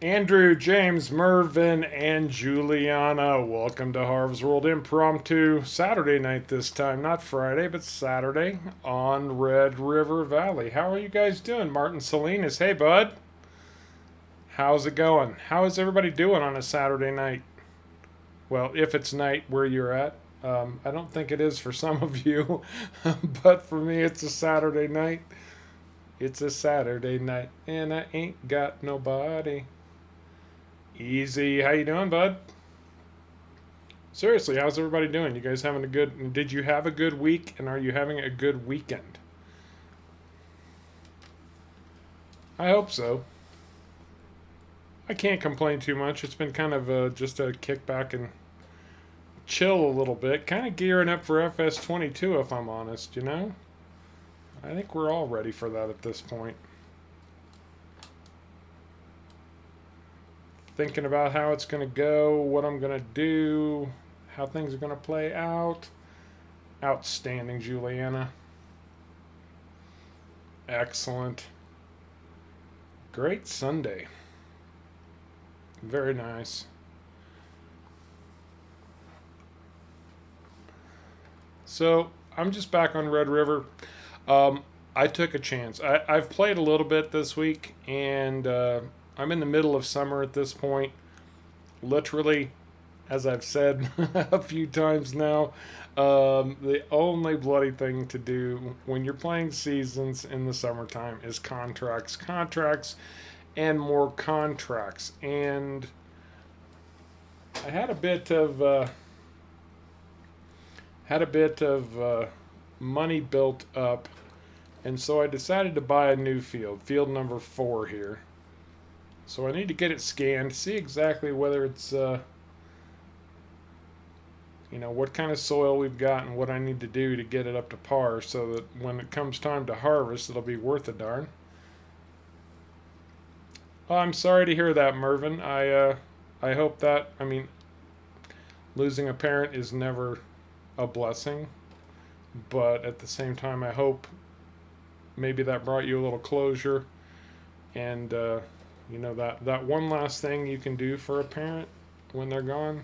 Andrew, James, Mervin, and Juliana. Welcome to Harv's World Impromptu. Saturday night this time, not Friday, but Saturday on Red River Valley. How are you guys doing? Martin Salinas, hey bud. How's it going? How is everybody doing on a Saturday night? Well, if it's night where you're at. I don't think it is for some of you, but for me, it's a Saturday night. It's a Saturday night, and I ain't got nobody. Easy. How you doing, bud? Seriously, how's everybody doing? You guys having a good... Did you have a good week, and are you having a good weekend? I hope so. I can't complain too much. It's been kind of just a kick back and chill a little bit. Kind of gearing up for FS19, if I'm honest, you know? I think we're all ready for that at this point. Thinking about how it's going to go, what I'm going to do, how things are going to play out. Outstanding, Juliana. Excellent. Great Sunday. Very nice. So, I'm just back on Red River. I took a chance. I've played a little bit this week, and I'm in the middle of summer at this point. Literally, as I've said a few times now, the only bloody thing to do when you're playing seasons in the summertime is contracts. Contracts and more contracts. And I had a bit of money built up, and so I decided to buy a new field number 4 here. So I need to get it scanned, see exactly whether it's, what kind of soil we've got and what I need to do to get it up to par so that when it comes time to harvest, it'll be worth a darn. Oh, I'm sorry to hear that, Mervin. I hope that, losing a parent is never a blessing, but at the same time, I hope maybe that brought you a little closure, and that one last thing you can do for a parent when they're gone.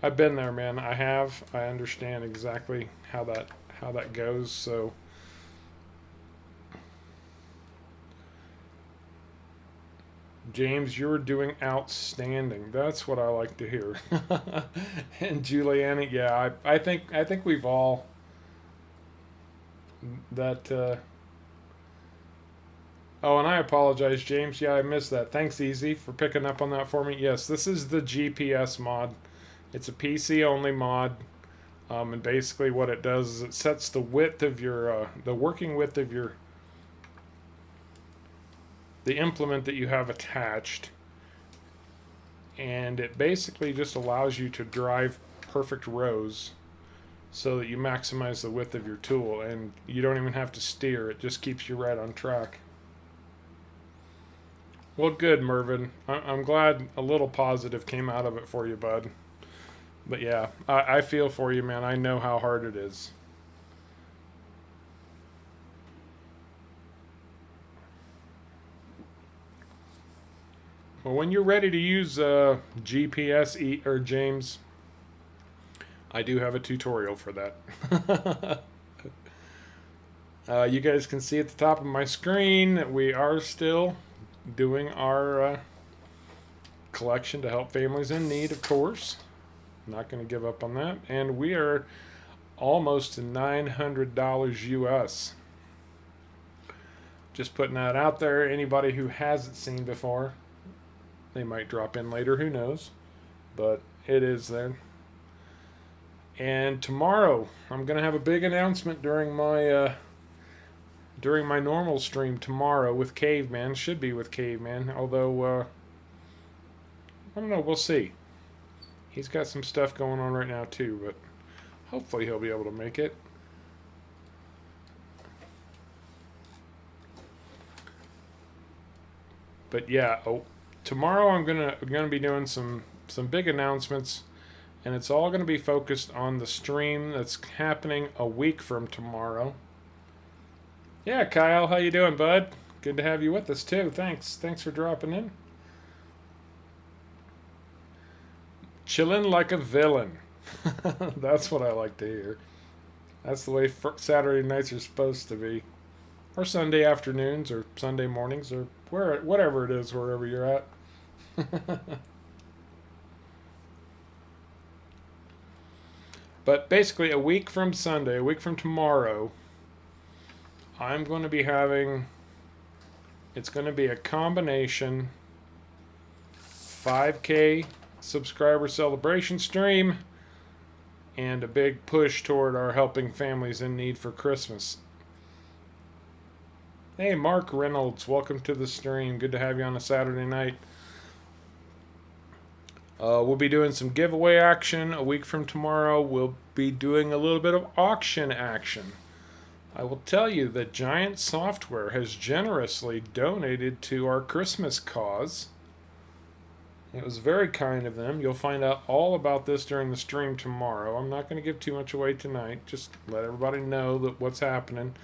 I've been there, man. I understand exactly how that goes. So James, you're doing outstanding. That's what I like to hear. And Juliana, yeah, I think we've all that. Oh, and I apologize, James. Yeah, I missed that. Thanks, Easy, for picking up on that for me. Yes, this is the GPS mod. It's a PC only mod, and basically what it does is it sets the width of your the working width of the implement that you have attached, and it basically just allows you to drive perfect rows so that you maximize the width of your tool, and you don't even have to steer. It just keeps you right on track. Well, good, Mervin. I'm glad a little positive came out of it for you, bud. But yeah, I feel for you, man. I know how hard it is. Well, when you're ready to use GPS or James, I do have a tutorial for that. You guys can see at the top of my screen that we are still doing our collection to help families in need, of course. Not going to give up on that. And we are almost to $900 US. Just putting that out there. Anybody who hasn't seen before, they might drop in later, who knows. But it is there. And tomorrow, I'm going to have a big announcement during my normal stream tomorrow with Caveman. Should be with Caveman, although I don't know, we'll see. He's got some stuff going on right now too, but hopefully he'll be able to make it. But yeah, tomorrow I'm gonna be doing some big announcements, and it's all gonna be focused on the stream that's happening a week from tomorrow. Yeah, Kyle, how you doing, bud? Good to have you with us too. Thanks for dropping in. Chilling like a villain. That's what I like to hear. That's the way Saturday nights are supposed to be. Or Sunday afternoons, or Sunday mornings, or whatever it is, wherever you're at. But basically, a week from Sunday, a week from tomorrow, I'm going to be having. It's going to be a combination 5K subscriber celebration stream and a big push toward our helping families in need for Christmas. Hey, Mark Reynolds, welcome to the stream. Good to have you on a Saturday night. We'll be doing some giveaway action a week from tomorrow. We'll be doing a little bit of auction action. I will tell you that Giant Software has generously donated to our Christmas cause. It was very kind of them. You'll find out all about this during the stream tomorrow. I'm not going to give too much away tonight. Just let everybody know that what's happening.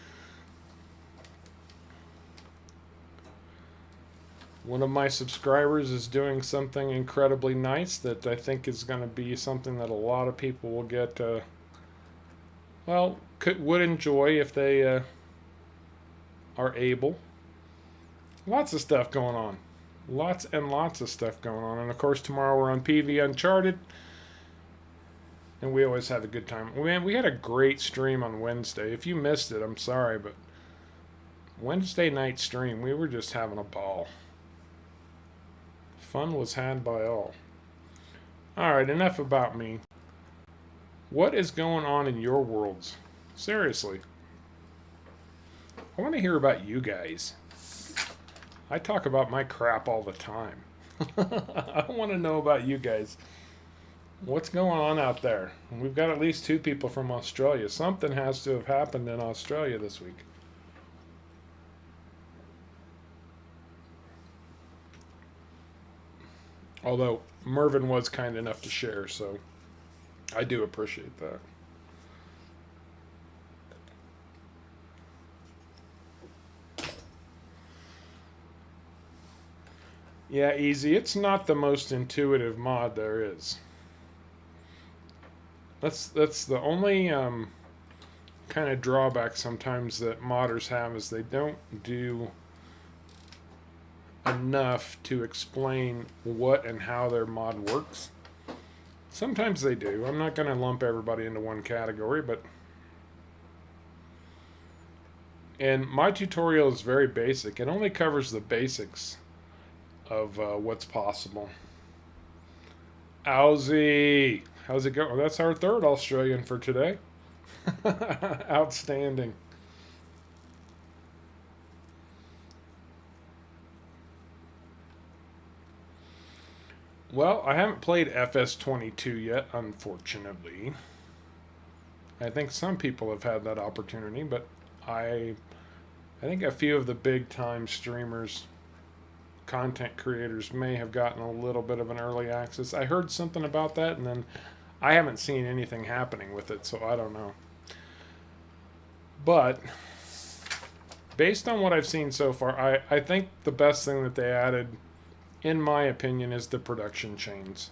One of my subscribers is doing something incredibly nice that I think is going to be something that a lot of people will get, would enjoy if they are able. Lots of stuff going on. Lots and lots of stuff going on. And of course, tomorrow we're on PV Uncharted. And we always have a good time. Man, we had a great stream on Wednesday. If you missed it, I'm sorry, but Wednesday night stream, we were just having a ball. Fun was had by all. Alright, enough about me. What is going on in your worlds? Seriously. I want to hear about you guys. I talk about my crap all the time. I want to know about you guys. What's going on out there? We've got at least 2 people from Australia. Something has to have happened in Australia this week. Although Mervyn was kind enough to share, so I do appreciate that. Yeah, easy. It's not the most intuitive mod there is. That's the only kind of drawback sometimes that modders have is they don't do enough to explain what and how their mod works. Sometimes they do. I'm not going to lump everybody into one category, but and my tutorial is very basic. It only covers the basics of what's possible. Owzy, how's it going? That's our 3rd Australian for today. Outstanding. Well, I haven't played FS19 yet, unfortunately. I think some people have had that opportunity, but I think a few of the big time streamers, content creators may have gotten a little bit of an early access. I heard something about that, and then I haven't seen anything happening with it, so I don't know. But based on what I've seen so far, I think the best thing that they added, in my opinion, is the production chains.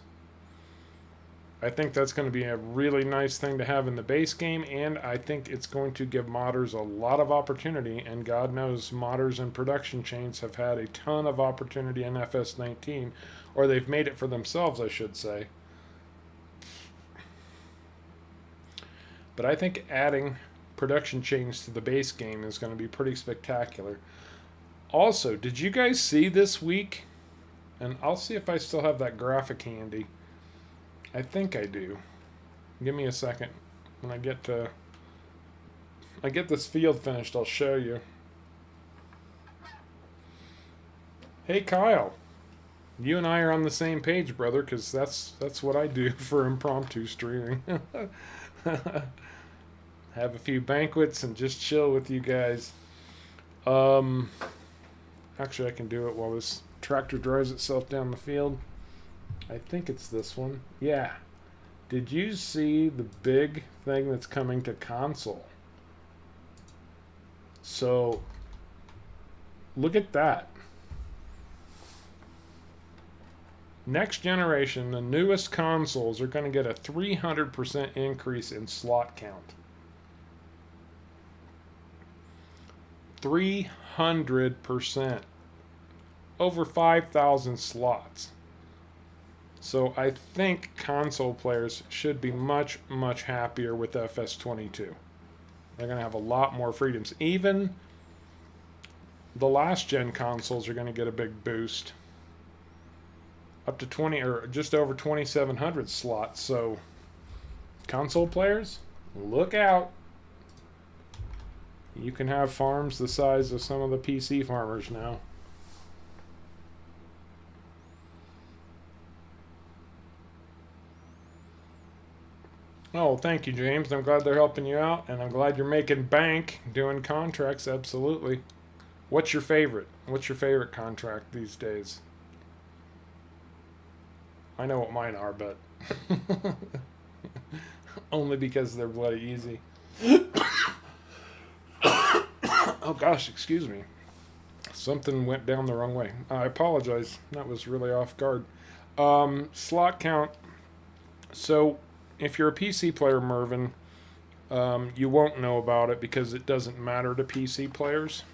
I think that's going to be a really nice thing to have in the base game, and I think it's going to give modders a lot of opportunity, and God knows modders and production chains have had a ton of opportunity in FS19, or they've made it for themselves, I should say. But I think adding production chains to the base game is going to be pretty spectacular. Also, did you guys see this week? And I'll see if I still have that graphic handy. I think I do. Give me a second. When I get this field finished, I'll show you. Hey Kyle, you and I are on the same page, brother, because that's what I do for impromptu streaming. Have a few banquets and just chill with you guys. Actually, I can do it while this tractor drives itself down the field. I think it's this one. Yeah. Did you see the big thing that's coming to console? So, look at that. Next generation, the newest consoles are going to get a 300% increase in slot count. 300%. Over 5,000 slots. So I think console players should be much, much happier with FS22. They're going to have a lot more freedoms. Even the last gen consoles are going to get a big boost. Up to 20 or just over 2,700 slots. So console players, look out. You can have farms the size of some of the PC farmers now. Oh, thank you, James. I'm glad they're helping you out, and I'm glad you're making bank doing contracts. Absolutely. What's your favorite? What's your favorite contract these days? I know what mine are, but only because they're bloody easy. Oh gosh, excuse me. Something went down the wrong way. I apologize. That was really off guard. Slot count. So, if you're a PC player, Mervin, you won't know about it because it doesn't matter to PC players.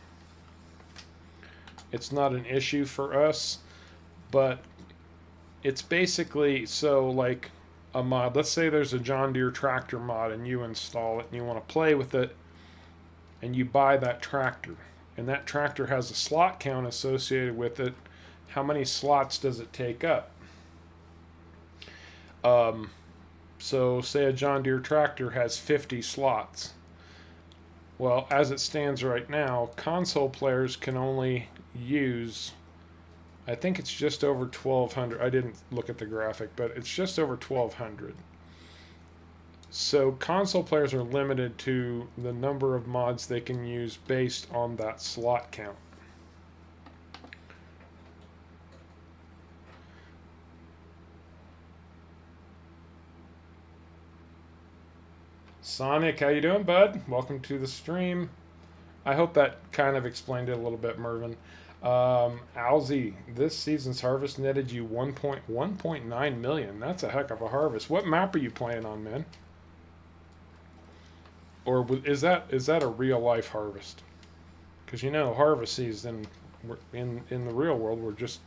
It's not an issue for us, but it's basically so like a mod. Let's say there's a John Deere tractor mod and you install it and you want to play with it and you buy that tractor. And that tractor has a slot count associated with it. How many slots does it take up? So say a John Deere tractor has 50 slots. Well, as it stands right now, console players can only use, I think it's just over 1,200. I didn't look at the graphic, but it's just over 1,200. So console players are limited to the number of mods they can use based on that slot count. Sonic, how you doing, bud? Welcome to the stream. I hope that kind of explained it a little bit, Mervin. Alzy, this season's harvest netted you 1.9 million. That's a heck of a harvest. What map are you playing on, man? Or is that a real life harvest? Because you know, harvest season in the real world, we're just,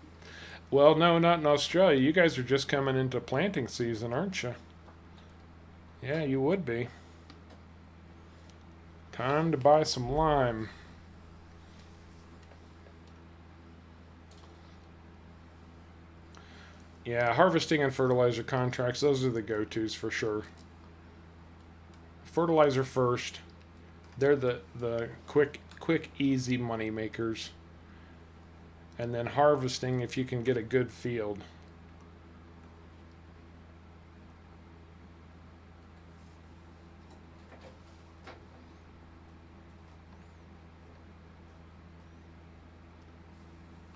well, no, not in Australia. You guys are just coming into planting season, aren't you? Yeah, you would be. Time to buy some lime. Yeah, harvesting and fertilizer contracts, those are the go-tos for sure. Fertilizer first. They're the quick, easy money makers. And then harvesting if you can get a good field.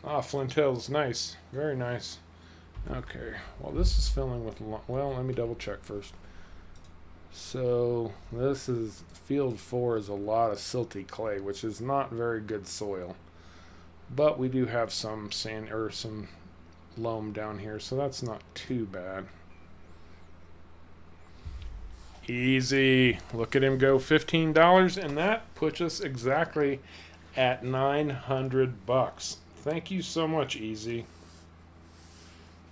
Ah, Flint Hills, nice. Very nice. Okay, well this is filling with, well, let me double check first. So this is, field 4 is a lot of silty clay, which is not very good soil. But we do have some sand, or some loam down here, so that's not too bad. Easy. Look at him go, $15, and that puts us exactly at 900 bucks. Thank you so much, Easy.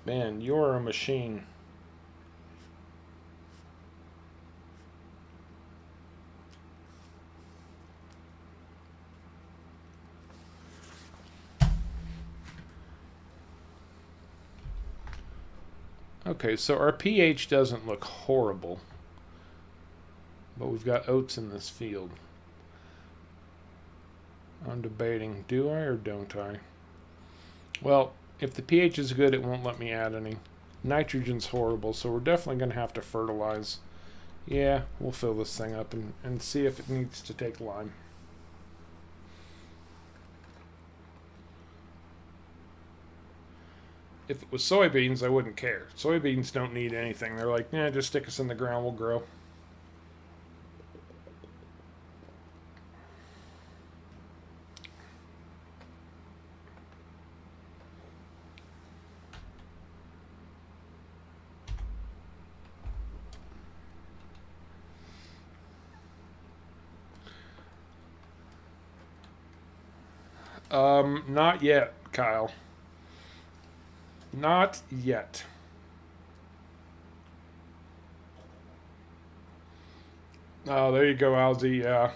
Man, you're a machine. Okay, so our pH doesn't look horrible, but we've got oats in this field. I'm debating, do I or don't I? Well, if the pH is good, it won't let me add any. Nitrogen's horrible, so we're definitely going to have to fertilize. Yeah, we'll fill this thing up and see if it needs to take lime. If it was soybeans, I wouldn't care. Soybeans don't need anything. They're like, yeah, just stick us in the ground, we'll grow. Not yet, Kyle. Not yet. Oh, there you go, Alzi. Yeah.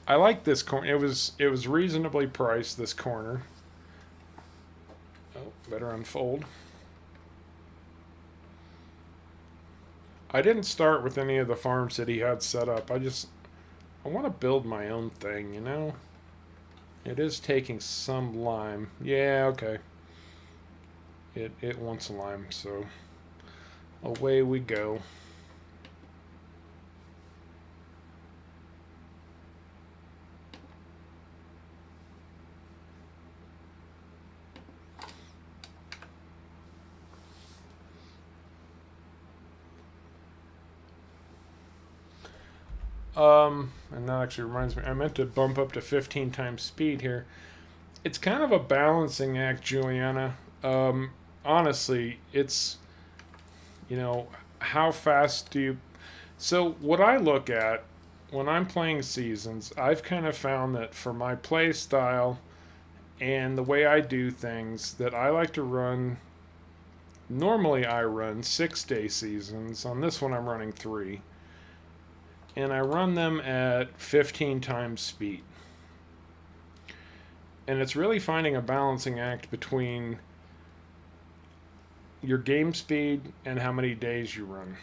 I like this corner. It was reasonably priced. This corner. Oh, better unfold. I didn't start with any of the farms that he had set up. I want to build my own thing. You know. It is taking some lime. Yeah. Okay. It wants lime, so away we go. And that actually reminds me, I meant to bump up to 15 times speed here. It's kind of a balancing act, Juliana. Honestly, it's, you know, how fast do you. So, what I look at when I'm playing seasons, I've kind of found that for my play style and the way I do things, that I like to run. Normally, I run 6-day seasons. On this one, I'm running 3. And I run them at 15 times speed. And it's really finding a balancing act between your game speed and how many days you run.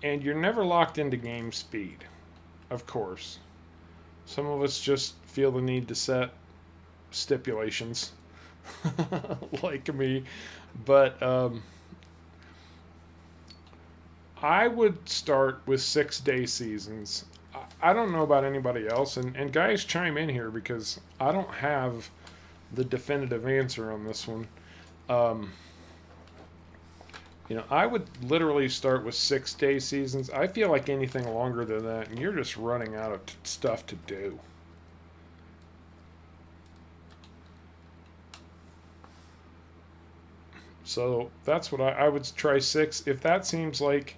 And you're never locked into game speed, of course. Some of us just feel the need to set stipulations, like me. But I would start with 6-day seasons. I don't know about anybody else, and guys chime in here because I don't have the definitive answer on this one. Um, I would literally start with 6-day seasons. I feel like anything longer than that, and you're just running out of stuff to do. So that's what I would try 6. If that seems like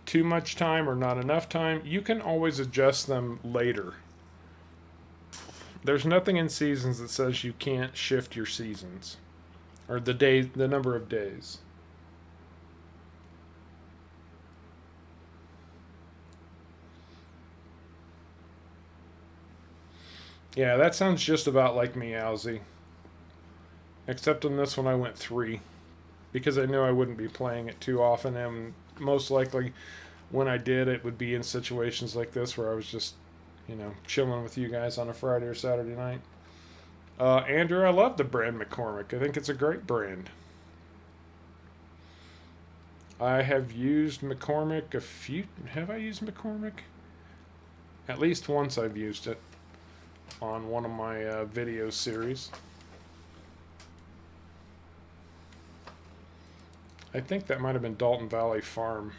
too much time or not enough time, you can always adjust them later. There's nothing in seasons that says you can't shift your seasons or the number of days. Yeah, that sounds just about like me, Owzy. Except on this one, I went 3 because I knew I wouldn't be playing it too often, and most likely when I did, it would be in situations like this where I was just, chilling with you guys on a Friday or Saturday night. Andrew, I love the brand McCormick. I think it's a great brand. I have used McCormick a few. Have I used McCormick? At least once I've used it on one of my video series. I think that might have been Dalton Valley Farm.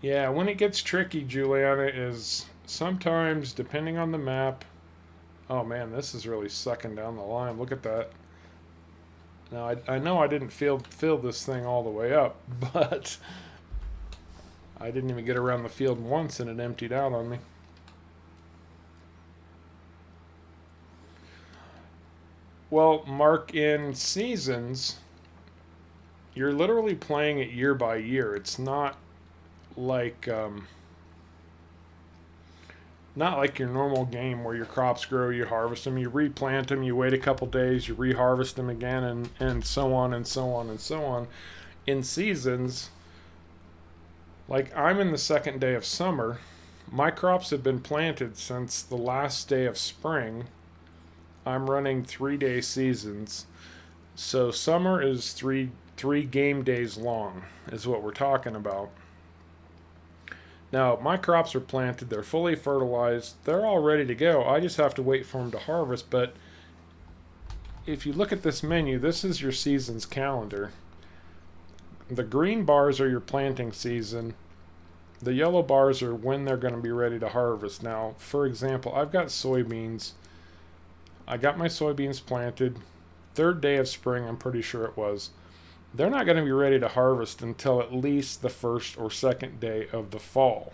Yeah, when it gets tricky, Juliana, is sometimes, depending on the map. Oh man, this is really sucking down the line. Look at that. Now, I know I didn't fill this thing all the way up, but I didn't even get around the field once and it emptied out on me. Well, Mark, in seasons, you're literally playing it year by year. It's like not like your normal game where your crops grow, you harvest them, you replant them, you wait a couple days, you reharvest them again, and so on and so on and so on. In seasons, like I'm in the second day of summer, my crops have been planted since the last day of spring. I'm running 3-day seasons, so summer is three game days long, is what we're talking about. Now, my crops are planted, they're fully fertilized, they're all ready to go. I just have to wait for them to harvest. But if you look at this menu, this is your season's calendar. The green bars are your planting season. The yellow bars are when they're going to be ready to harvest. Now, for example, I've got soybeans. I got my soybeans planted. Third day of spring, I'm pretty sure it was. They're not going to be ready to harvest until at least the first or second day of the fall.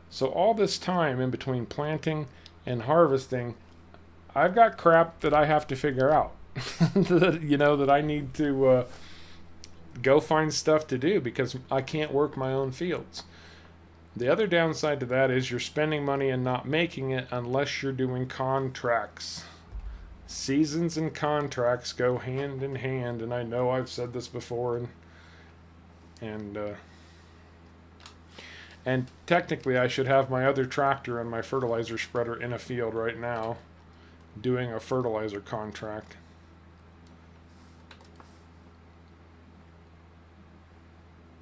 So all this time in between planting and harvesting, I've got crap that I have to figure out. That I need to go find stuff to do because I can't work my own fields. The other downside to that is you're spending money and not making it unless you're doing contracts. Seasons and contracts go hand in hand, and I know I've said this before, and technically I should have my other tractor and my fertilizer spreader in a field right now doing a fertilizer contract.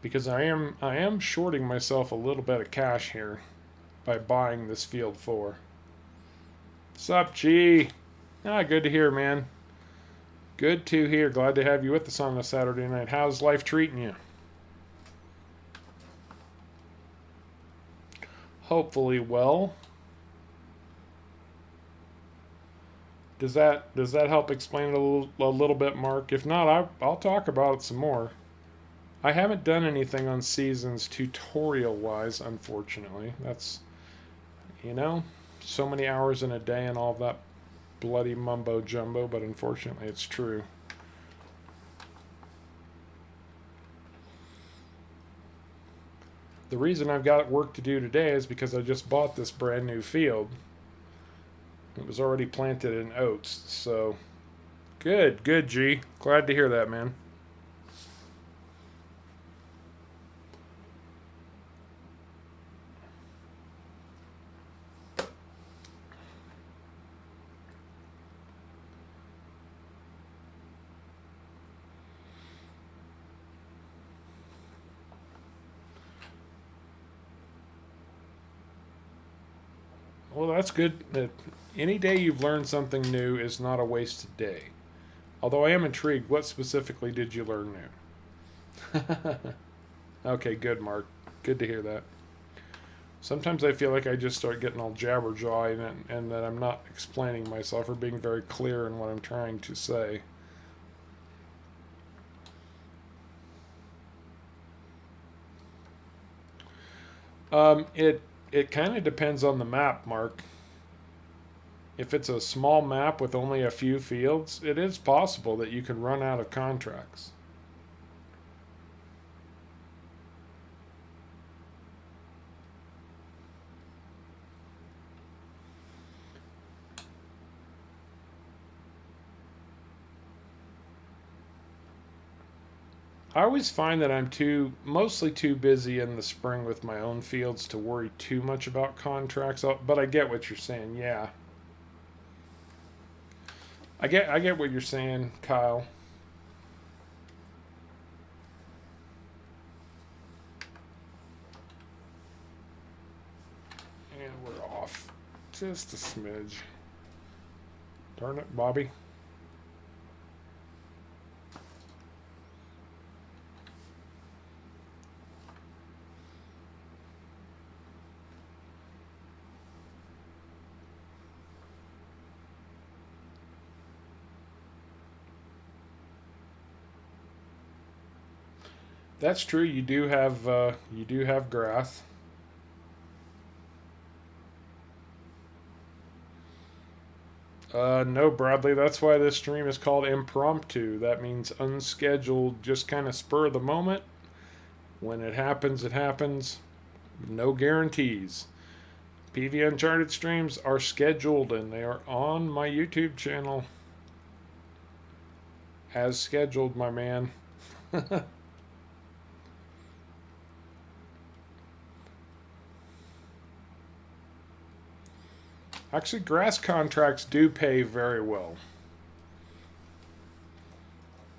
Because I am shorting myself a little bit of cash here by buying this field 4. Sup, G? Good to hear, man. Good to hear. Glad to have you with us on a Saturday night. How's life treating you? Hopefully well. Does that help explain it a little bit, Mark? If not, I'll talk about it some more. I haven't done anything on seasons tutorial-wise, unfortunately. That's, so many hours in a day and all that bloody mumbo-jumbo, but unfortunately it's true. The reason I've got work to do today is because I just bought this brand new field. It was already planted in oats, so good, G. Glad to hear that, man. Well, that's good. Any day you've learned something new is not a wasted day. Although I am intrigued, what specifically did you learn new? Okay, good, Mark. Good to hear that. Sometimes I feel like I just start getting all jabberjaw and that I'm not explaining myself or being very clear in what I'm trying to say. It kind of depends on the map, Mark. If it's a small map with only a few fields, it is possible that you can run out of contracts. I always find that I'm mostly too busy in the spring with my own fields to worry too much about contracts, but I get what you're saying, yeah. I get what you're saying, Kyle. And we're off. Just a smidge. Darn it, Bobby. That's true. You do have grass. No, Bradley. That's why this stream is called Impromptu. That means unscheduled, just kind of spur of the moment. When it happens, it happens. No guarantees. PV Uncharted streams are scheduled and they are on my YouTube channel. As scheduled, my man. Actually, grass contracts do pay very well.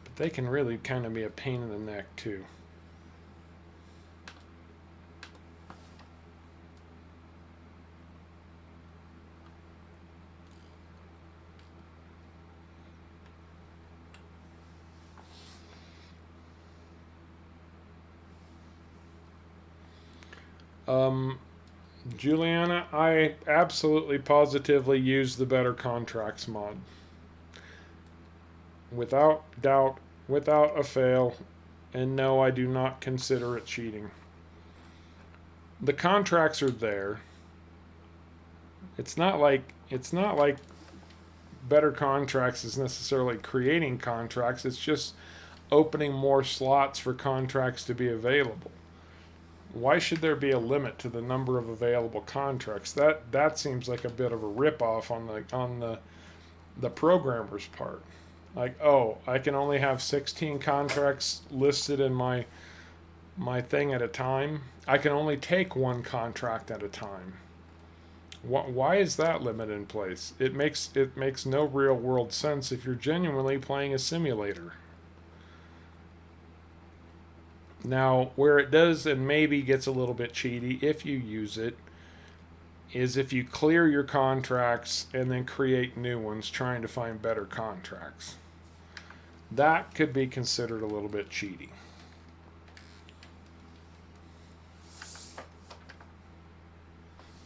But they can really kind of be a pain in the neck, too. Um, Juliana, I absolutely positively use the Better Contracts mod. Without doubt, without a fail, and no, I do not consider it cheating. The contracts are there. It's not like Better Contracts is necessarily creating contracts. It's just opening more slots for contracts to be available. Why should there be a limit to the number of available contracts? That seems like a bit of a ripoff on the programmer's part. Like, oh, I can only have 16 contracts listed in my thing at a time. I can only take one contract at a time. Why is that limit in place? It makes no real world sense if you're genuinely playing a simulator. Now, where it does and maybe gets a little bit cheaty if you use it is if you clear your contracts and then create new ones trying to find better contracts. That could be considered a little bit cheaty.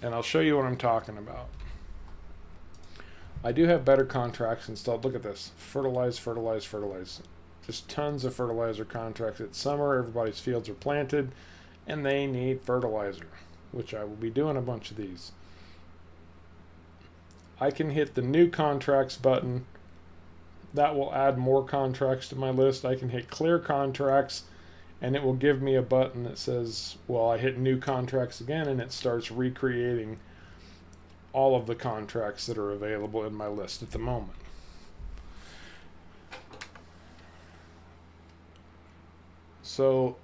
And I'll show you what I'm talking about. I do have Better Contracts installed. Look at this. Fertilize, fertilize, fertilize. Just tons of fertilizer contracts. It's summer, everybody's fields are planted, and they need fertilizer, which I will be doing a bunch of these. I can hit the new contracts button. That will add more contracts to my list. I can hit clear contracts, and it will give me a button that says, well, I hit new contracts again, and it starts recreating all of the contracts that are available in my list at the moment. So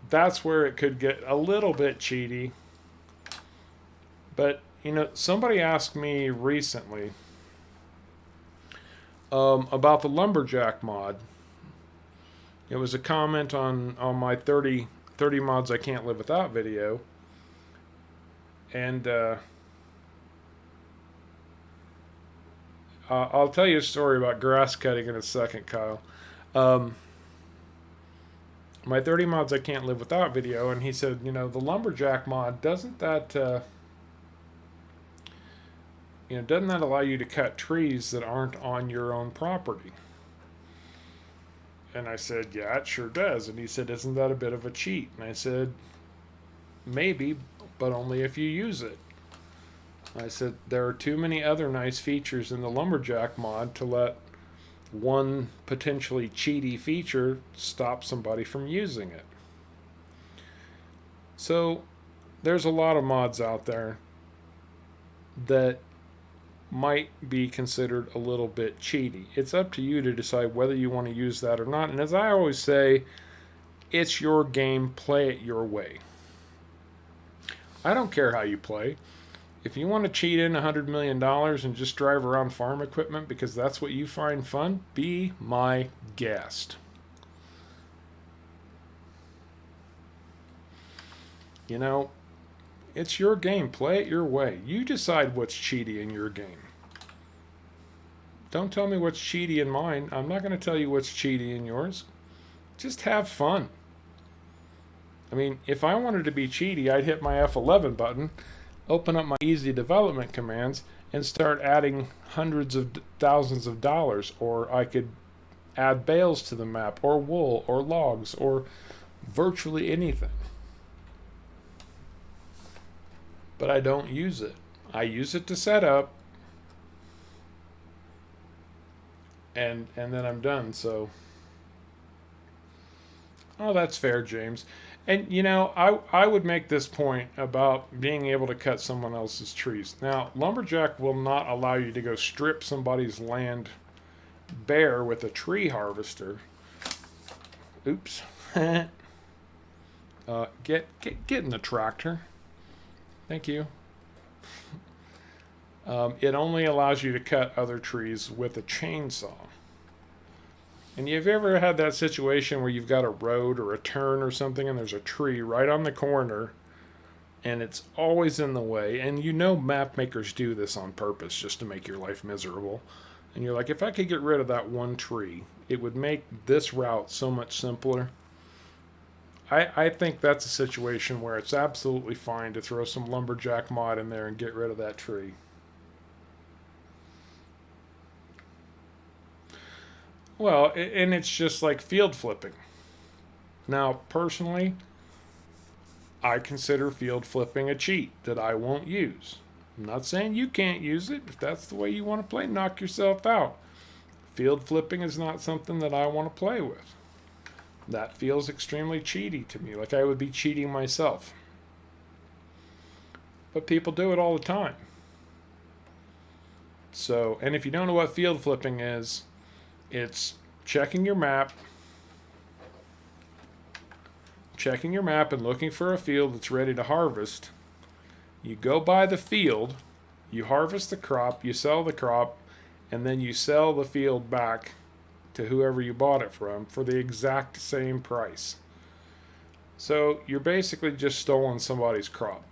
that's where it could get a little bit cheaty. But, you know, somebody asked me recently about the Lumberjack mod. It was a comment on my 30 mods I can't live without video. And I'll tell you a story about grass cutting in a second, Kyle. My 30 mods I can't live without video, and he said, you know, the Lumberjack mod, doesn't that allow you to cut trees that aren't on your own property? And I said, yeah, it sure does. And he said, isn't that a bit of a cheat? And I said, maybe, but only if you use it. I said, there are too many other nice features in the Lumberjack mod to let one potentially cheaty feature stop somebody from using it. So there's a lot of mods out there that might be considered a little bit cheaty. It's up to you to decide whether you want to use that or not. And as I always say, it's your game, play it your way. I don't care how you play. If you want to cheat in $100 million and just drive around farm equipment because that's what you find fun, be my guest. You know, it's your game. Play it your way. You decide what's cheaty in your game. Don't tell me what's cheaty in mine. I'm not going to tell you what's cheaty in yours. Just have fun. I mean, if I wanted to be cheaty, I'd hit my F11 button, open up my easy development commands, and start adding hundreds of thousands of dollars. Or I could add bales to the map, or wool, or logs, or virtually anything. But I don't use it. I use it to set up, and then I'm done. So, oh, that's fair, James. And, you know, I would make this point about being able to cut someone else's trees. Now, Lumberjack will not allow you to go strip somebody's land bare with a tree harvester. Oops. Get in the tractor. Thank you. It only allows you to cut other trees with a chainsaw. And you've ever had that situation where you've got a road or a turn or something and there's a tree right on the corner and it's always in the way, and you know map makers do this on purpose just to make your life miserable. And you're like, if I could get rid of that one tree, it would make this route so much simpler. I think that's a situation where it's absolutely fine to throw some lumberjack mod in there and get rid of that tree. Well, and it's just like field flipping. Now, personally, I consider field flipping a cheat that I won't use. I'm not saying you can't use it. If that's the way you want to play, knock yourself out. Field flipping is not something that I want to play with. That feels extremely cheaty to me, like I would be cheating myself. But people do it all the time. So, and if you don't know what field flipping is, it's checking your map and looking for a field that's ready to harvest. You go by the field, you harvest the crop, you sell the crop, and then you sell the field back to whoever you bought it from for the exact same price. So you're basically just stolen somebody's crop.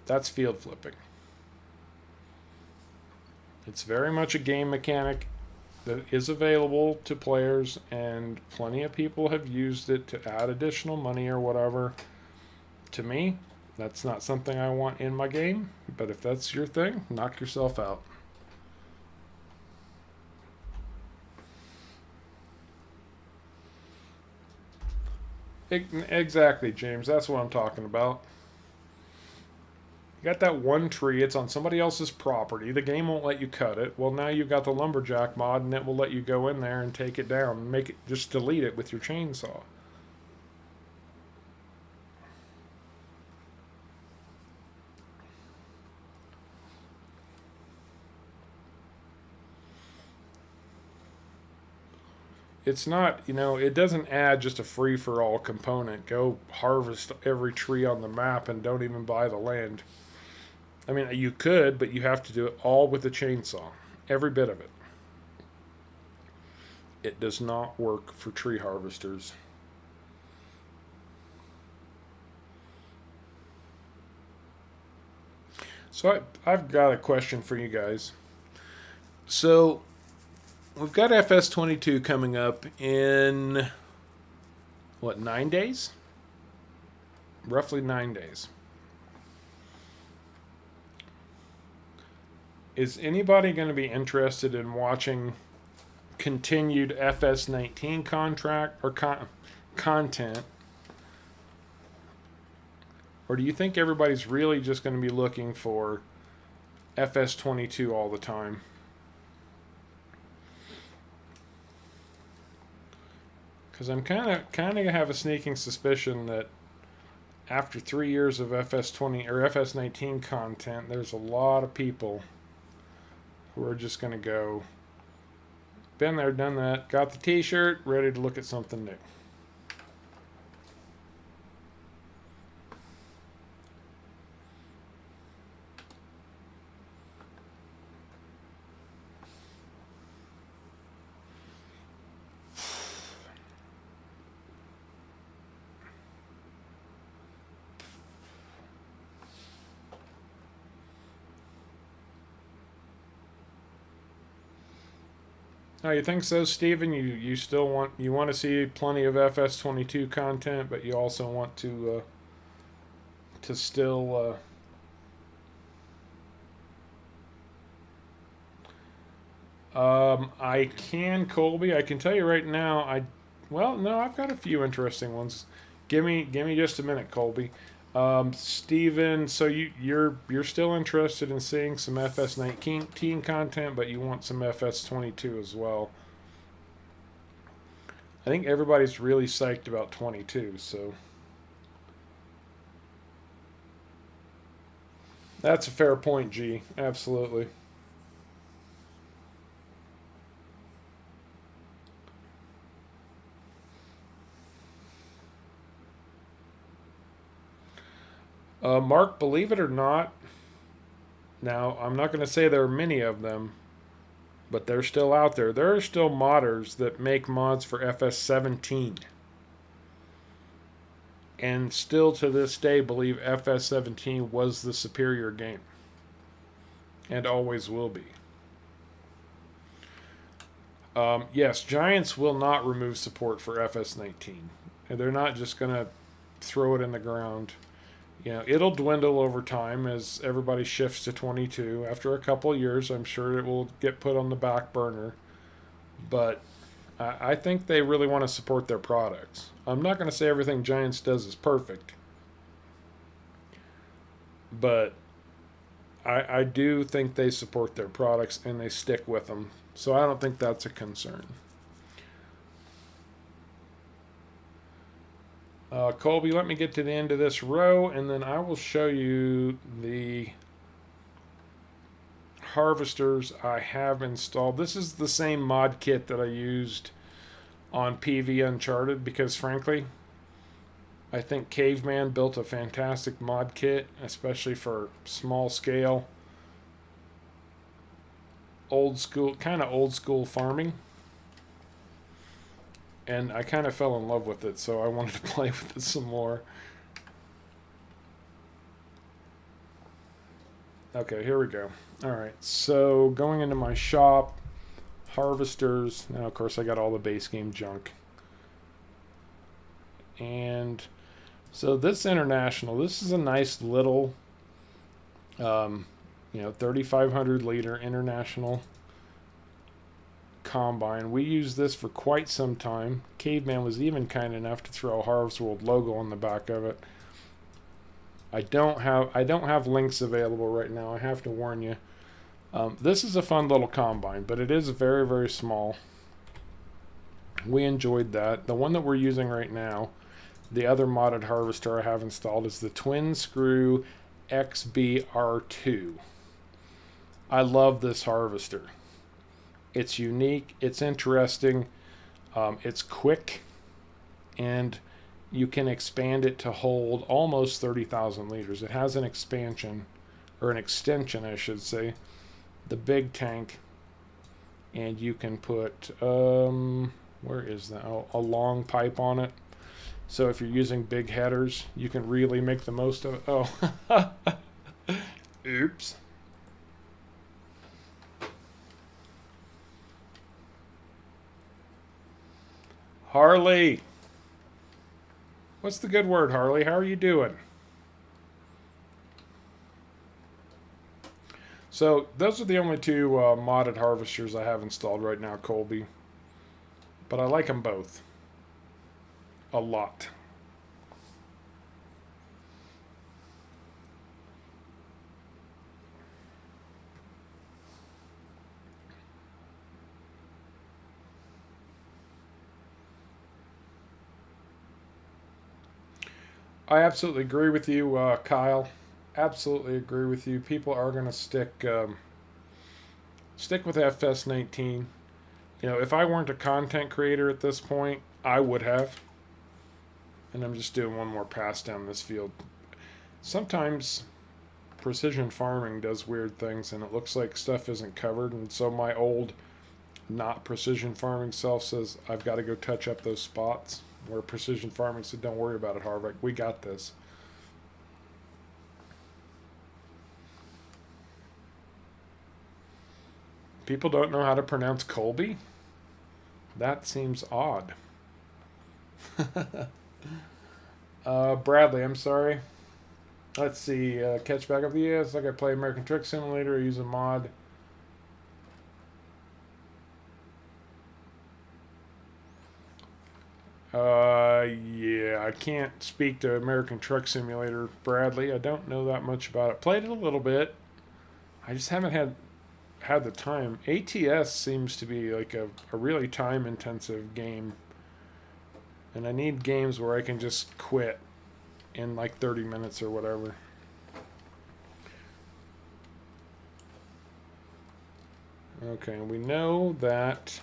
That's field flipping. It's very much a game mechanic that is available to players, and plenty of people have used it to add additional money or whatever. To me, that's not something I want in my game, but if that's your thing, knock yourself out. Exactly, James. That's what I'm talking about. You got that one tree, it's on somebody else's property. The game won't let you cut it. Well, now you've got the lumberjack mod, and it will let you go in there and take it down and make it, just delete it with your chainsaw. It's not, it doesn't add just a free for all component. Go harvest every tree on the map and don't even buy the land. I mean, you could, but you have to do it all with a chainsaw. Every bit of it. It does not work for tree harvesters. So I've got a question for you guys. So we've got FS22 coming up in, 9 days? Roughly 9 days. Is anybody going to be interested in watching continued FS19 contract or content? Or do you think everybody's really just going to be looking for FS22 all the time? Because I'm kind of have a sneaking suspicion that after 3 years of FS20 or FS19 content, there's a lot of people who are just going to go, been there, done that, got the t-shirt, ready to look at something new. Oh, you think so, Steven? You still want to see plenty of FS22 content, but you also want to still I can, Colby. I can tell you right now. Well, no, I've got a few interesting ones. Give me just a minute, Colby. Steven, so you're still interested in seeing some FS19 content, but you want some FS22 as well. I think everybody's really psyched about 22, so that's a fair point, G. Absolutely. Mark, believe it or not, now I'm not going to say there are many of them, but they're still out there. There are still modders that make mods for FS17 and still to this day believe FS17 was the superior game and always will be. Yes, Giants will not remove support for FS19. and they're not just going to throw it in the ground. You know, it'll dwindle over time as everybody shifts to 22. After a couple of years, I'm sure it will get put on the back burner. But I think they really want to support their products. I'm not going to say everything Giants does is perfect, but I do think they support their products and they stick with them. So I don't think that's a concern. Colby, let me get to the end of this row and then I will show you the harvesters I have installed. This is the same mod kit that I used on PV Uncharted because frankly, I think Caveman built a fantastic mod kit, especially for small scale, old school farming. And I kind of fell in love with it, so I wanted to play with it some more. Okay, here we go. Alright, so going into my shop, harvesters. Now, of course, I got all the base game junk. And so this International, this is a nice little, 3,500 liter International combine. We used this for quite some time. Caveman was even kind enough to throw a Harvest World logo on the back of it. I don't have links available right now. I have to warn you. This is a fun little combine, but it is very, very small. We enjoyed that. The one that we're using right now, the other modded harvester I have installed, is the Twin Screw XBR2. I love this harvester. It's unique, it's interesting, it's quick, and you can expand it to hold almost 30,000 liters. It has an expansion, or an extension I should say, the big tank, and you can put, where is that? Oh, a long pipe on it. So if you're using big headers, you can really make the most of it. Oh, oops. Harley. What's the good word, Harley? How are you doing? So those are the only two modded harvesters I have installed right now, Colby. But I like them both. A lot. I absolutely agree with you, Kyle. Absolutely agree with you. People are going to stick with FS19. You know, if I weren't a content creator at this point, I would have. And I'm just doing one more pass down this field. Sometimes precision farming does weird things, and it looks like stuff isn't covered, and so my old not precision farming self says I've got to go touch up those spots where precision farming said don't worry about it, Harvick, we got this. People don't know how to pronounce Colby? That seems odd. Bradley, I'm sorry. Let's see, catch back up. Yes, like I play American Truck Simulator, I use a mod. Yeah, I can't speak to American Truck Simulator, Bradley. I don't know that much about it. Played it a little bit. I just haven't had the time. ATS seems to be like a really time intensive game. And I need games where I can just quit in like 30 minutes or whatever. Okay, we know that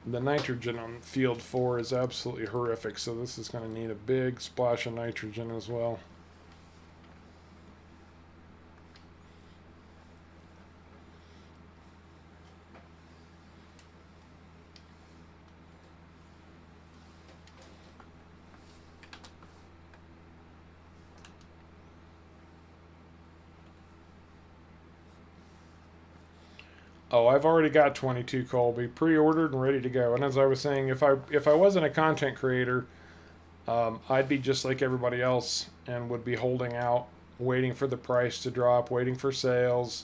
the nitrogen on field 4 is absolutely horrific, so this is going to need a big splash of nitrogen as well. Oh, I've already got 22 Colby pre-ordered and ready to go. And as I was saying, if I wasn't a content creator, I'd be just like everybody else and would be holding out, waiting for the price to drop, waiting for sales.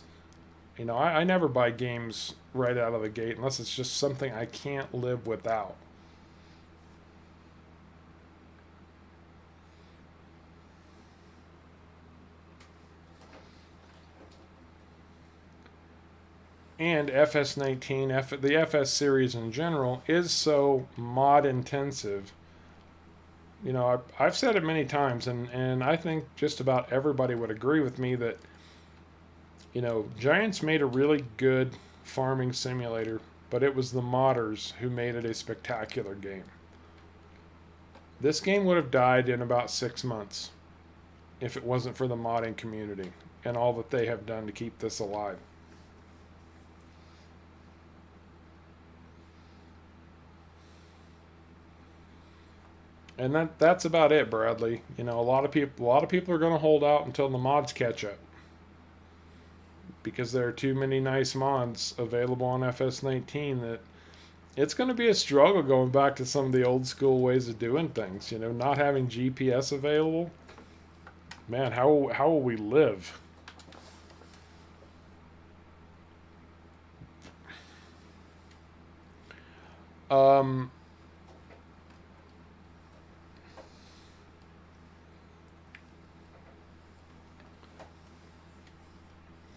I never buy games right out of the gate unless it's just something I can't live without. And FS19, the FS series in general, is so mod intensive. I've said it many times, and I think just about everybody would agree with me that, Giants made a really good farming simulator, but it was the modders who made it a spectacular game. This game would have died in about 6 months if it wasn't for the modding community and all that they have done to keep this alive. And that's about it, Bradley. A lot of people are going to hold out until the mods catch up because there are too many nice mods available on FS19 that it's going to be a struggle going back to some of the old school ways of doing things. Not having GPS available. Man, how will we live? Um,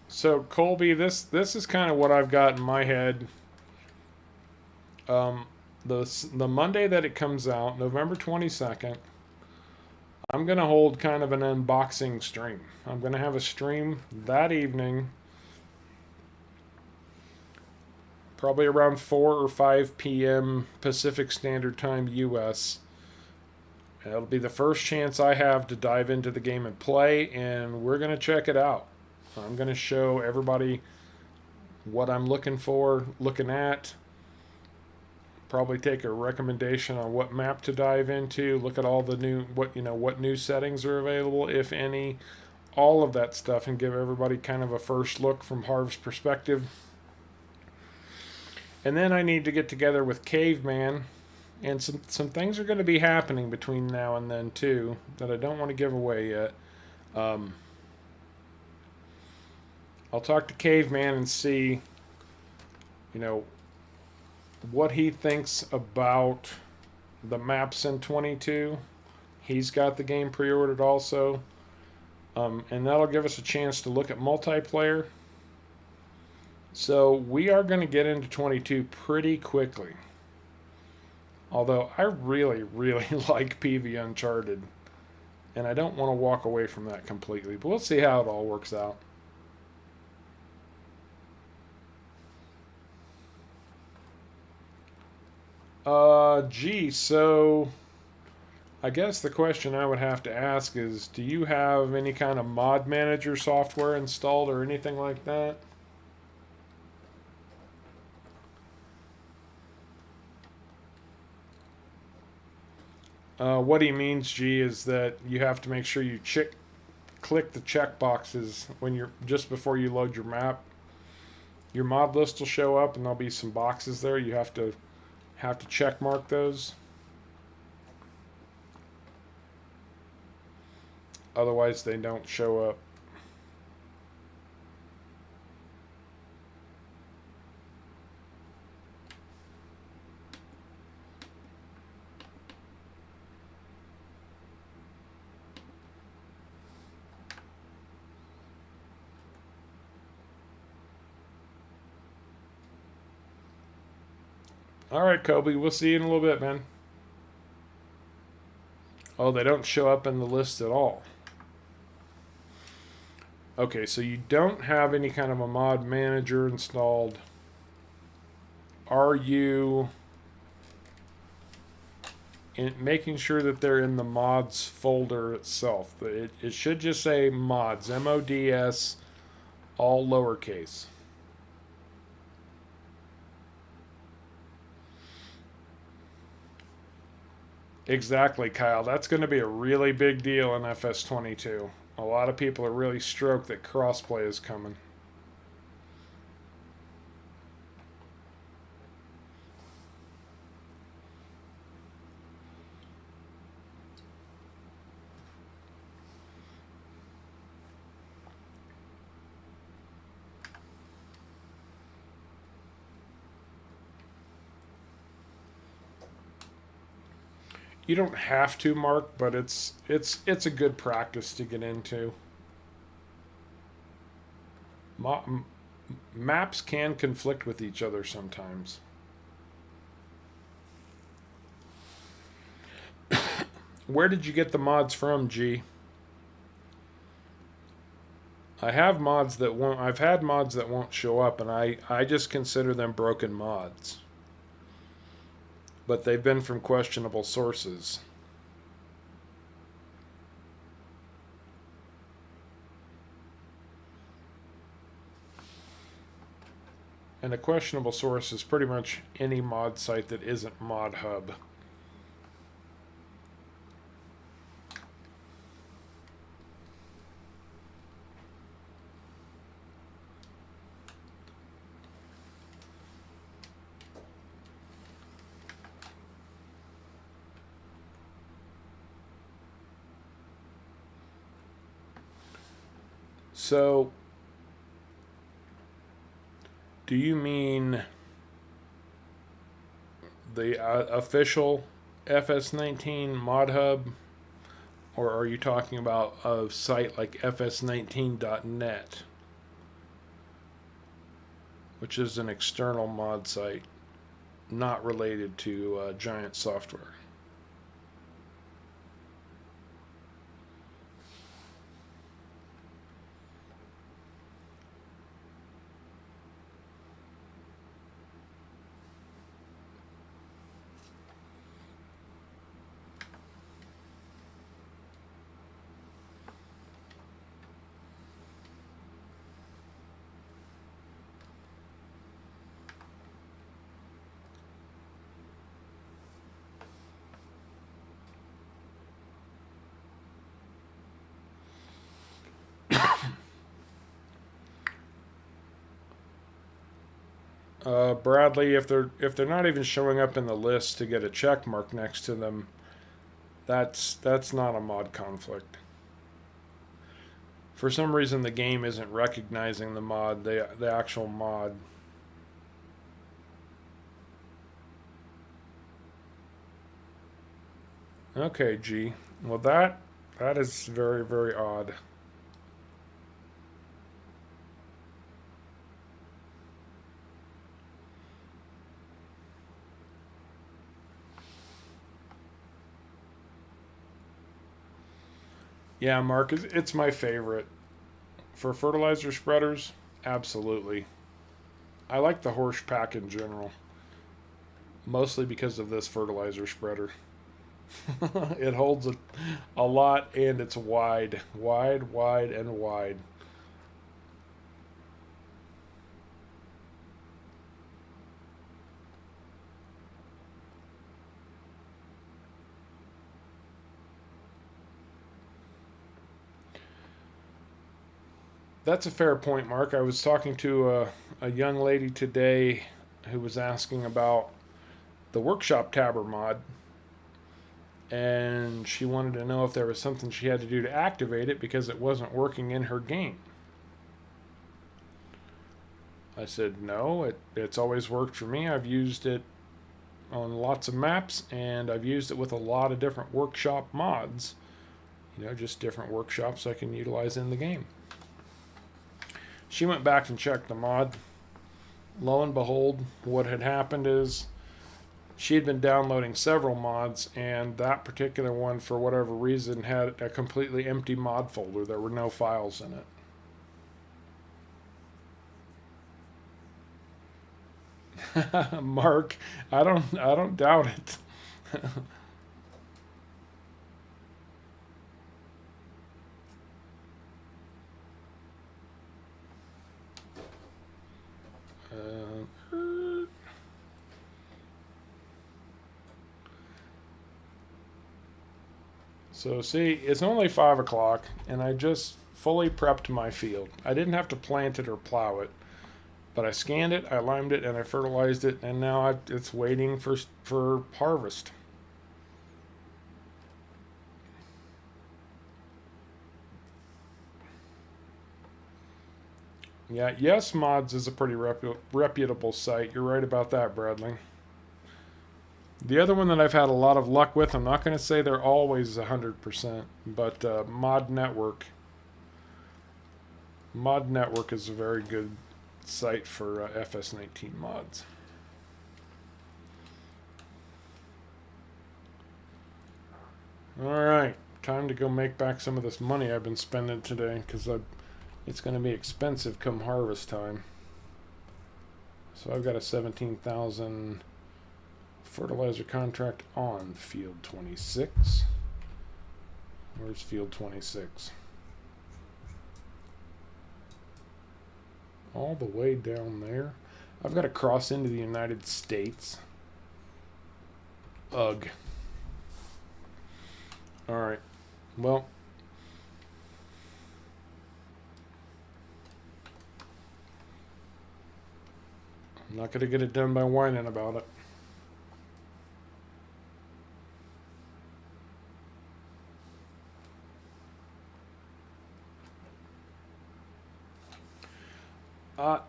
so Colby, this is kind of what I've got in my head. Um, the Monday that it comes out, November 22nd, I'm gonna hold kind of an unboxing stream. I'm gonna have a stream that evening, probably around 4 or 5 p.m. Pacific Standard Time US. It'll be the first chance I have to dive into the game and play, and we're going to check it out. I'm going to show everybody what I'm looking at. Probably take a recommendation on what map to dive into, look at all the what new settings are available, if any, all of that stuff, and give everybody kind of a first look from Harv's perspective. And then I need to get together with Caveman, and some things are going to be happening between now and then too that I don't want to give away yet. I'll talk to Caveman and see, what he thinks about the maps in 22. He's got the game pre-ordered also, and that'll give us a chance to look at multiplayer. So we are going to get into 22 pretty quickly. Although I really, really like PV Uncharted. And I don't want to walk away from that completely. But we'll see how it all works out. So I guess the question I would have to ask is, do you have any kind of mod manager software installed or anything like that? What he means, G, is that you have to make sure you click the check boxes when you're just before you load your map. Your mod list will show up, and there'll be some boxes there. You have to check mark those. Otherwise, they don't show up. All right, Kobe. We'll see you in a little bit, man. Oh, they don't show up in the list at all. Okay, so you don't have any kind of a mod manager installed. Are you making sure that they're in the mods folder itself? It should just say mods, M-O-D-S, all lowercase. Exactly, Kyle. That's going to be a really big deal in FS22. A lot of people are really stoked that crossplay is coming. You don't have to, Mark, but it's a good practice to get into. Maps can conflict with each other sometimes. Where did you get the mods from, G? I have mods that won't. I've had mods that won't show up, and I just consider them broken mods. But they've been from questionable sources. And a questionable source is pretty much any mod site that isn't Mod Hub. So, do you mean the official FS19 Mod Hub, or are you talking about a site like FS19.net, which is an external mod site not related to Giant Software? Bradley, if they're not even showing up in the list to get a check mark next to them, that's not a mod conflict. For some reason, the game isn't recognizing the mod, the actual mod. Okay, G. Well, that is very, very odd. Yeah, Mark, it's my favorite. For fertilizer spreaders, absolutely. I like the horse pack in general, mostly because of this fertilizer spreader. It holds a lot and it's wide, wide, wide, and wide. That's a fair point, Mark. I was talking to a young lady today who was asking about the workshop tabber mod, and she wanted to know if there was something she had to do to activate it because it wasn't working in her game. I said, no, it's always worked for me. I've used it on lots of maps, and I've used it with a lot of different workshop mods. Just different workshops I can utilize in the game. She went back and checked the mod. Lo and behold, what had happened is she had been downloading several mods, and that particular one, for whatever reason, had a completely empty mod folder. There were no files in it. Mark, I don't doubt it. uh, so see, it's only 5 o'clock, and I just fully prepped my field. I didn't have to plant it or plow it, but I scanned it, I limed it, and I fertilized it, and now it's waiting for harvest. Yeah, Yes Mods is a pretty reputable site. You're right about that, Bradley. The other one that I've had a lot of luck with, I'm not going to say they're always 100%, but Mod Network. Mod Network is a very good site for FS19 mods. Alright, time to go make back some of this money I've been spending today, because it's going to be expensive come harvest time. So I've got a 17,000 fertilizer contract on field 26. Where's field 26? All the way down there. I've got to cross into the United States. Ugh. Alright. Well. I'm not going to get it done by whining about it.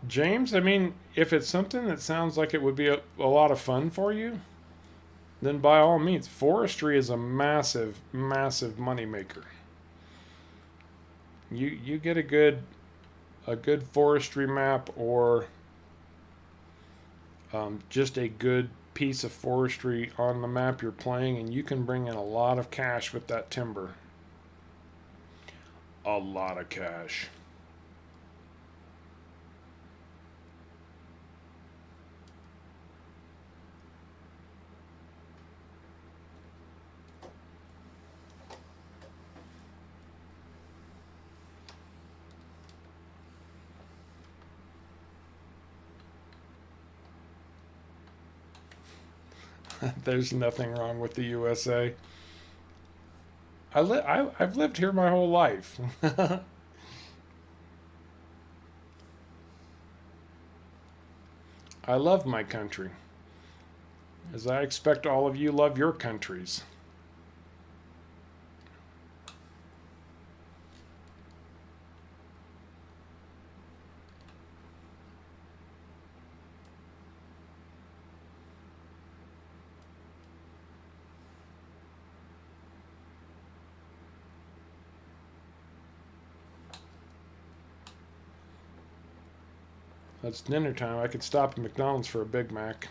James, I mean, if it's something that sounds like it would be a lot of fun for you, then by all means, forestry is a massive, massive moneymaker. You get a good forestry map, or just a good piece of forestry on the map you're playing, and you can bring in a lot of cash with that timber. A lot of cash. There's nothing wrong with the USA. I've lived here my whole life. I love my country, as I expect all of you love your countries. It's dinner time. I could stop at McDonald's for a Big Mac.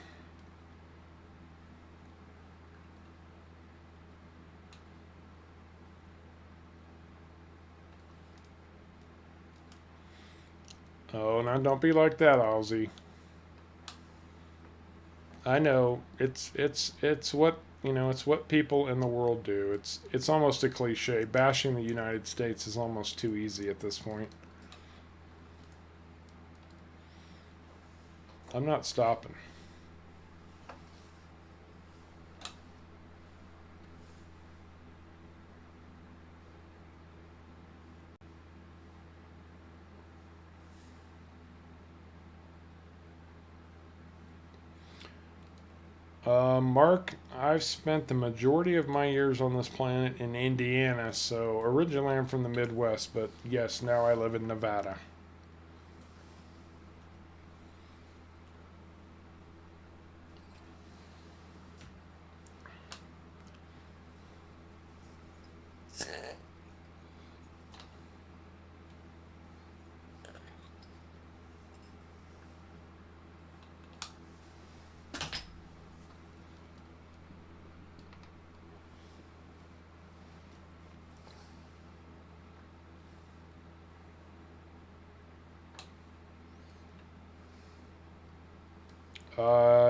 Oh, now don't be like that, Aussie. I know it's what it's what people in the world do. It's almost a cliche. Bashing the United States is almost too easy at this point. I'm not stopping. Mark, I've spent the majority of my years on this planet in Indiana, so originally I'm from the Midwest, but yes, now I live in Nevada.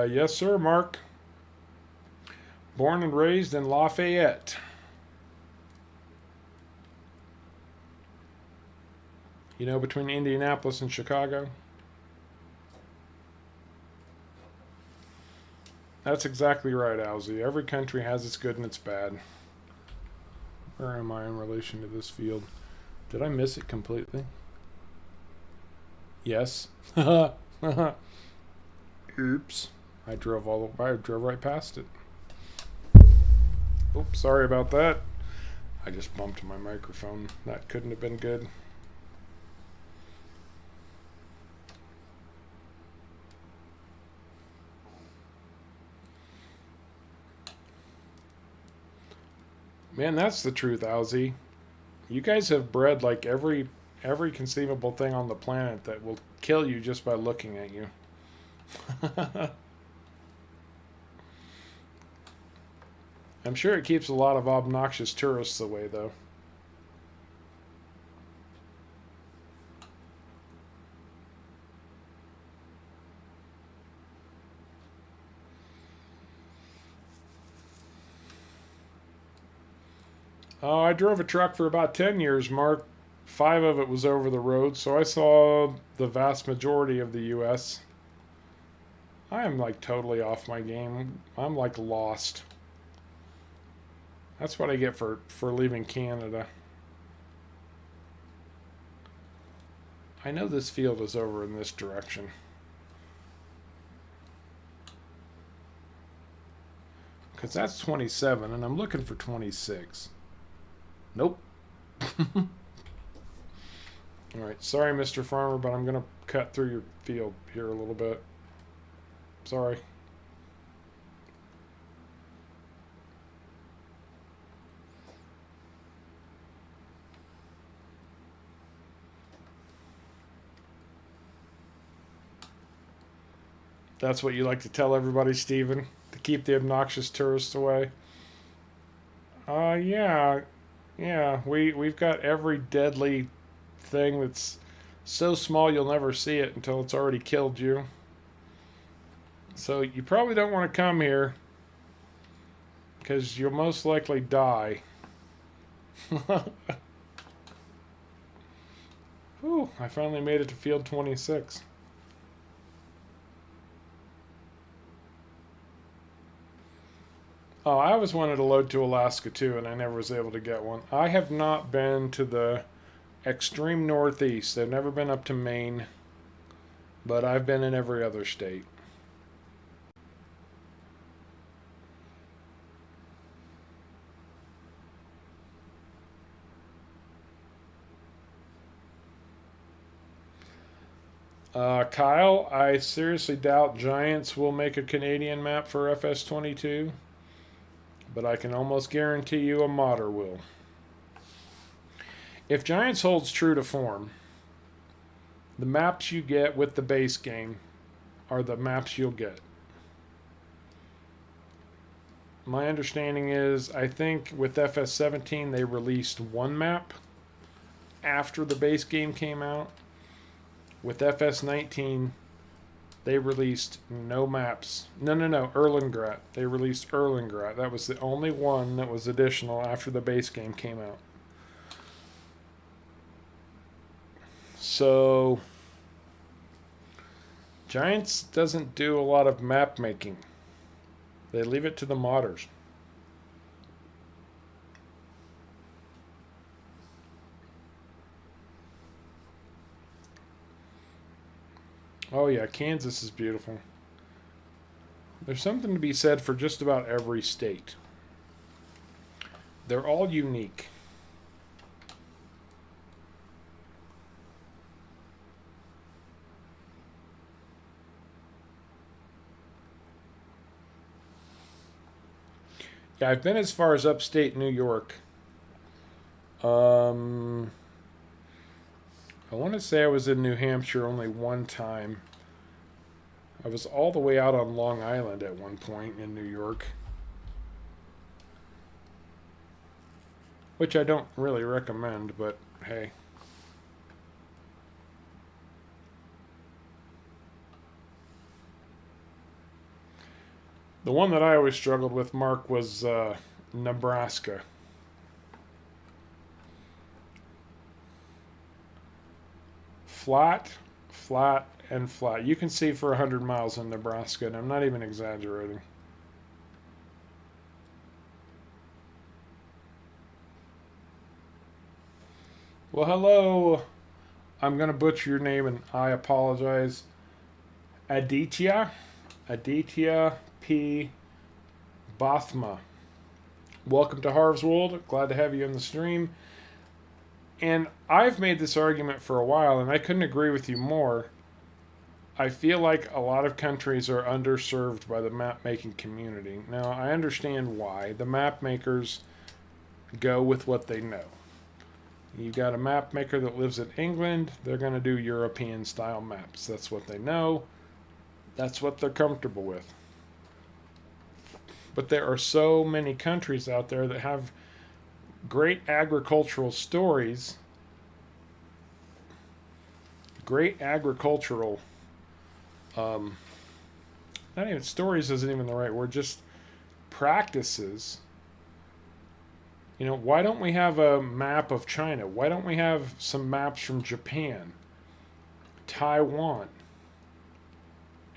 Yes, sir, Mark. Born and raised in Lafayette. You know, between Indianapolis and Chicago. That's exactly right, Owsy. Every country has its good and its bad. Where am I in relation to this field? Did I miss it completely? Yes. Oops. I drove right past it. Oops, sorry about that. I just bumped my microphone. That couldn't have been good. Man, that's the truth, Owzy. You guys have bred like every conceivable thing on the planet that will kill you just by looking at you. I'm sure it keeps a lot of obnoxious tourists away, though. Oh, I drove a truck for about 10 years, Mark. 5 of it was over the road, so I saw the vast majority of the U.S. I am like totally off my game. I'm like lost. That's what I get for leaving Canada. I know this field is over in this direction. Because that's 27, and I'm looking for 26. Nope. Alright, sorry, Mr. Farmer, but I'm going to cut through your field here a little bit. Sorry. That's what you like to tell everybody, Steven? To keep the obnoxious tourists away? Yeah. Yeah, we've got every deadly thing that's so small you'll never see it until it's already killed you. So you probably don't want to come here because you'll most likely die. Whew, I finally made it to field 26. Oh, I always wanted to load to Alaska too, and I never was able to get one. I have not been to the extreme northeast. I've never been up to Maine, but I've been in every other state. Kyle, I seriously doubt Giants will make a Canadian map for FS22, but I can almost guarantee you a modder will. If Giants holds true to form, the maps you get with the base game are the maps you'll get. My understanding is, I think with FS17 they released one map after the base game came out. With FS19, they released no maps. No, Erlengrad. They released Erlengrad. That was the only one that was additional after the base game came out. So, Giants doesn't do a lot of map making. They leave it to the modders. Oh yeah, Kansas is beautiful. There's something to be said for just about every state. They're all unique. Yeah, I've been as far as upstate New York. I want to say I was in New Hampshire only one time. I was all the way out on Long Island at one point in New York, which I don't really recommend, but hey. The one that I always struggled with, Mark, was Nebraska. Flat, flat, and flat. You can see for 100 miles in Nebraska, and I'm not even exaggerating. Well, hello. I'm going to butcher your name, and I apologize. Aditya P. Bothma. Welcome to Harv's World. Glad to have you in the stream. And I've made this argument for a while, and I couldn't agree with you more. I feel like a lot of countries are underserved by the map making community. Now, I understand why. The map makers go with what they know. You got a map maker that lives in England, they're going to do European style maps. That's what they know. That's what they're comfortable with. But there are so many countries out there that have great agricultural stories, great agricultural, not even stories isn't even the right word, just practices. Why don't we have a map of China? Why don't we have some maps from Japan, Taiwan,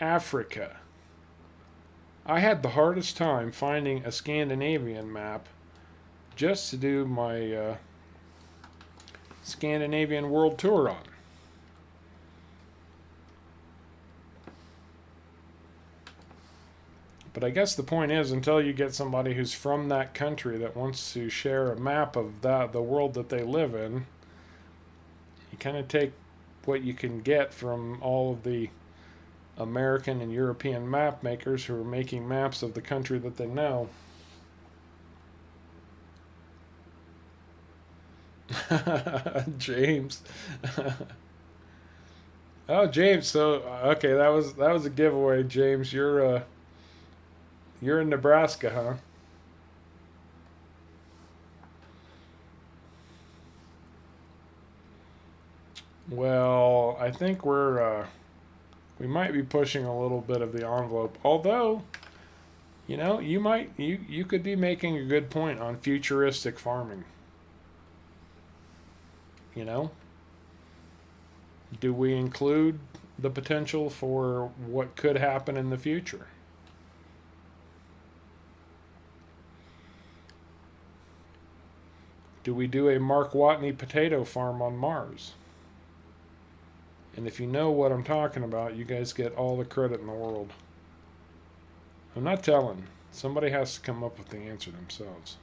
Africa? I had the hardest time finding a Scandinavian map just to do my Scandinavian World Tour on. But I guess the point is, until you get somebody who's from that country that wants to share a map of the world that they live in, you kind of take what you can get from all of the American and European map makers who are making maps of the country that they know. James. Oh, James. So okay, that was a giveaway, James. You're in Nebraska, huh? Well, I think we might be pushing a little bit of the envelope. Although, you could be making a good point on futuristic farming. You know, do we include the potential for what could happen in the future? Do we do a Mark Watney potato farm on Mars? And if you know what I'm talking about, you guys get all the credit in the world. I'm not telling. Somebody has to come up with the answer themselves.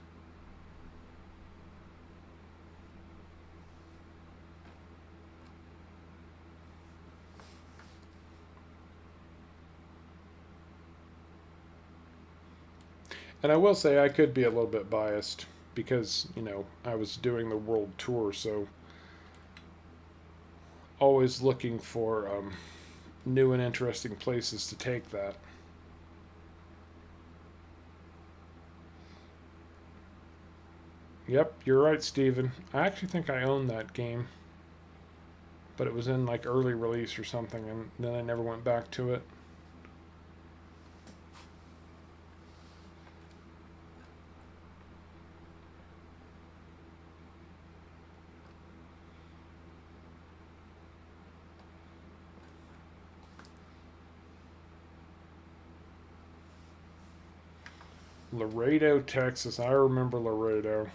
And I will say I could be a little bit biased because, I was doing the world tour, so always looking for new and interesting places to take that. Yep, you're right, Steven. I actually think I own that game, but it was in like early release or something, and then I never went back to it. Laredo, Texas. I remember Laredo.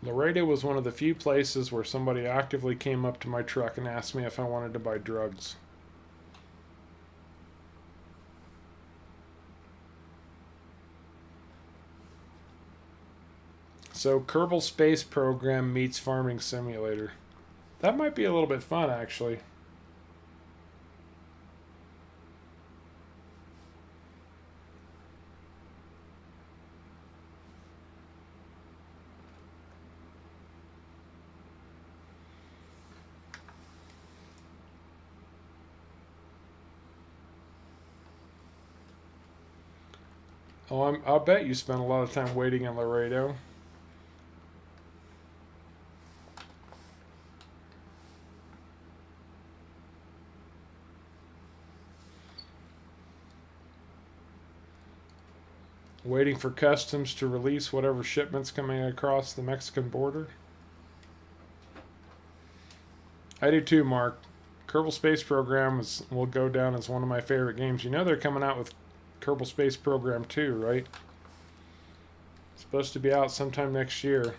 Laredo was one of the few places where somebody actively came up to my truck and asked me if I wanted to buy drugs. So, Kerbal Space Program meets Farming Simulator. That might be a little bit fun, actually. Oh, I'll bet you spent a lot of time waiting in Laredo. Waiting for customs to release whatever shipments coming across the Mexican border. I do too, Mark. Kerbal Space Program will go down as one of my favorite games. You know they're coming out with Kerbal Space Program 2, right? It's supposed to be out sometime next year.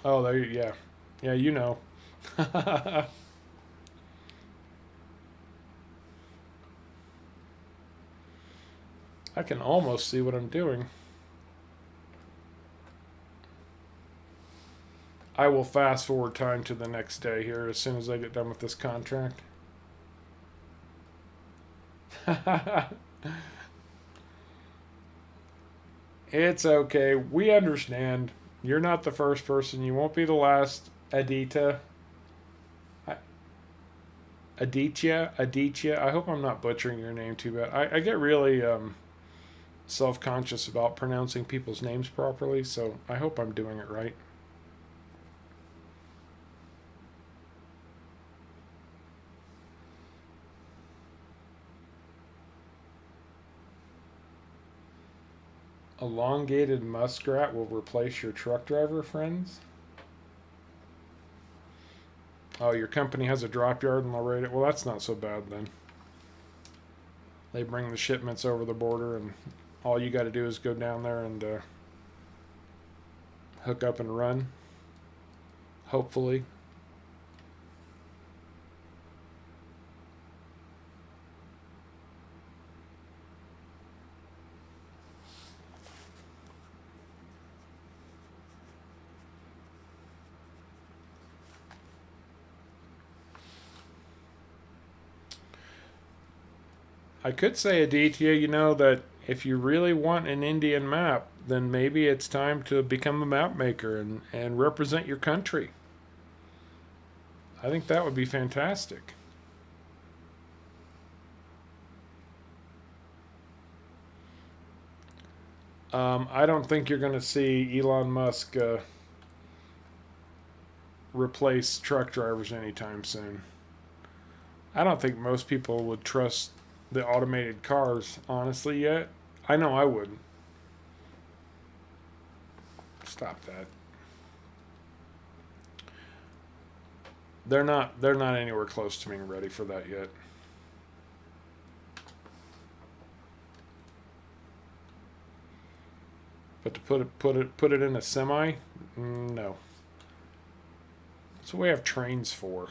Oh, there yeah. Yeah, you know. I can almost see what I'm doing. I will fast forward time to the next day here as soon as I get done with this contract. It's okay. We understand. You're not the first person. You won't be the last. Aditya. I hope I'm not butchering your name too bad. I get really self conscious about pronouncing people's names properly, so I hope I'm doing it right. Elongated muskrat will replace your truck driver friends? Oh, your company has a drop yard in Laredo? Well, that's not so bad then. They bring the shipments over the border, and all you got to do is go down there and hook up and run. Hopefully. I could say, Aditya, that if you really want an Indian map, then maybe it's time to become a map maker and represent your country. I think that would be fantastic. I don't think you're going to see Elon Musk replace truck drivers anytime soon. I don't think most people would trust the automated cars, honestly, yet. I know I wouldn't. Stop that. They're not anywhere close to being ready for that yet. But to put it in a semi, no. That's what we have trains for.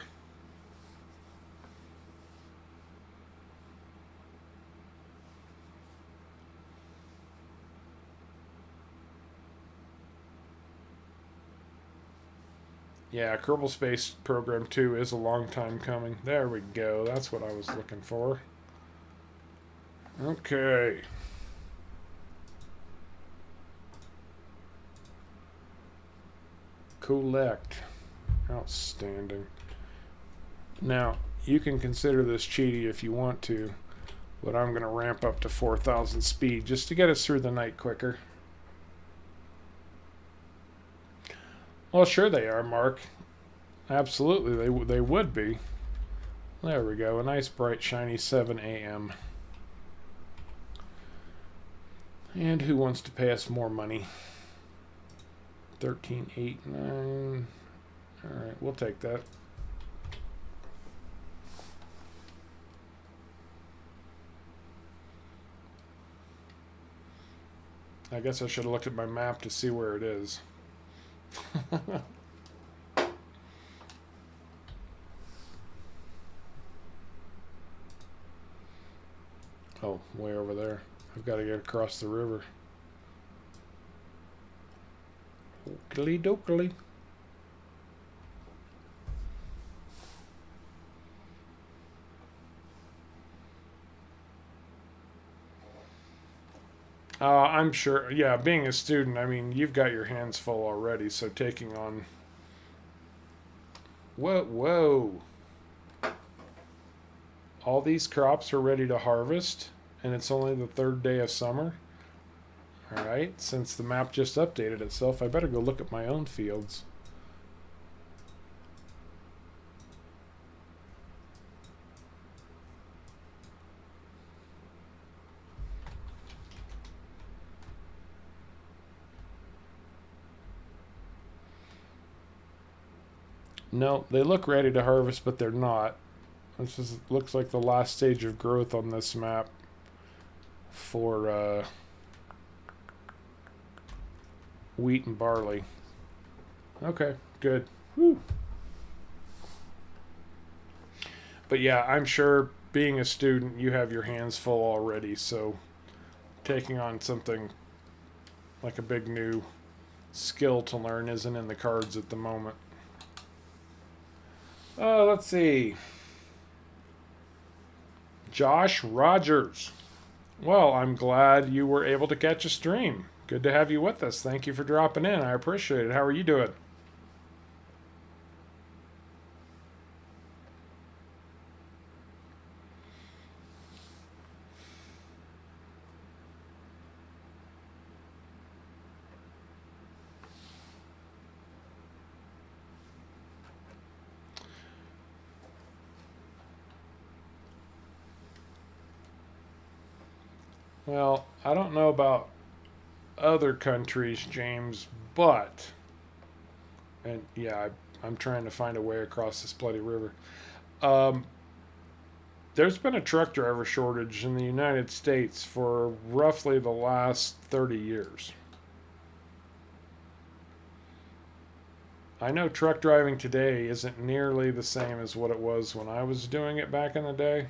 Yeah, Kerbal Space Program 2 is a long time coming. There we go. That's what I was looking for. Okay. Collect. Outstanding. Now, you can consider this cheaty if you want to, but I'm going to ramp up to 4,000 speed just to get us through the night quicker. Well, sure they are, Mark. Absolutely, they would be. There we go. A nice, bright, shiny 7 a.m. And who wants to pay us more money? 13.89. All right, we'll take that. I guess I should have looked at my map to see where it is. Oh, way over there. I've got to get across the river. Oakley dokley. I'm sure, yeah, being a student, I mean, you've got your hands full already, so taking on... Whoa. All these crops are ready to harvest, and it's only the third day of summer? Alright, since the map just updated itself, I better go look at my own fields. No, they look ready to harvest, but they're not. This looks like the last stage of growth on this map for wheat and barley. Okay, good. Whew. But yeah, I'm sure being a student, you have your hands full already, so taking on something like a big new skill to learn isn't in the cards at the moment. Let's see. Josh Rogers. Well, I'm glad you were able to catch a stream. Good to have you with us. Thank you for dropping in. I appreciate it. How are you doing? Well, I don't know about other countries, James, but, and yeah, I'm trying to find a way across this bloody river. Um, there's been a truck driver shortage in the United States for roughly the last 30 years. I know truck driving today isn't nearly the same as what it was when I was doing it back in the day.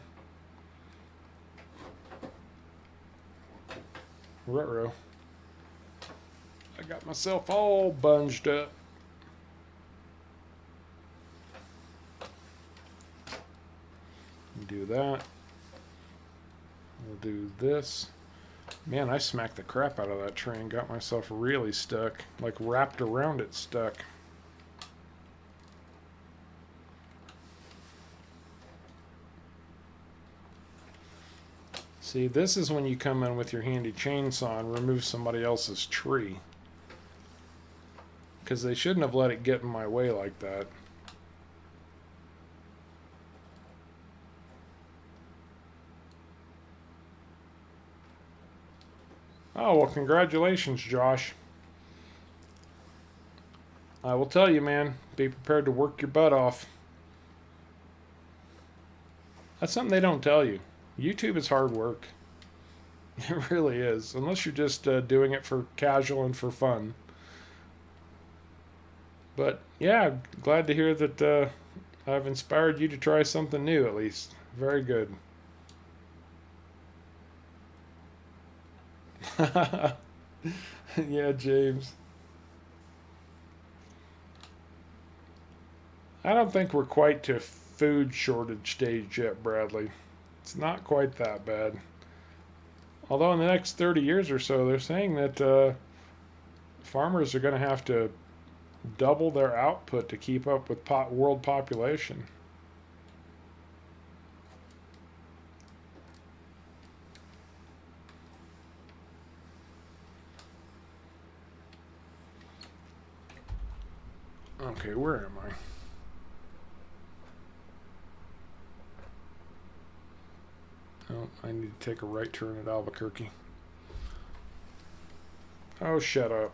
Ruh-roh. I got myself all bunged up. Do that. We'll do this. Man, I smacked the crap out of that tree and got myself really stuck. Like wrapped around it stuck. See, this is when you come in with your handy chainsaw and remove somebody else's tree. Because they shouldn't have let it get in my way like that. Oh, well, congratulations, Josh. I will tell you, man, be prepared to work your butt off. That's something they don't tell you. YouTube is hard work. It really is. Unless you're just doing it for casual and for fun. But yeah, glad to hear that I've inspired you to try something new at least. Very good. Yeah, James. I don't think we're quite to food shortage stage yet, Bradley. It's not quite that bad. Although in the next 30 years or so, they're saying that farmers are going to have to double their output to keep up with world population. Okay, where am I? Oh, I need to take a right turn at Albuquerque. Oh, shut up.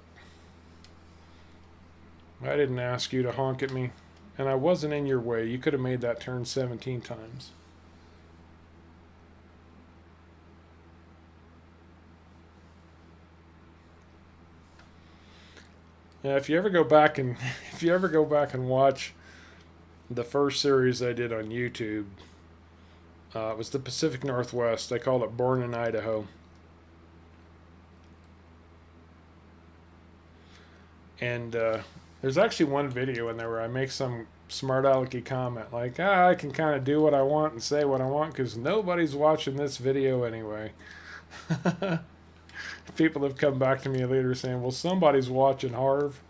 I didn't ask you to honk at me, and I wasn't in your way. You could have made that turn 17 times. Yeah, if you ever go back and if you ever go back and watch the first series I did on YouTube, it was the Pacific Northwest. I called it Born in Idaho. And there's actually one video in there where I make some smart alecky comment like, I can kind of do what I want and say what I want because nobody's watching this video anyway. People have come back to me later saying, well, somebody's watching, Harv.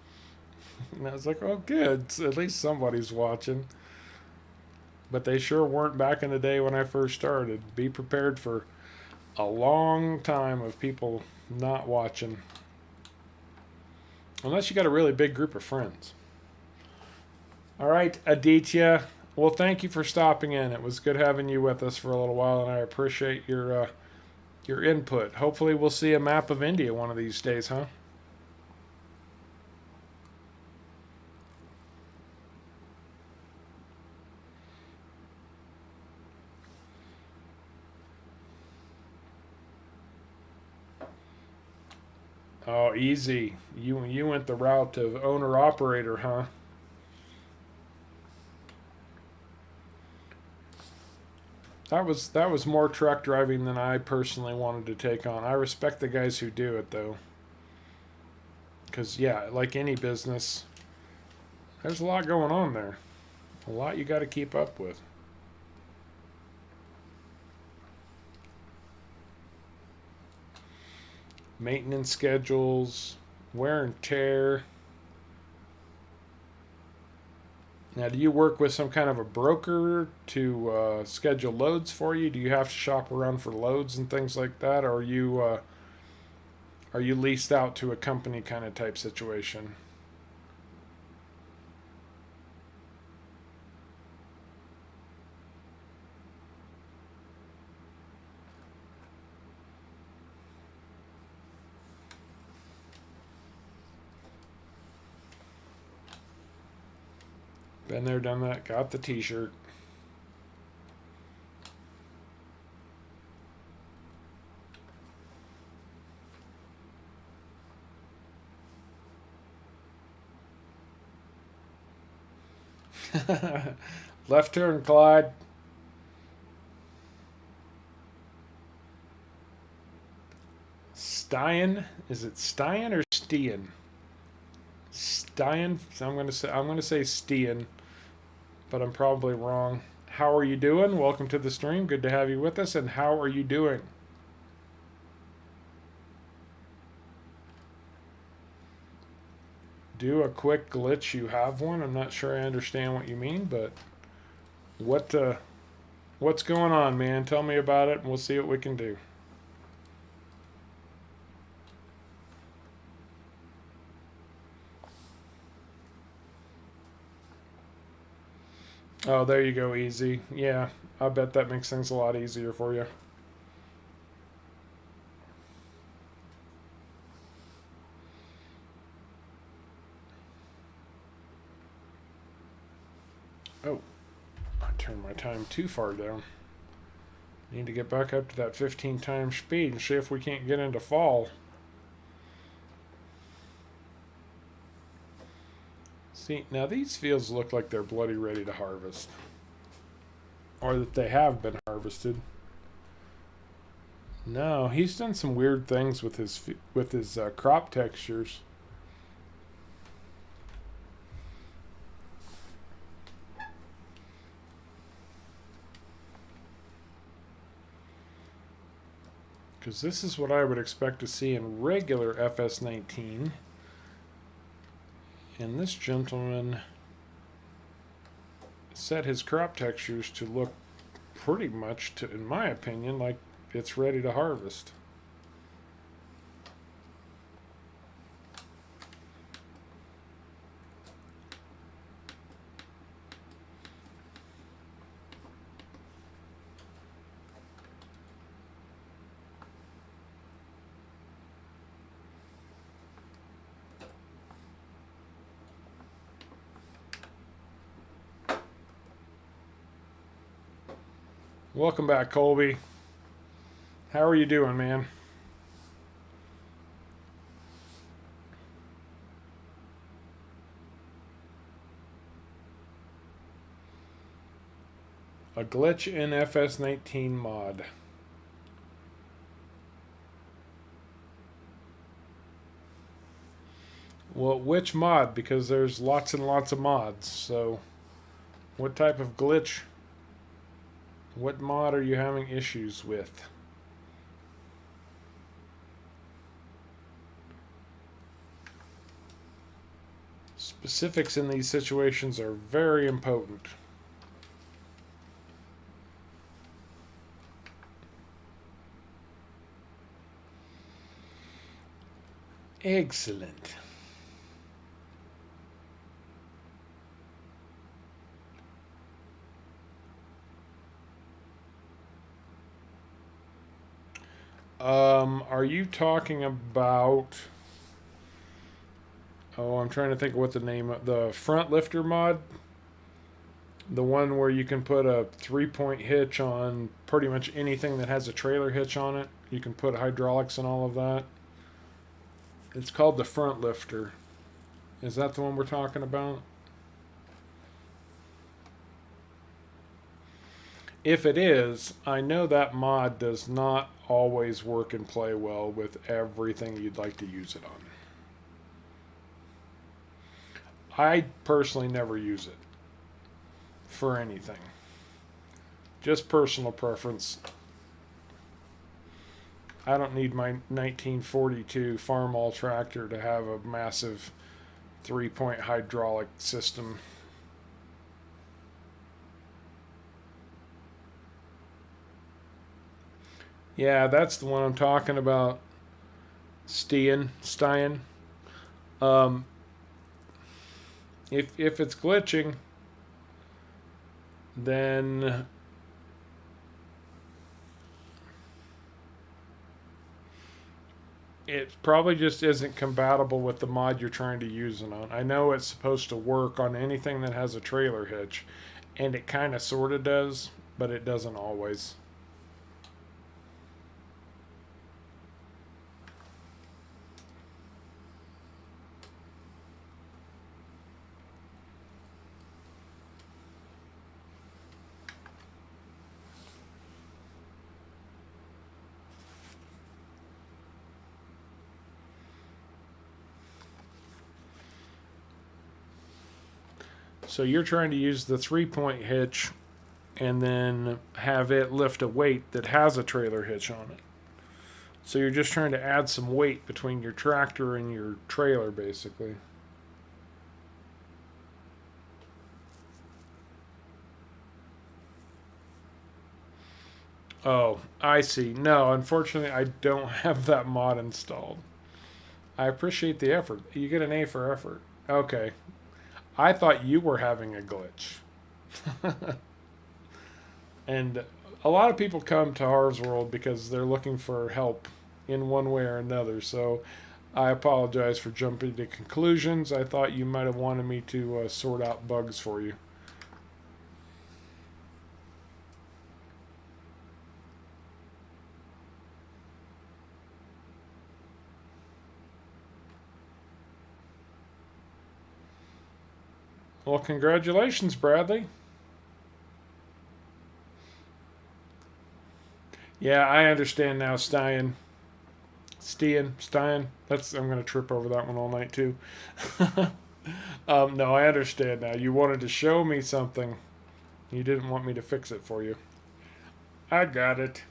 And I was like, oh, good. At least somebody's watching. But they sure weren't back in the day when I first started. Be prepared for a long time of people not watching. Unless you got a really big group of friends. All right, Aditya. Well, thank you for stopping in. It was good having you with us for a little while, and I appreciate your input. Hopefully we'll see a map of India one of these days, huh? Oh, easy. You went the route of owner operator, huh? That was more truck driving than I personally wanted to take on. I respect the guys who do it though. Because, yeah, like any business, there's a lot going on there. A lot you got to keep up with. Maintenance schedules, wear and tear. Now, do you work with some kind of a broker to schedule loads for you? Do you have to shop around for loads and things like that? Or are you leased out to a company kind of type situation? Been there, done that. Got the T-shirt. Left turn, Clyde. Stein? Is it Stein or Stien? Stein. So I'm gonna say Stien, but I'm probably wrong. How are you doing? Welcome to the stream. Good to have you with us. And how are you doing? Do a quick glitch. You have one. I'm not sure I understand what you mean, but what what's going on, man? Tell me about it, and we'll see what we can do. Oh, there you go, easy. Yeah, I bet that makes things a lot easier for you. Oh, I turned my time too far down. Need to get back up to that 15 times speed and see if we can't get into fall. See, now these fields look like they're bloody ready to harvest. Or that they have been harvested. No, he's done some weird things with his crop textures. Because this is what I would expect to see in regular FS19. And this gentleman set his crop textures to look pretty much, in my opinion, like it's ready to harvest. Welcome back, Colby. How are you doing, man? A glitch in FS19 mod. Well, which mod? Because there's lots and lots of mods. So, what type of glitch? What mod are you having issues with? Specifics in these situations are very important. Excellent. Are you talking about? Oh, I'm trying to think of what the name of the front lifter mod. The one where you can put a 3-point hitch on pretty much anything that has a trailer hitch on it. You can put hydraulics and all of that. It's called the front lifter. Is that the one we're talking about? If it is, I know that mod does not always work and play well with everything you'd like to use it on. I personally never use it for anything. Just personal preference. I don't need my 1942 Farmall tractor to have a massive 3-point hydraulic system. Yeah, that's the one I'm talking about. Stein. Um, if it's glitching, then it probably just isn't compatible with the mod you're trying to use it on. I know it's supposed to work on anything that has a trailer hitch, and it kind of sort of does, but it doesn't always. So you're trying to use the 3-point hitch and then have it lift a weight that has a trailer hitch on it. So you're just trying to add some weight between your tractor and your trailer, basically. Oh, I see. No, unfortunately, I don't have that mod installed. I appreciate the effort. You get an A for effort. Okay. I thought you were having a glitch. And a lot of people come to Harv's World because they're looking for help in one way or another. So I apologize for jumping to conclusions. I thought you might have wanted me to sort out bugs for you. Well, congratulations, Bradley. Yeah, I understand now, Stein. That's I'm gonna trip over that one all night too. No, I understand now. You wanted to show me something. You didn't want me to fix it for you. I got it.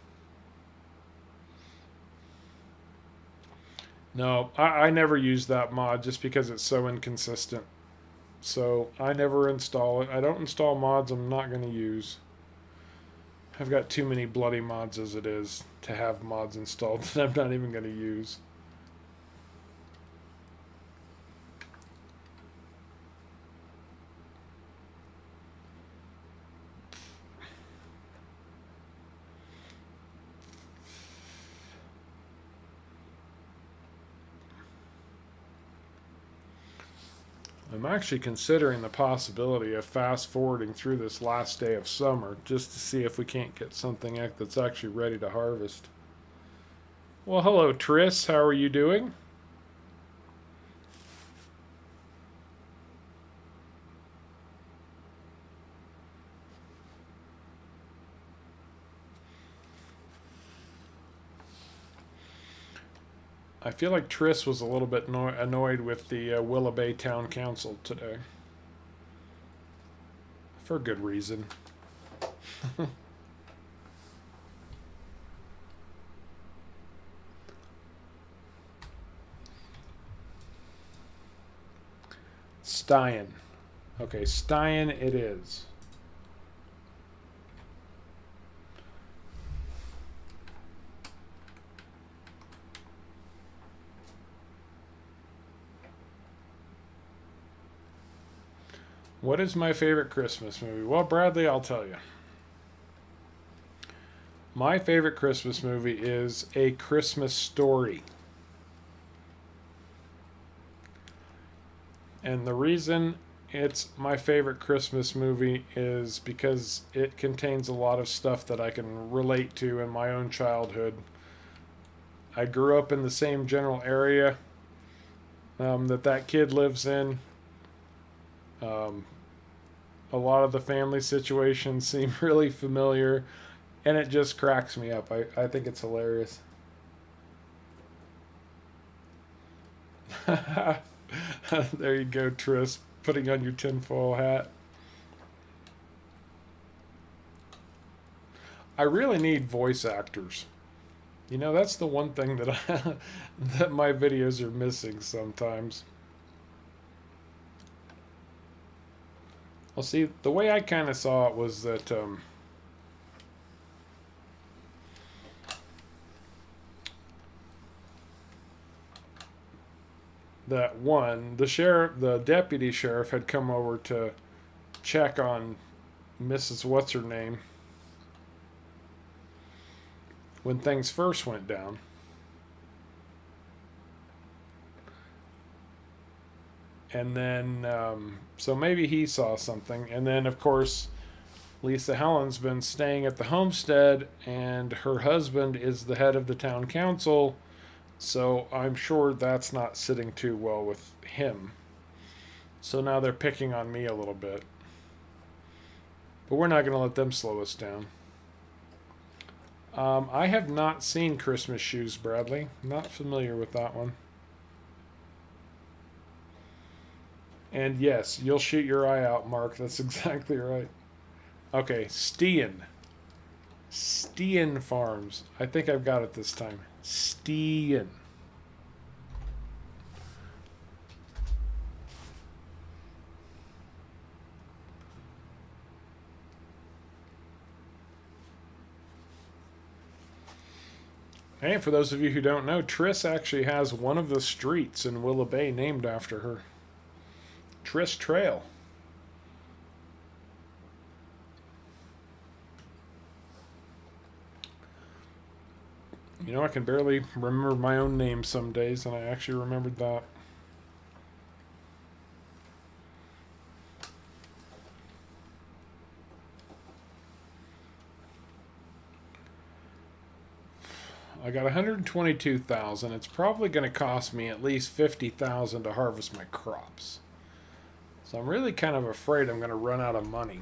No, I never use that mod just because it's so inconsistent. So I never install it. I don't install mods I'm not going to use. I've got too many bloody mods as it is to have mods installed that I'm not even going to use. I'm actually considering the possibility of fast forwarding through this last day of summer just to see if we can't get something that's actually ready to harvest. Well, hello, Tris. How are you doing? I feel like Tris was a little bit annoyed with the Willa Bay Town Council today. For good reason. Stein. Okay, Stein it is. What is my favorite Christmas movie? Well, Bradley, I'll tell you. My favorite Christmas movie is A Christmas Story. And the reason it's my favorite Christmas movie is because it contains a lot of stuff that I can relate to in my own childhood. I grew up in the same general area that kid lives in. Um, a lot of the family situations seem really familiar, and it just cracks me up. I think it's hilarious. There you go, Tris. Putting on your tinfoil hat. I really need voice actors. You know, that's the one thing that that my videos are missing sometimes. Well, see, the way I kind of saw it was that the deputy sheriff had come over to check on Mrs. What's her name when things first went down. And then, so maybe he saw something. And then, of course, Lisa Helen's been staying at the homestead, and her husband is the head of the town council. So I'm sure that's not sitting too well with him. So now they're picking on me a little bit. But we're not going to let them slow us down. I have not seen Christmas Shoes, Bradley. Not familiar with that one. And yes, you'll shoot your eye out, Mark. That's exactly right. Okay, Steen Farms. I think I've got it this time. Steen. And for those of you who don't know, Triss actually has one of the streets in Willow Bay named after her. Triss Trail. You know, I can barely remember my own name some days, and I actually remembered that. I got 122,000. It's probably going to cost me at least 50,000 to harvest my crops. So I'm really kind of afraid I'm going to run out of money.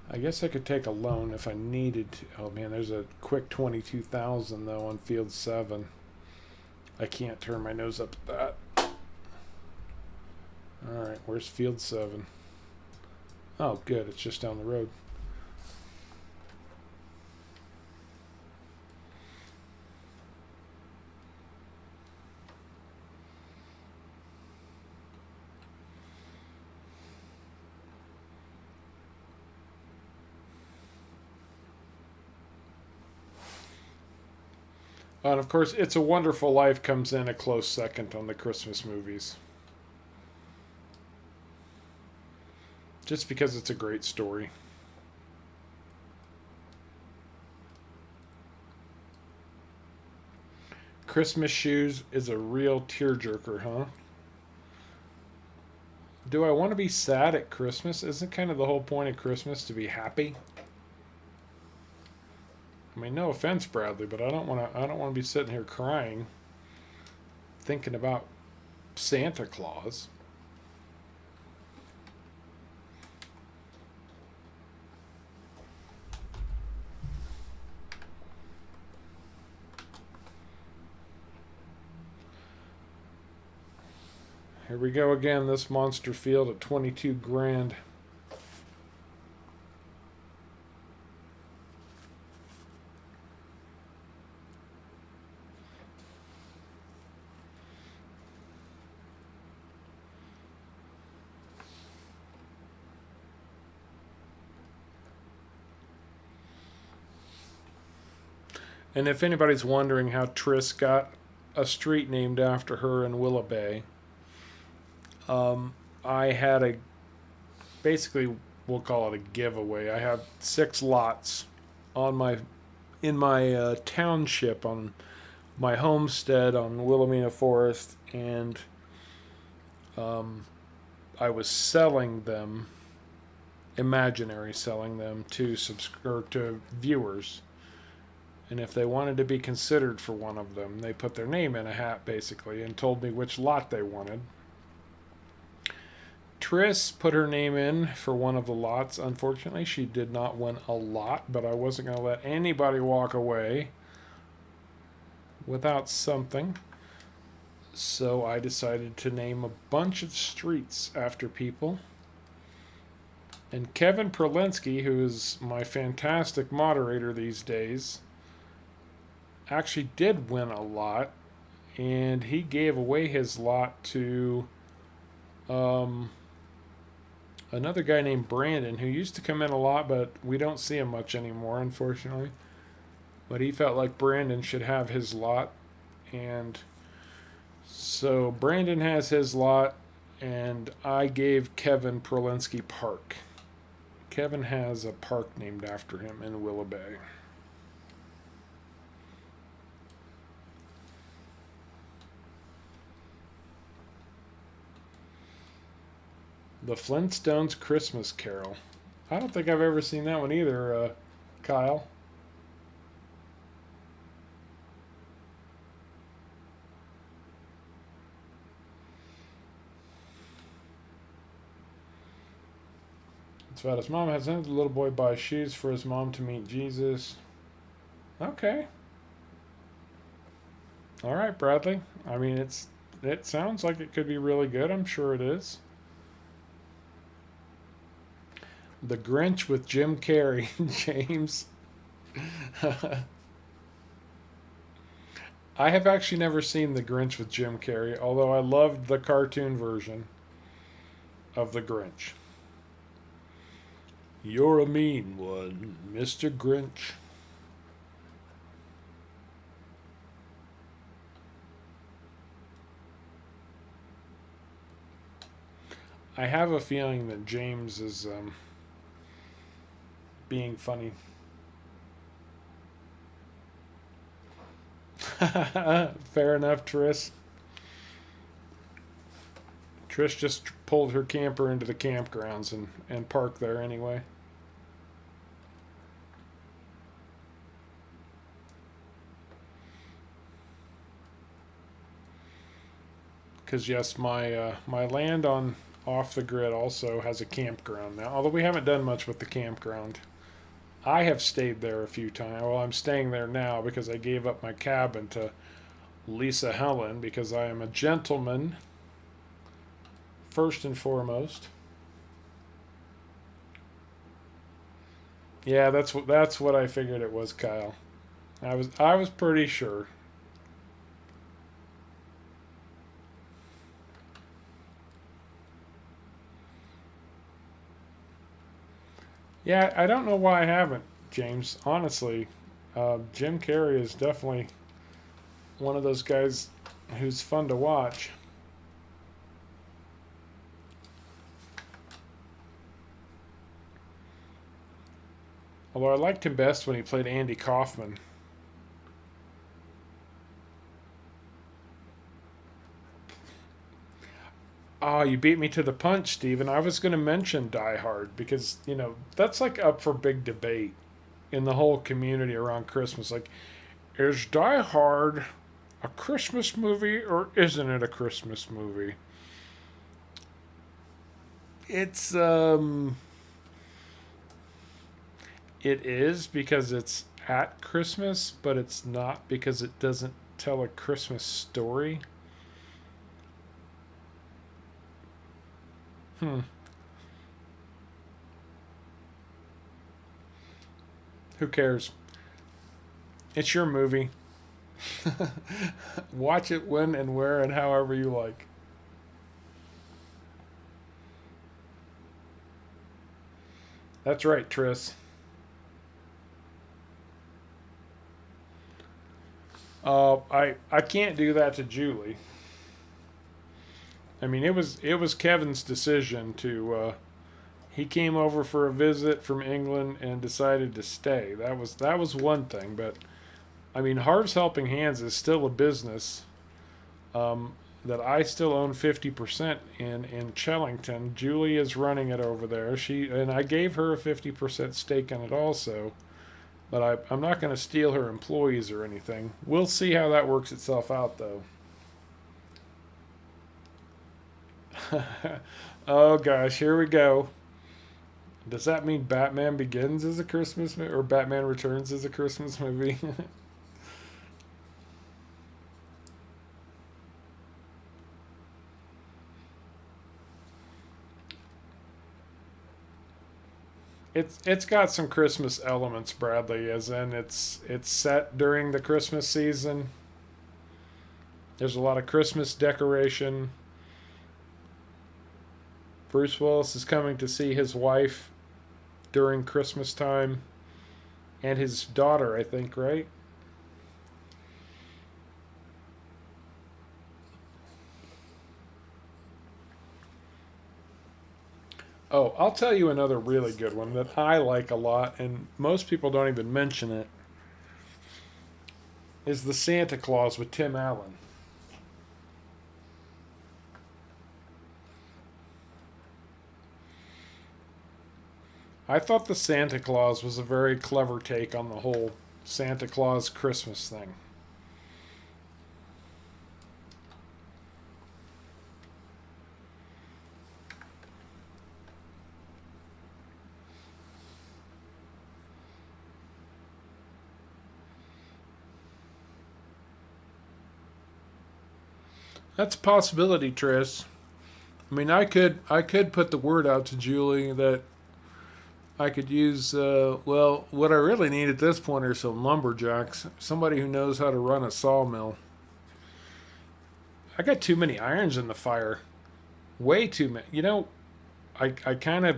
I guess I could take a loan if I needed to. Oh man, there's a quick 22,000 though on field 7. I can't turn my nose up at that. Alright, where's field 7? Oh good, it's just down the road. And of course, It's a Wonderful Life comes in a close second on the Christmas movies. Just because it's a great story. Christmas Shoes is a real tearjerker, huh? Do I want to be sad at Christmas? Isn't kind of the whole point of Christmas to be happy? I mean, no offense, Bradley, but I don't want to be sitting here crying, thinking about Santa Claus. Here we go again. This monster field at 22 grand. And if anybody's wondering how Triss got a street named after her in Willow Bay, I had basically we'll call it a giveaway. I have 6 lots in my township on my homestead on Wilhelmina Forest, and I was selling them, selling them to viewers. And if they wanted to be considered for one of them, they put their name in a hat, basically, and told me which lot they wanted. Triss put her name in for one of the lots. Unfortunately, she did not win a lot, but I wasn't going to let anybody walk away without something. So I decided to name a bunch of streets after people. And Kevin Prolinsky, who is my fantastic moderator these days, actually did win a lot. And he gave away his lot to um, another guy named Brandon, who used to come in a lot, but we don't see him much anymore, unfortunately. But he felt like Brandon should have his lot. And so Brandon has his lot, and I gave Kevin Prolinsky Park. Kevin has a park named after him in Willow Bay. The Flintstones Christmas Carol. I don't think I've ever seen that one either, Kyle. It's about his mom has sent the little boy buy shoes for his mom to meet Jesus. Okay. All right, Bradley. I mean, it sounds like it could be really good. I'm sure it is. The Grinch with Jim Carrey, James. I have actually never seen The Grinch with Jim Carrey, although I loved the cartoon version of The Grinch. You're a mean one, Mr. Grinch. I have a feeling that James is being funny. Fair enough, Trish. Trish just pulled her camper into the campgrounds and parked there anyway. Because yes, my land on off the grid also has a campground now. Although we haven't done much with the campground. I have stayed there a few times. Well, I'm staying there now because I gave up my cabin to Lisa Helen because I am a gentleman first and foremost. Yeah, that's what I figured it was, Kyle. I was pretty sure. Yeah, I don't know why I haven't, James. Honestly, Jim Carrey is definitely one of those guys who's fun to watch. Although I liked him best when he played Andy Kaufman. Oh, you beat me to the punch, Steven. I was going to mention Die Hard because, that's like up for big debate in the whole community around Christmas. Like, is Die Hard a Christmas movie or isn't it a Christmas movie? It's it is because it's at Christmas, but it's not because it doesn't tell a Christmas story. Hmm. Who cares? It's your movie. Watch it when and where and however you like. That's right, Tris. I can't do that to Julie. I mean, it was Kevin's decision to. He came over for a visit from England and decided to stay. That was one thing, but I mean, Harv's Helping Hands is still a business that I still own 50% in Chellington. Julie is running it over there. I gave her a 50% stake in it also, but I'm not going to steal her employees or anything. We'll see how that works itself out, though. Oh gosh, here we go. Does that mean Batman Begins is a Christmas movie or Batman Returns is a Christmas movie? It's got some Christmas elements, Bradley, as in it's set during the Christmas season. There's a lot of Christmas decoration. Bruce Willis is coming to see his wife during Christmas time and his daughter, I think, right? Oh, I'll tell you another really good one that I like a lot, and most people don't even mention it, is The Santa Claus with Tim Allen. I thought The Santa Claus was a very clever take on the whole Santa Claus Christmas thing. That's a possibility, Tris. I mean, I could put the word out to Julie that I could use. Well, what I really need at this point are some lumberjacks, somebody who knows how to run a sawmill. I got too many irons in the fire, way too many. I kind of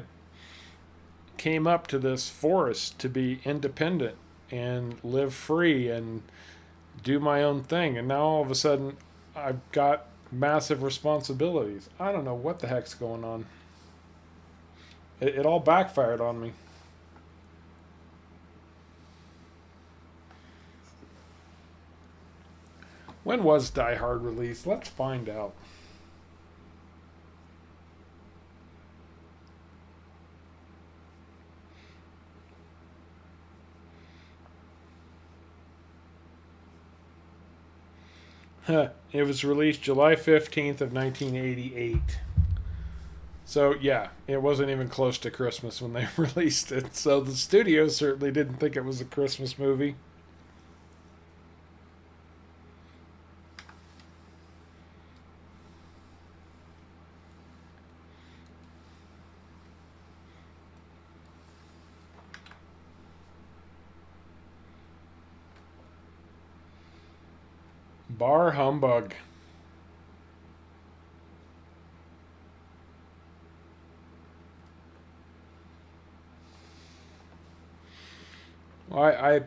came up to this forest to be independent and live free and do my own thing, and now all of a sudden I've got massive responsibilities. I don't know what the heck's going on. It all backfired on me. When was Die Hard released? Let's find out. It was released July 15th of 1988. So yeah, it wasn't even close to Christmas when they released it. So the studio certainly didn't think it was a Christmas movie. Bar humbug. I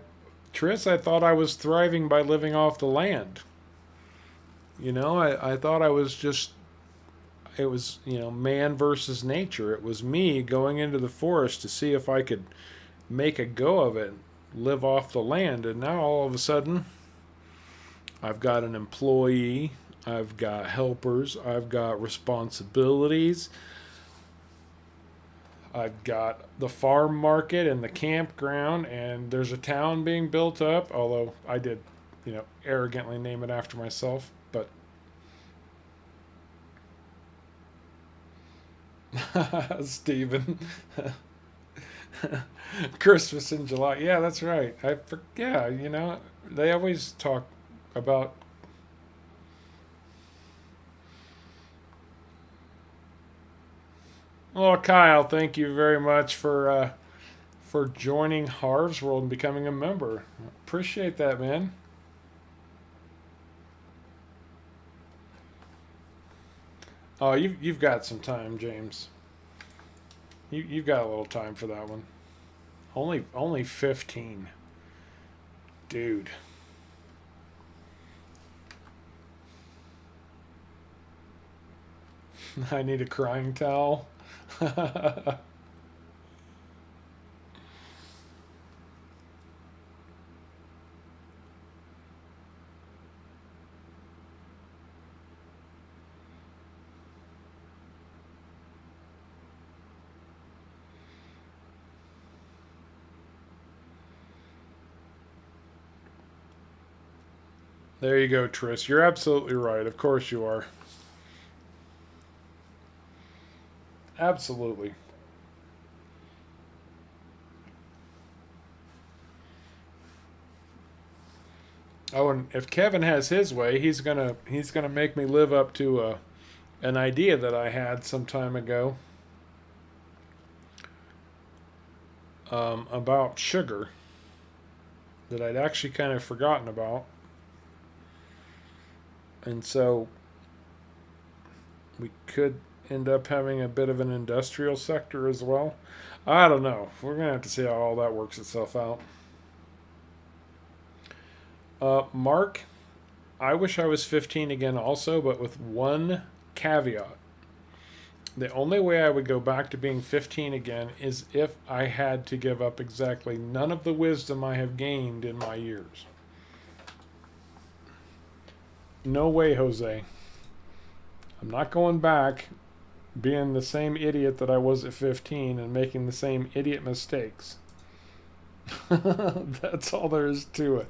Tris, I thought I was thriving by living off the land. I thought I was just, it was, man versus nature. It was me going into the forest to see if I could make a go of it, live off the land. And now all of a sudden, I've got an employee, I've got helpers, I've got responsibilities, I've got the farm market and the campground, and there's a town being built up. Although I did, arrogantly name it after myself. But Stephen, Christmas in July. Yeah, that's right. Yeah, they always talk about. Well, Kyle, thank you very much for joining Harv's World and becoming a member. Appreciate that, man. Oh, you've got some time, James. You've got a little time for that one. Only 15, dude. I need a crying towel. There you go, Tris. You're absolutely right. Of course you are. Absolutely. Oh, and if Kevin has his way, he's gonna make me live up to an idea that I had some time ago. about sugar that I'd actually kind of forgotten about. And so we could end up having a bit of an industrial sector as well. I don't know. We're going to have to see how all that works itself out. Mark, I wish I was 15 again also, but with one caveat. The only way I would go back to being 15 again is if I had to give up exactly none of the wisdom I have gained in my years. No way, Jose. I'm not going back being the same idiot that I was at 15 and making the same idiot mistakes. That's all there is to it.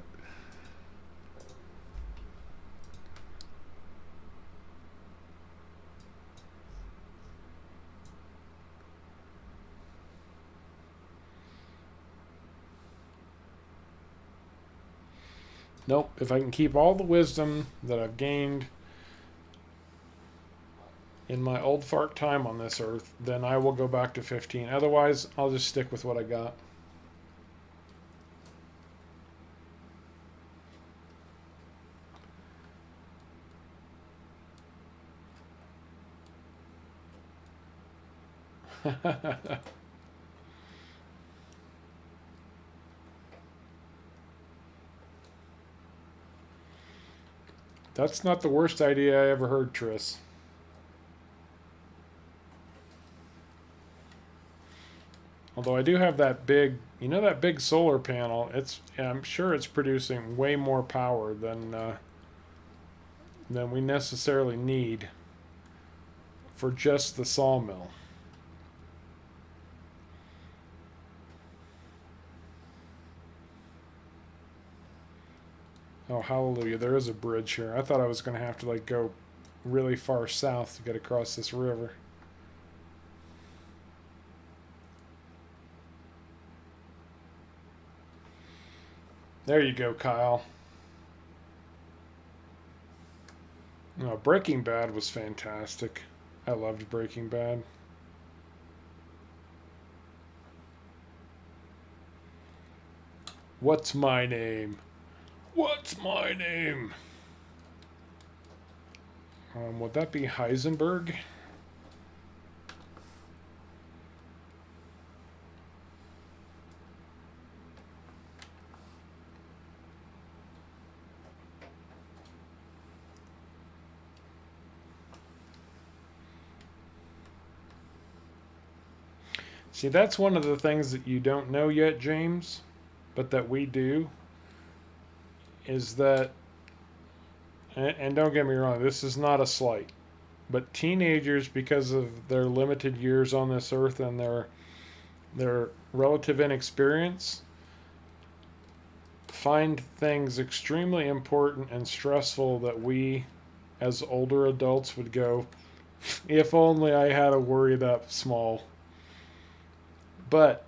Nope, if I can keep all the wisdom that I've gained in my old fart time on this earth, then I will go back to 15. Otherwise, I'll just stick with what I got. That's not the worst idea I ever heard, Tris. Although I do have that big, that big solar panel. I'm sure it's producing way more power than we necessarily need for just the sawmill. Oh, hallelujah! There is a bridge here. I thought I was going to have to go really far south to get across this river. There you go, Kyle. No, Breaking Bad was fantastic. I loved Breaking Bad. What's my name? What's my name? Would that be Heisenberg? See, that's one of the things that you don't know yet, James, but that we do, is that, and don't get me wrong, this is not a slight, but teenagers, because of their limited years on this earth and their relative inexperience, find things extremely important and stressful that we, as older adults, would go, if only I had a worry that small. But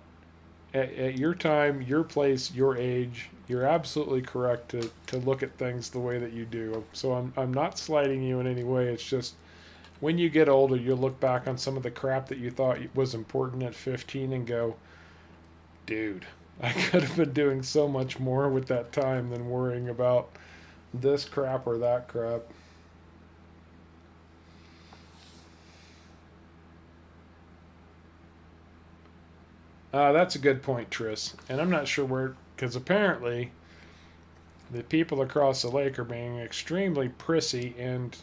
at your time, your place, your age, you're absolutely correct to look at things the way that you do. So I'm not slighting you in any way. It's just when you get older, you'll look back on some of the crap that you thought was important at 15 and go, dude, I could have been doing so much more with that time than worrying about this crap or that crap. That's a good point, Tris. And I'm not sure where, because apparently the people across the lake are being extremely prissy and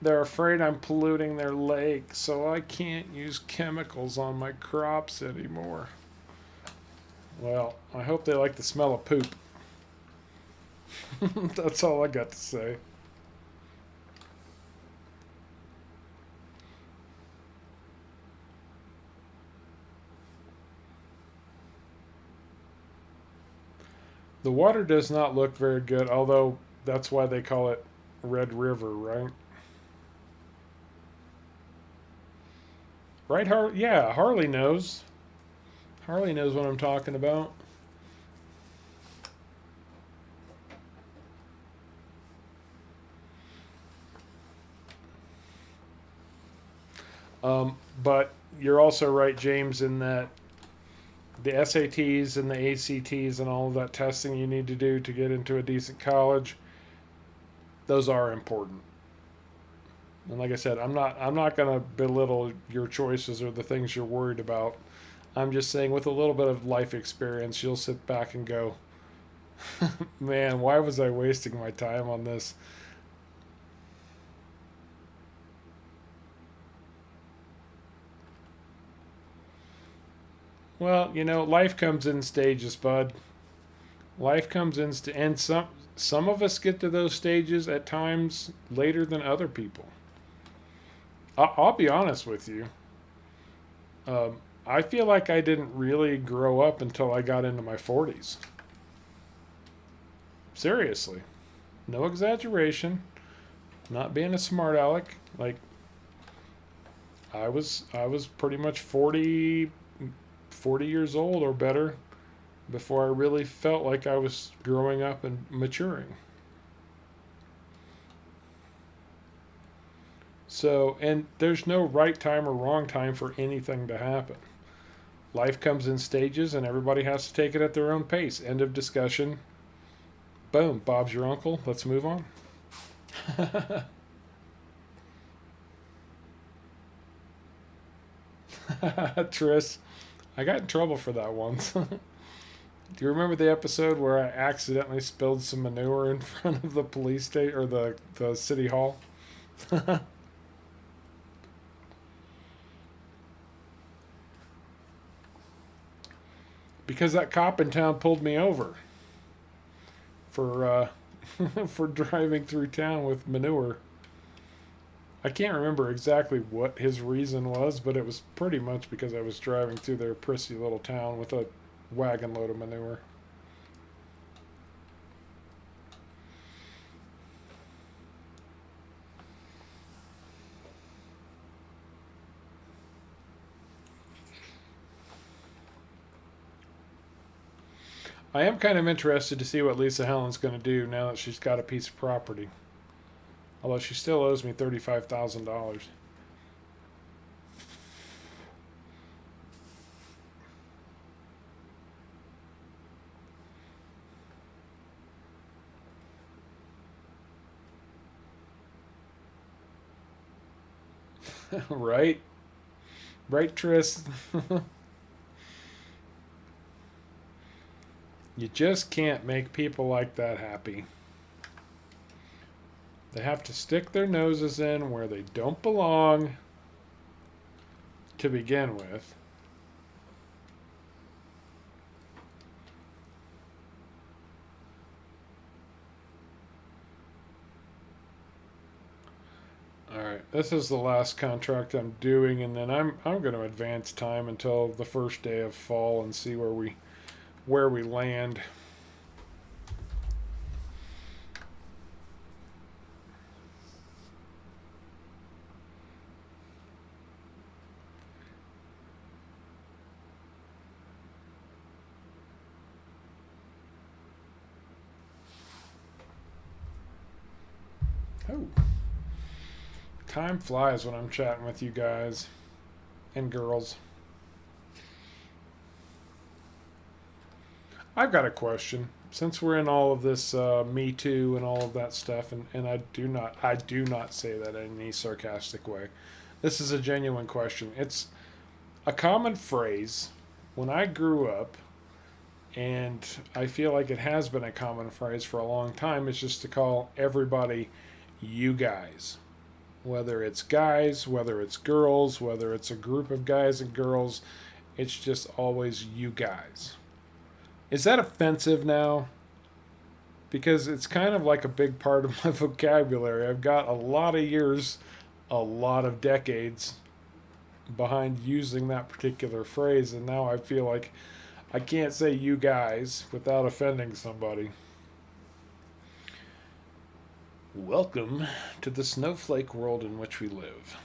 they're afraid I'm polluting their lake, so I can't use chemicals on my crops anymore. Well, I hope they like the smell of poop. That's all I got to say. The water does not look very good, although that's why they call it Red River, right? Right, Harley? Yeah, Harley knows. Harley knows what I'm talking about. But you're also right, James, in that the SATs and the ACTs and all of that testing you need to do to get into a decent college, those are important. And like I said, I'm not going to belittle your choices or the things you're worried about. I'm just saying with a little bit of life experience, you'll sit back and go, "Man, why was I wasting my time on this?" Well, life comes in stages, bud. Life comes in and some of us get to those stages at times later than other people. I'll be honest with you. I feel like I didn't really grow up until I got into my 40s. Seriously. No exaggeration. Not being a smart aleck. Like I was pretty much 40 years old or better before I really felt like I was growing up and maturing. So, and there's no right time or wrong time for anything to happen. Life comes in stages and everybody has to take it at their own pace. End of discussion. Boom, Bob's your uncle. Let's move on. Tris, I got in trouble for that once. Do you remember the episode where I accidentally spilled some manure in front of the police state or the city hall? Because that cop in town pulled me over for for driving through town with manure. I can't remember exactly what his reason was, but it was pretty much because I was driving through their prissy little town with a wagon load of manure. I am kind of interested to see what Lisa Helen's going to do now that she's got a piece of property. Although she still owes me $35,000. Right? Right, Tris? You just can't make people like that happy. They have to stick their noses in where they don't belong to begin with. All right, this is the last contract I'm doing, and then I'm going to advance time until the first day of fall and see where we land. Oh, time flies when I'm chatting with you guys and girls. I've got a question. Since we're in all of this Me Too and all of that stuff, and I do not say that in any sarcastic way. This is a genuine question. It's a common phrase when I grew up, and I feel like it has been a common phrase for a long time. It's just to call everybody you guys. Whether it's guys, whether it's girls, whether it's a group of guys and girls, it's just always you guys. Is that offensive now? Because it's kind of like a big part of my vocabulary. I've got a lot of years, a lot of decades behind using that particular phrase, and now I feel like I can't say you guys without offending somebody. Welcome to the snowflake world in which we live.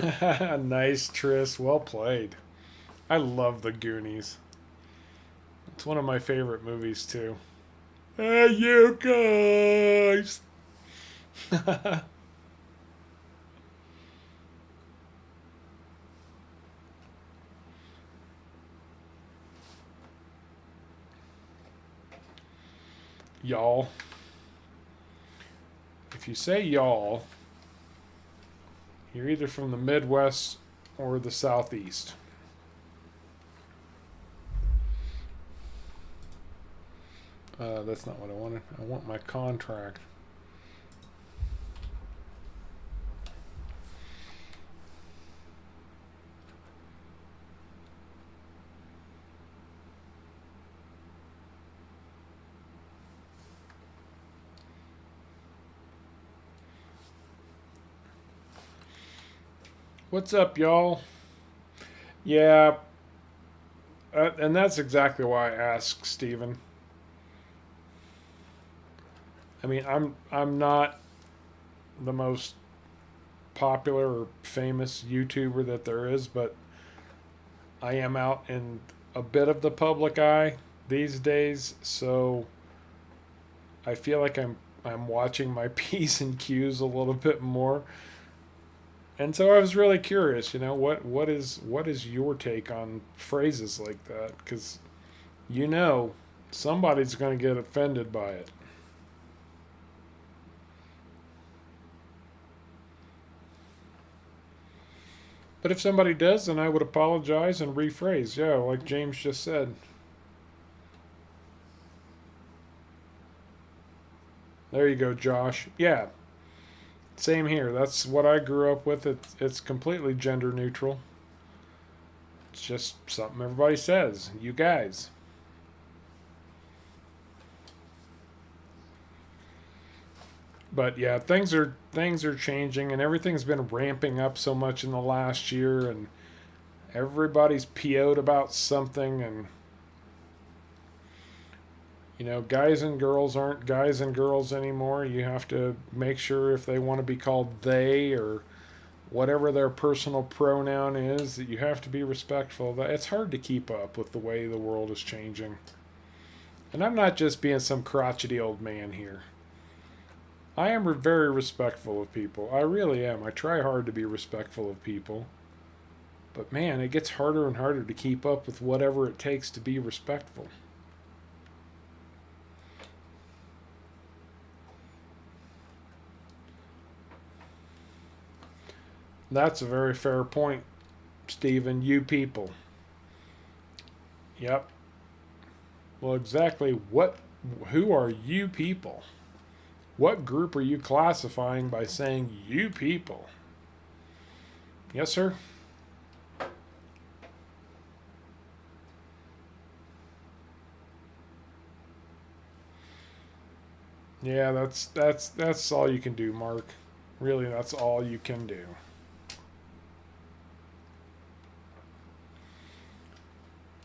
Nice, Tris. Well played. I love The Goonies. It's one of my favorite movies, too. Hey, you guys! Y'all. If you say y'all, you're either from the Midwest or the Southeast. That's not what I wanted. I want my contract. What's up, y'all? Yeah, and that's exactly why I asked Steven. I mean, I'm not the most popular or famous YouTuber that there is, but I am out in a bit of the public eye these days, so I feel like I'm watching my P's and Q's a little bit more. And so I was really curious, what is your take on phrases like that? Because somebody's going to get offended by it. But if somebody does, then I would apologize and rephrase. Yeah, like James just said. There you go, Josh. Yeah, same here. That's what I grew up with. It's completely gender neutral. It's just something everybody says. You guys. But yeah, things are changing, and everything's been ramping up so much in the last year, and everybody's PO'd about something, and guys and girls aren't guys and girls anymore. You have to make sure if they want to be called they or whatever their personal pronoun is, that you have to be respectful. That it's hard to keep up with the way the world is changing. And I'm not just being some crotchety old man here. I am very respectful of people. I really am. I try hard to be respectful of people. But man, it gets harder and harder to keep up with whatever it takes to be respectful. That's a very fair point, Stephen. You people. Yep. Well, exactly who are you people? What group are you classifying by saying you people? Yes, sir? Yeah, that's all you can do, Mark. Really, that's all you can do.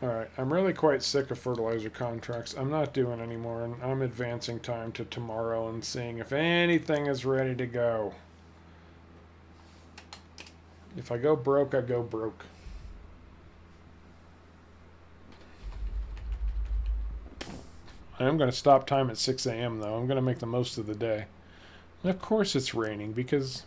All right, I'm really quite sick of fertilizer contracts. I'm not doing anymore, and I'm advancing time to tomorrow and seeing if anything is ready to go. If I go broke, I go broke. I am going to stop time at 6 a.m., though. I'm going to make the most of the day. And of course it's raining because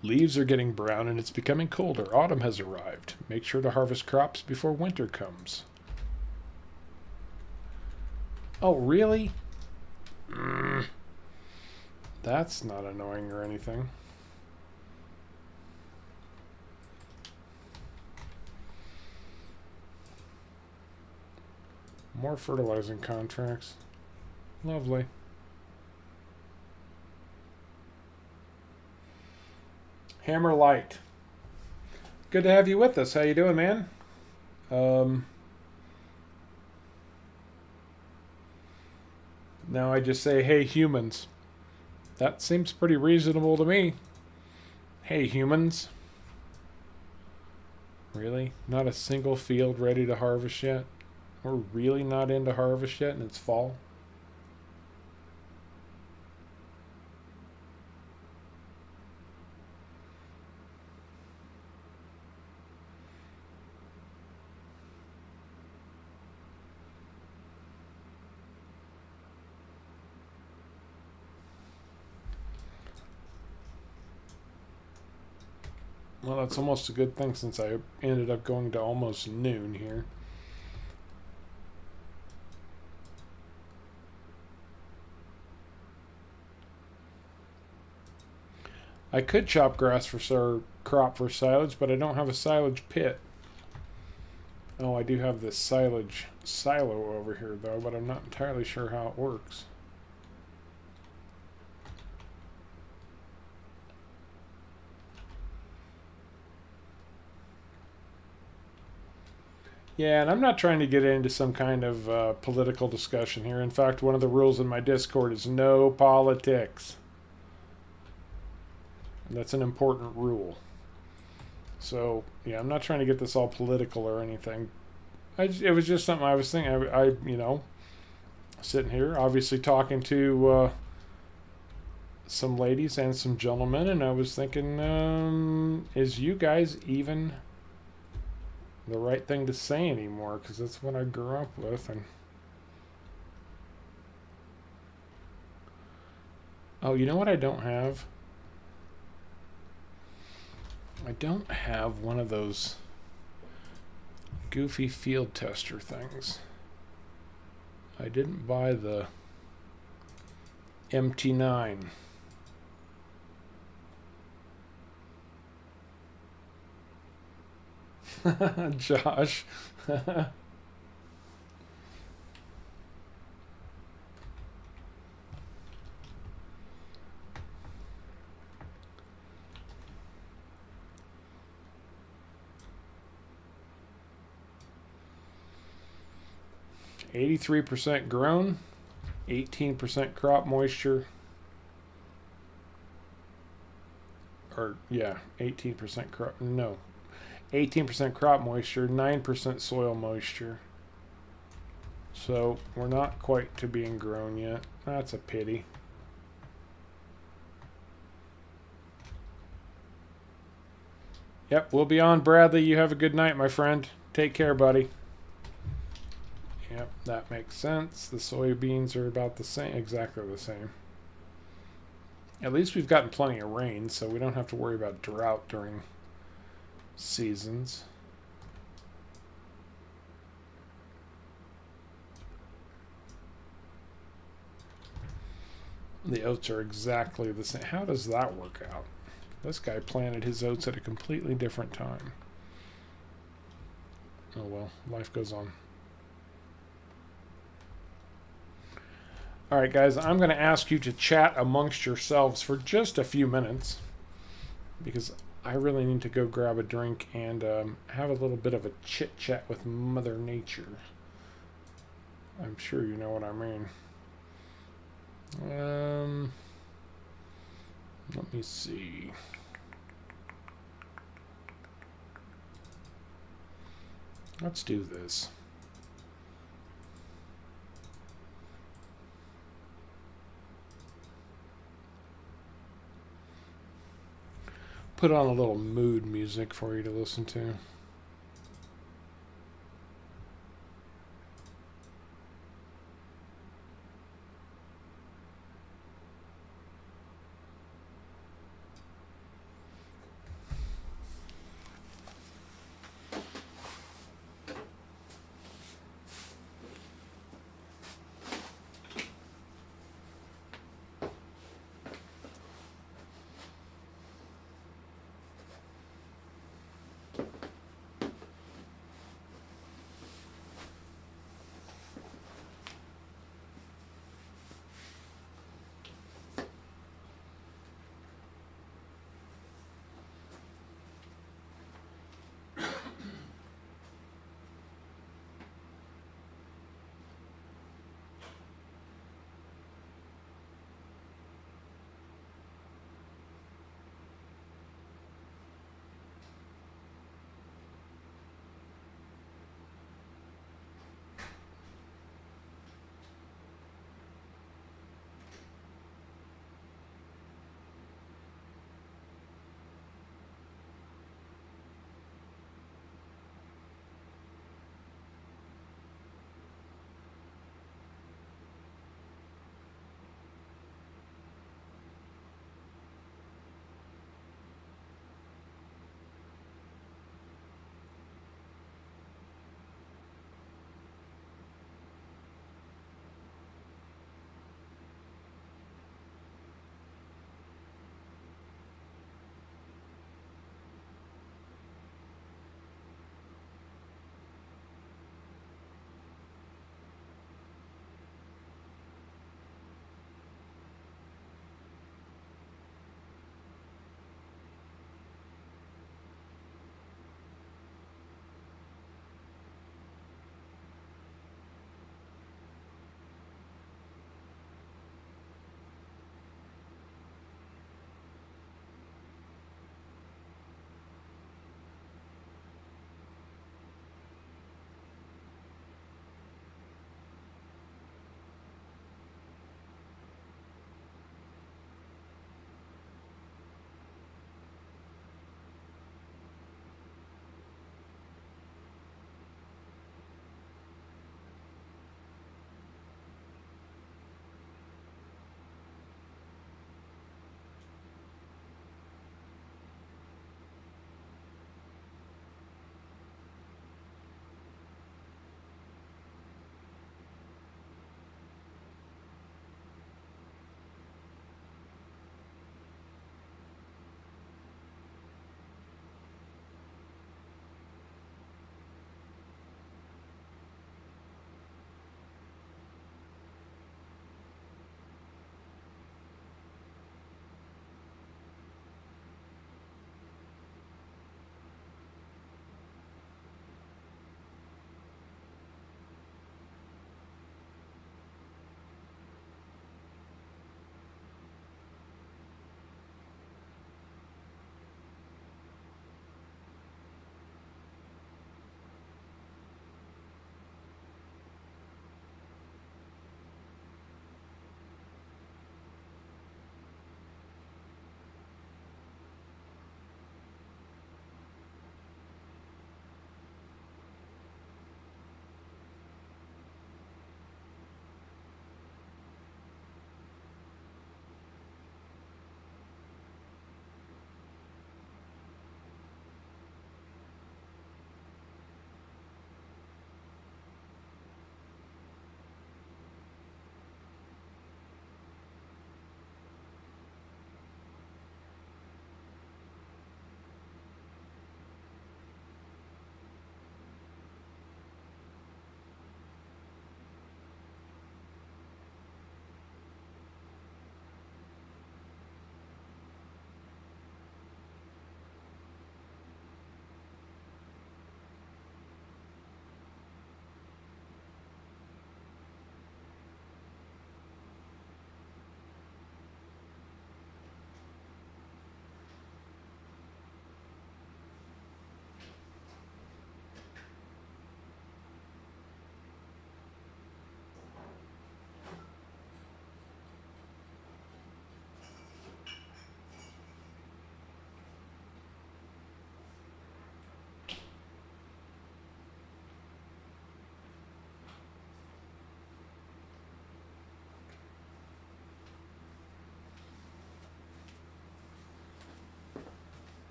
leaves are getting brown and it's becoming colder. Autumn has arrived. Make sure to harvest crops before winter comes. Oh, really? That's not annoying or anything. More fertilizing contracts. Lovely. Hammer Light. Good to have you with us. How you doing, man? Now I just say, hey, humans. That seems pretty reasonable to me. Hey, humans. Really? Not a single field ready to harvest yet? We're really not into harvest yet and it's fall? Well, that's almost a good thing since I ended up going to almost noon here. I could chop grass for crop for silage, but I don't have a silage pit. Oh, I do have this silage silo over here, though, but I'm not entirely sure how it works. Yeah, and I'm not trying to get into some kind of political discussion here. In fact, one of the rules in my Discord is no politics. And that's an important rule. So, yeah, I'm not trying to get this all political or anything. It was just something I was thinking. You know, sitting here, obviously talking to some ladies and some gentlemen, and I was thinking, is you guys even the right thing to say anymore? Because that's what I grew up with. And oh, you know what I don't have? I don't have one of those goofy field tester things. I didn't buy the MT9. Josh. 83% grown, 18% crop moisture. Or, yeah, 18% crop. No. 18% crop moisture, 9% soil moisture. So we're not quite to being grown yet. That's a pity. Yep, we'll be on, Bradley. You have a good night, my friend. Take care, buddy. Yep, that makes sense. The soybeans are about the same, exactly the same. At least we've gotten plenty of rain, so we don't have to worry about drought during seasons. The oats are exactly the same. How does that work out? This guy planted his oats at a completely different time. Oh well, life goes on. All right, guys, I'm going to ask you to chat amongst yourselves for just a few minutes because I really need to go grab a drink and have a little bit of a chit-chat with Mother Nature. I'm sure you know what I mean. Let me see. Let's do this. Put on a little mood music for you to listen to.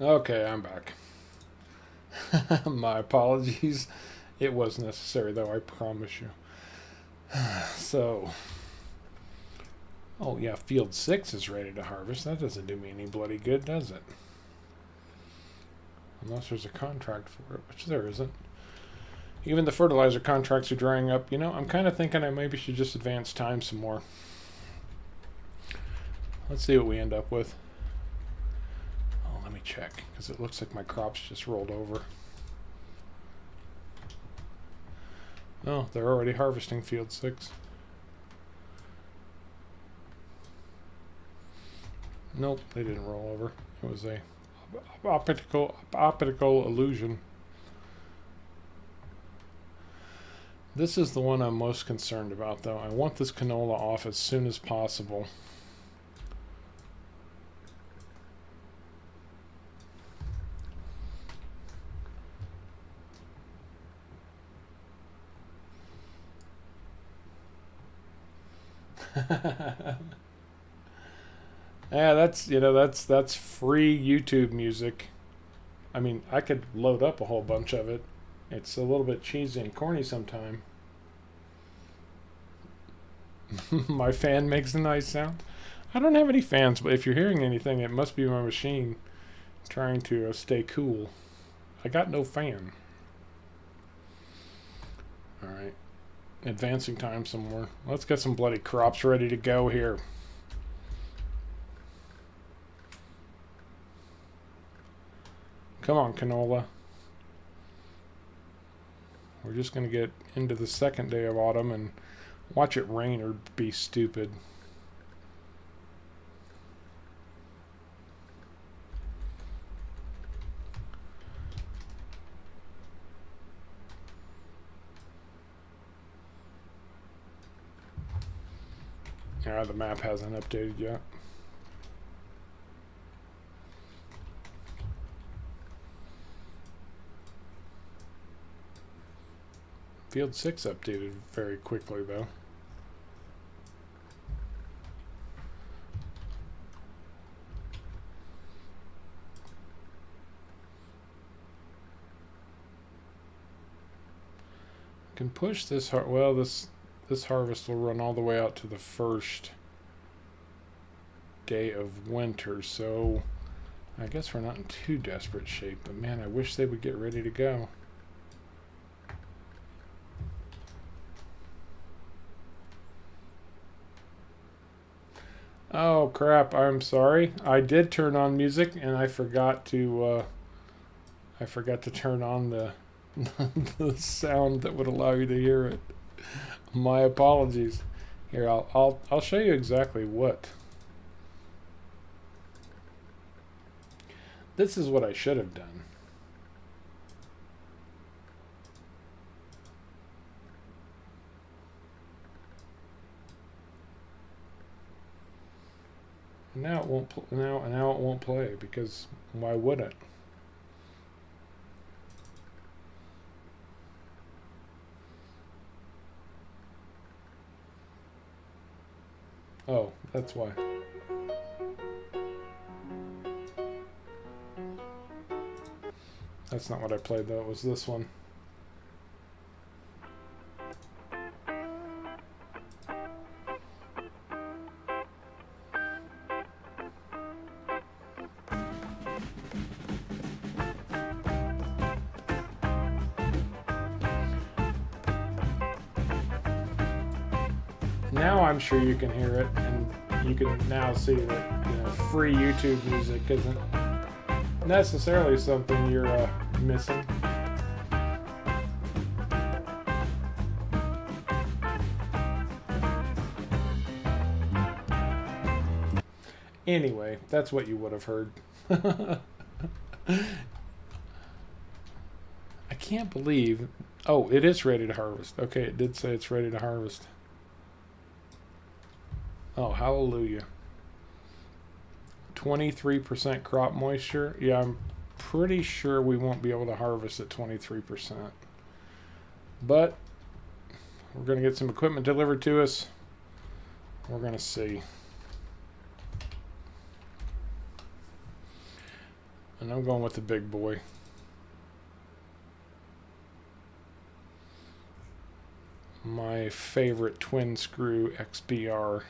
Okay, I'm back. My apologies. It was necessary, though, I promise you. So, oh yeah, field 6 is ready to harvest. That doesn't do me any bloody good, does it? Unless there's a contract for it, which there isn't. Even the fertilizer contracts are drying up. You know, I'm kind of thinking I maybe should just advance time some more. Let's see what we end up with. Oh, let me check, because it looks like my crops just rolled over. Oh, they're already harvesting field 6. Nope, they didn't roll over. It was a optical illusion. This is the one I'm most concerned about, though. I want this canola off as soon as possible. Yeah, that's free YouTube music. I mean, I could load up a whole bunch of it. It's a little bit cheesy and corny sometime. My fan makes a nice sound. I don't have any fans, but if you're hearing anything, it must be my machine trying to stay cool. I got no fan. Alright. Advancing time some more. Let's get some bloody crops ready to go here. Come on, canola. We're just going to get into the second day of autumn and watch it rain or be stupid. Yeah, the map hasn't updated yet. Field 6 updated very quickly, though. Can push this well, this harvest will run all the way out to the first day of winter, so I guess we're not in too desperate shape, but man, I wish they would get ready to go. Oh crap, I'm sorry. I did turn on music and I forgot to turn on the the sound that would allow you to hear it. My apologies. Here, I'll show you exactly what. This is what I should have done. Now it won't. Now it won't play because why would it? Oh, that's why. That's not what I played though. It was this one. Now I'm sure you can hear it, and you can now see that free YouTube music isn't necessarily something you're missing. Anyway, that's what you would have heard. I can't believe. Oh, it is ready to harvest. Okay, it did say it's ready to harvest. Oh, hallelujah. 23% crop moisture. Yeah, I'm pretty sure we won't be able to harvest at 23%. But we're going to get some equipment delivered to us. We're going to see. And I'm going with the big boy. My favorite twin screw XBR.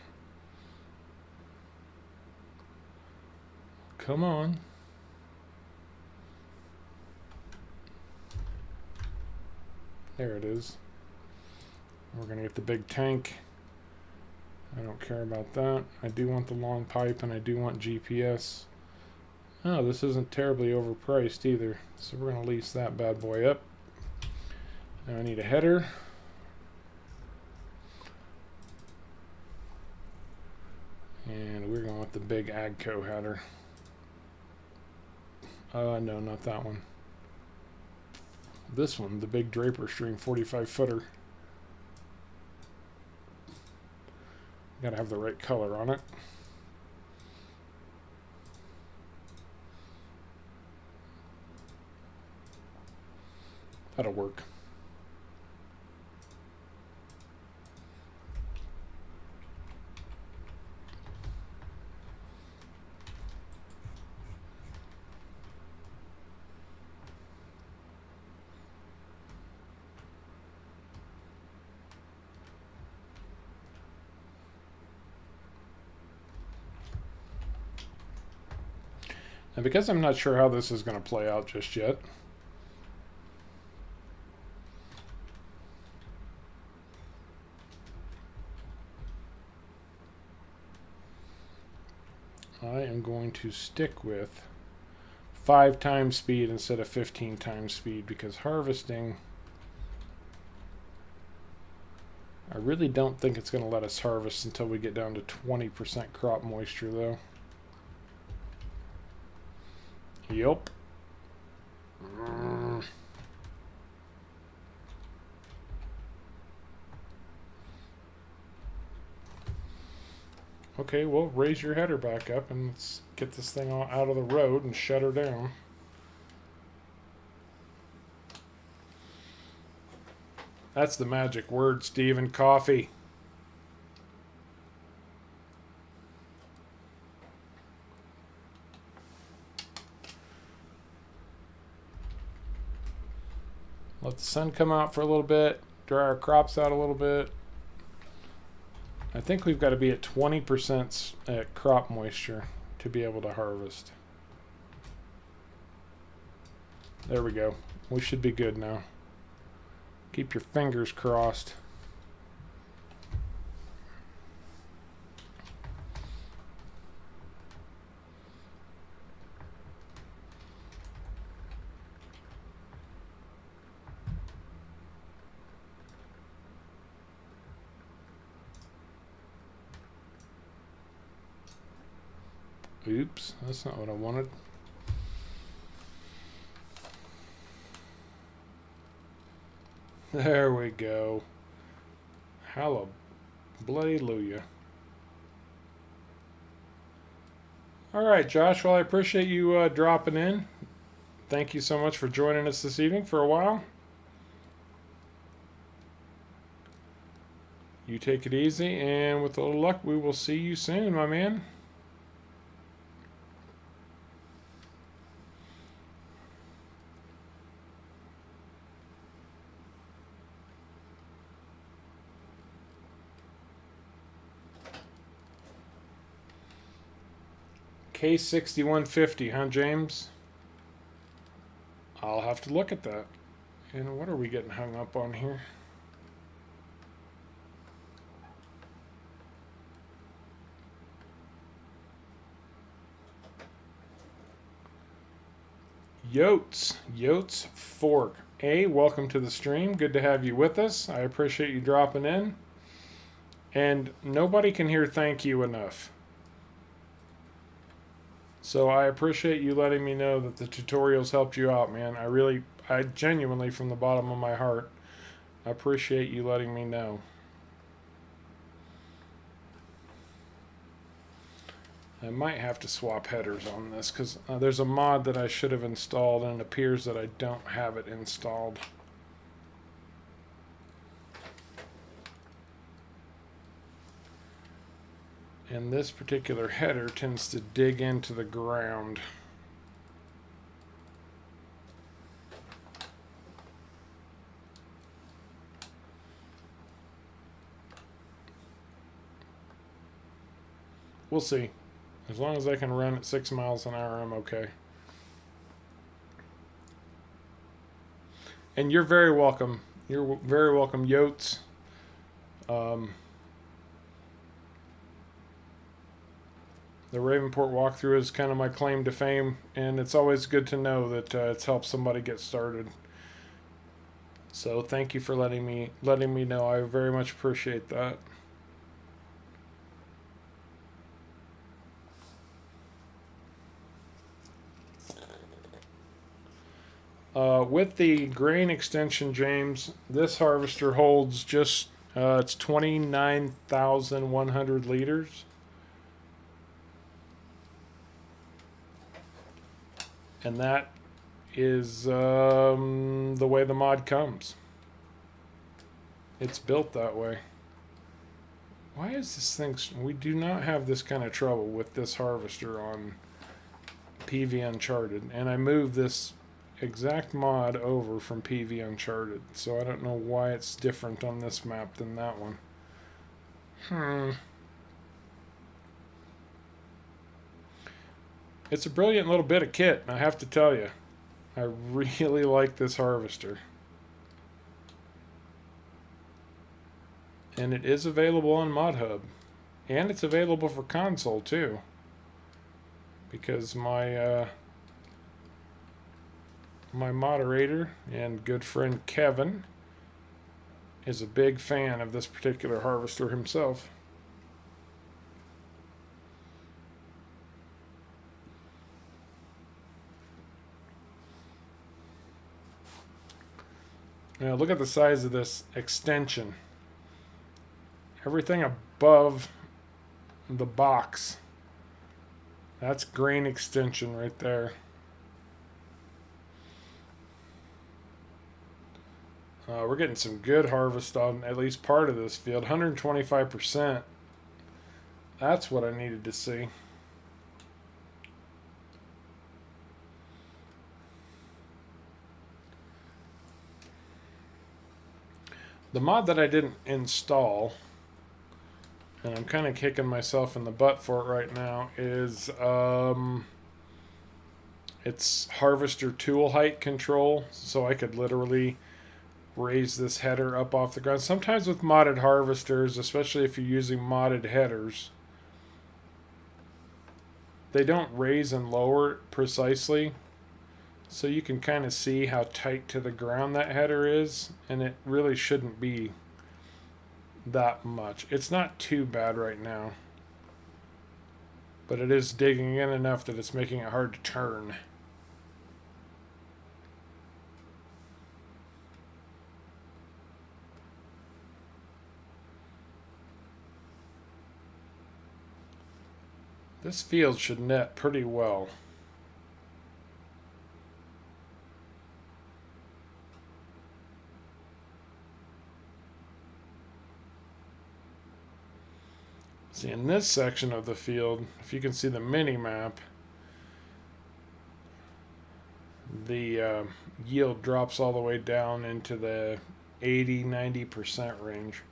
Come on. There it is. We're going to get the big tank. I don't care about that. I do want the long pipe and I do want GPS. Oh, this isn't terribly overpriced either. So we're going to lease that bad boy up. Now I need a header. And we're going with the big Agco header. No, not that one. This one, the big Draper Stream 45 footer. Gotta have the right color on it. That'll work. And because I'm not sure how this is going to play out just yet, I am going to stick with 5 times speed instead of 15 times speed, because harvesting, I really don't think it's going to let us harvest until we get down to 20% crop moisture though. Yup. Okay, well, raise your header back up and let's get this thing all out of the road and shut her down. That's the magic word, Stephen. Coffee. Let the sun come out for a little bit, dry our crops out a little bit. I think we've got to be at 20% at crop moisture to be able to harvest. There we go. We should be good now. Keep your fingers crossed. Oops, that's not what I wanted. There we go. Hallelujah. All right, Josh. Well, I appreciate you dropping in. Thank you so much for joining us this evening for a while. You take it easy, and with a little luck, we will see you soon, my man. K6150, huh, James? I'll have to look at that. And what are we getting hung up on here? Yotes Fork. Welcome to the stream. Good to have you with us. I appreciate you dropping in. And nobody can hear thank you enough. So I appreciate you letting me know that the tutorials helped you out, man. I genuinely, from the bottom of my heart, appreciate you letting me know. I might have to swap headers on this because there's a mod that I should have installed and it appears that I don't have it installed. And this particular header tends to dig into the ground. we'll see. As long as I can run at 6 miles an hour, I'm okay. And you're very welcome. You're very welcome, Yotes. The Ravenport walkthrough is kind of my claim to fame, and it's always good to know that it's helped somebody get started. So thank you for letting me know. I very much appreciate that. With the grain extension, James, this harvester holds just it's 29,100 liters. And that is the way the mod comes. It's built that way. Why is this thing... We do not have this kind of trouble with this harvester on PV Uncharted. And I moved this exact mod over from PV Uncharted. So I don't know why it's different on this map than that one. It's a brilliant little bit of kit, I have to tell you. I really like this harvester. And it is available on ModHub. And it's available for console too. Because my my moderator and good friend Kevin is a big fan of this particular harvester himself. Now look at the size of this extension. Everything above the box, that's grain extension right there. We're getting some good harvest on at least part of this field. 125%. That's what I needed to see. The mod that I didn't install, and I'm kind of kicking myself in the butt for it right now, is it's harvester tool height control, so I could literally raise this header up off the ground. Sometimes with modded harvesters, especially if you're using modded headers, they don't raise and lower it precisely. So you can kind of see how tight to the ground that header is, and it really shouldn't be that much. It's not too bad right now, but it is digging in enough that it's making it hard to turn. This field should net pretty well. See, in this section of the field, if you can see the mini map, the yield drops all the way down into the 80-90% range.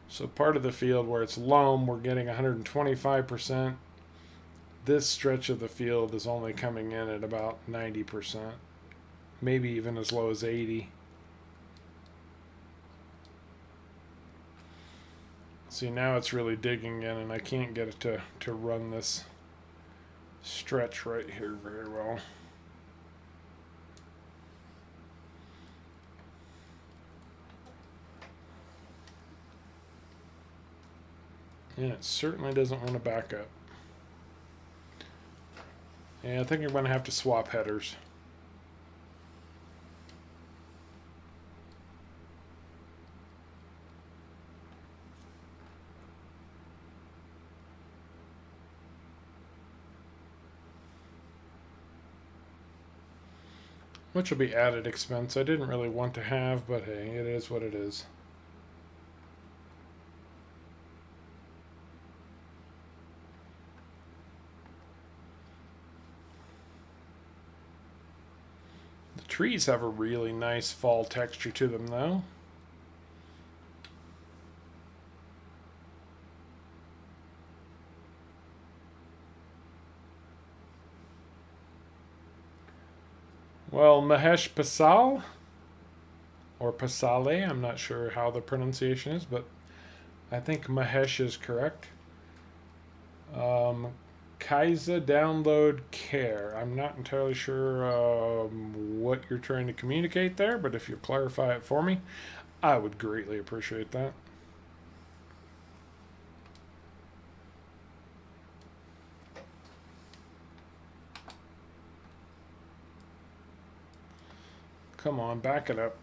So part of the field where it's loam, we're getting 125%. This stretch of the field is only coming in at about 90%, maybe even as low as 80%. See, now it's really digging in, and I can't get it to run this stretch right here very well. And it certainly doesn't want to back up. And I think I'm going to have to swap headers. Which will be added expense I didn't really want to have, but hey, it is what it is. The trees have a really nice fall texture to them, though. Well, Mahesh Pasal or Pasale, I'm not sure how the pronunciation is, but I think Mahesh is correct. Um, Kaiza download care. I'm not entirely sure what you're trying to communicate there, but if you clarify it for me, I would greatly appreciate that. Come on, back it up.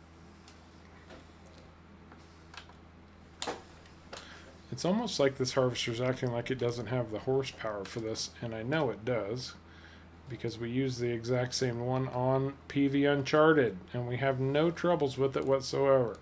It's almost like this harvester's acting like it doesn't have the horsepower for this, and I know it does because we use the exact same one on PV Uncharted, and we have no troubles with it whatsoever.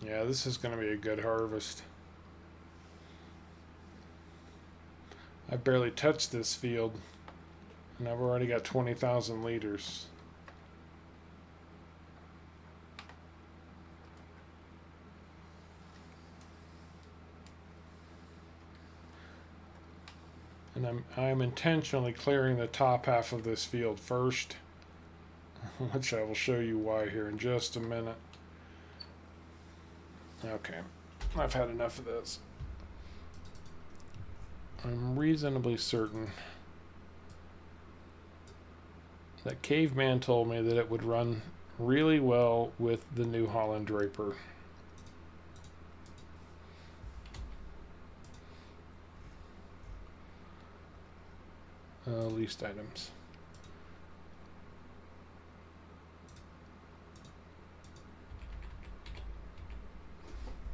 Yeah, this is going to be a good harvest. I barely touched this field, and I've already got 20,000 liters. And I'm intentionally clearing the top half of this field first, which I will show you why here in just a minute. Okay, I've had enough of this. I'm reasonably certain that Caveman told me that it would run really well with the New Holland Draper. Least items.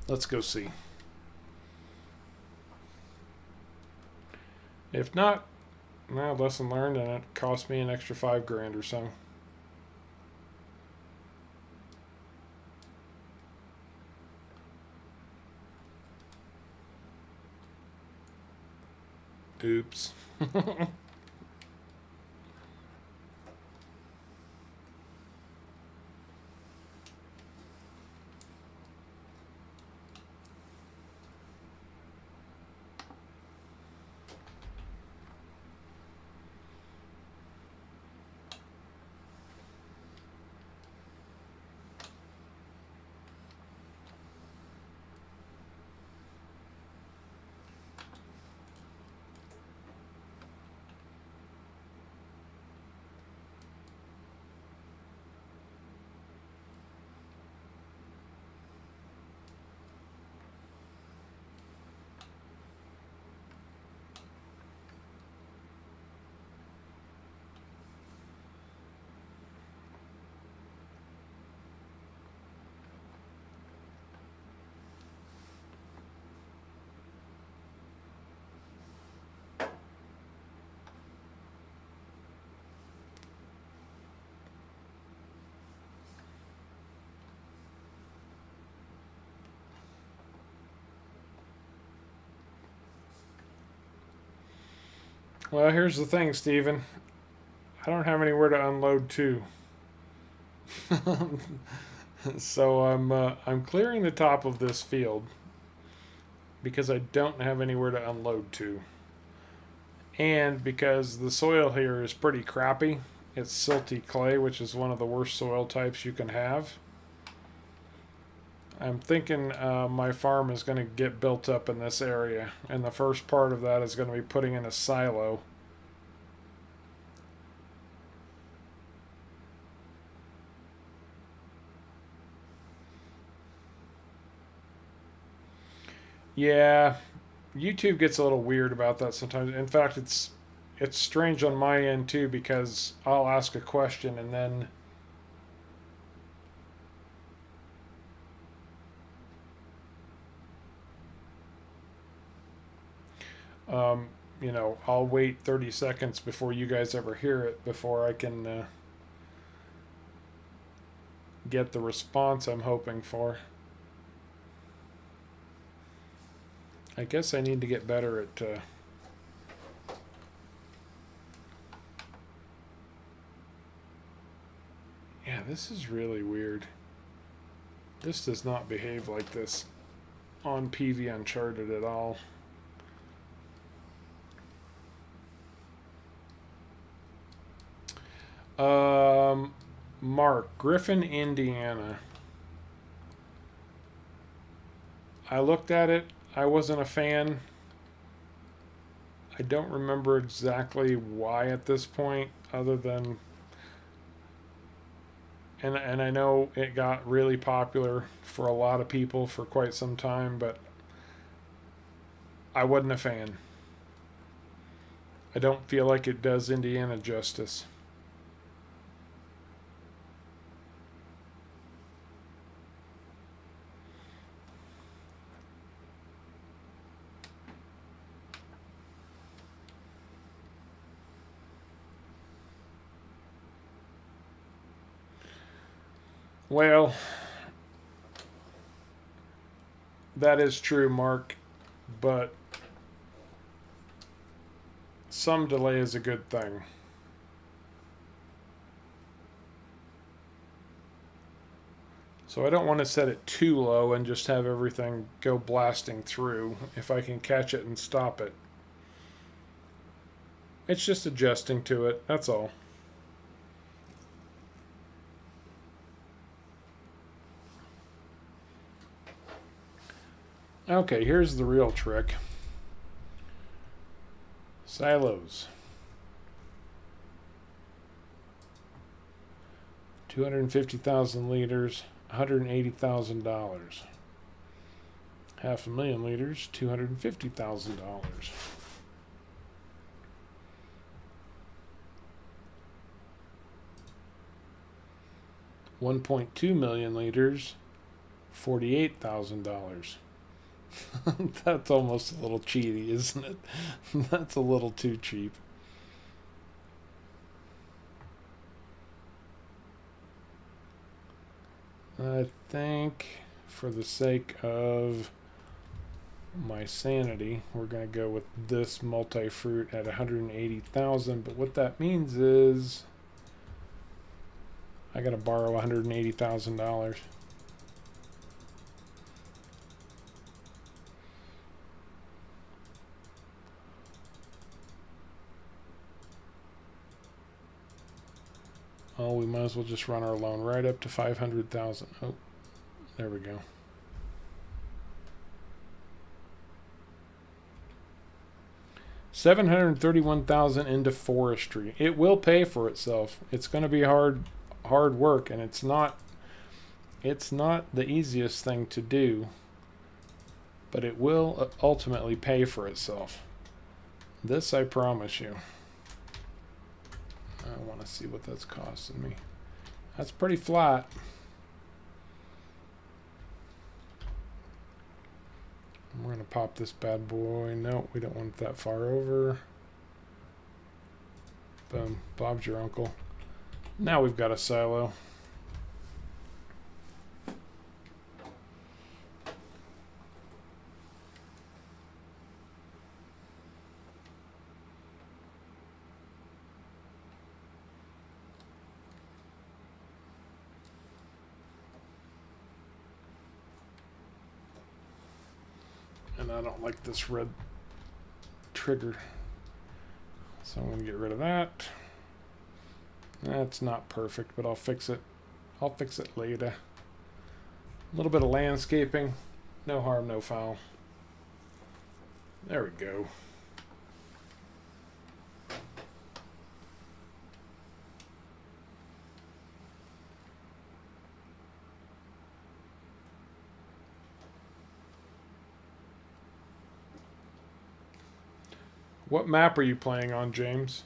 Let's go see. If not, well, lesson learned, and it cost me an extra $5,000 or so. Oops. Well, here's the thing, Steven. I don't have anywhere to unload to. So I'm clearing the top of this field because I don't have anywhere to unload to. And because the soil here is pretty crappy. It's silty clay, which is one of the worst soil types you can have. I'm thinking my farm is going to get built up in this area, and the first part of that is going to be putting in a silo. Yeah, YouTube gets a little weird about that sometimes. In fact, it's strange on my end too because I'll ask a question and then You know, I'll wait 30 seconds before you guys ever hear it before I can get the response I'm hoping for. I guess I need to get better at yeah, this is really weird. This does not behave like this on PV Uncharted at all. Mark, Griffin, Indiana. I looked at it. I wasn't a fan. I don't remember exactly why at this point, other than, and I know it got really popular for a lot of people for quite some time, but I wasn't a fan. I don't feel like it does Indiana justice. Well, that is true, Mark, but some delay is a good thing. So I don't want to set it too low and just have everything go blasting through if I can catch it and stop it. It's just adjusting to it, that's all. Okay, here's the real trick. Silos. 250,000 liters, $180,000. 500,000 liters, $250,000. 1.2 million liters, $48,000. That's almost a little cheaty, isn't it? That's a little too cheap. I think for the sake of my sanity, we're going to go with this multi-fruit at 180,000, but what that means is I got to borrow $180,000. Oh, we might as well just run our loan right up to 500,000. Oh, there we go. $731,000 into forestry. It will pay for itself. It's going to be hard work, and it's not the easiest thing to do, but it will ultimately pay for itself. This I promise you. I want to see what that's costing me. That's pretty flat. We're going to pop this bad boy. No, we don't want it that far over. Boom. Bob's your uncle. Now we've got a silo. And I don't like this red trigger, so I'm going to get rid of that. That's not perfect, but I'll fix it. I'll fix it later. A little bit of landscaping, no harm, no foul. There we go. What map are you playing on, James?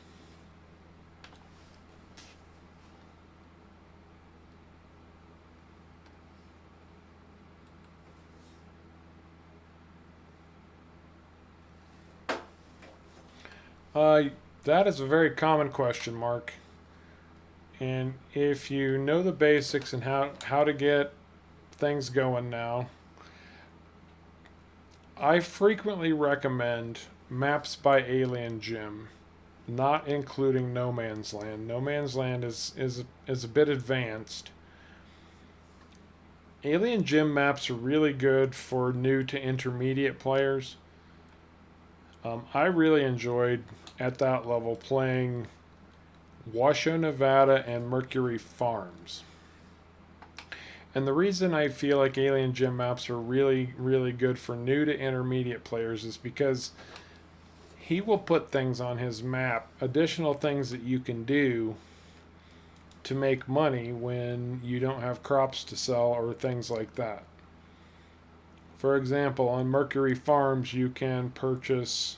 Uh, that is a very common question, Mark. And if you know the basics and how to get things going now, I frequently recommend Maps by Alien Jim, not including No Man's Land. No Man's Land is a bit advanced. Alien Jim maps are really good for new to intermediate players. I really enjoyed at that level playing Washoe, Nevada, and Mercury Farms. And the reason I feel like Alien Gym maps are really, really good for new to intermediate players is because he will put things on his map, additional things that you can do to make money when you don't have crops to sell or things like that. For example, on Mercury Farms, you can purchase,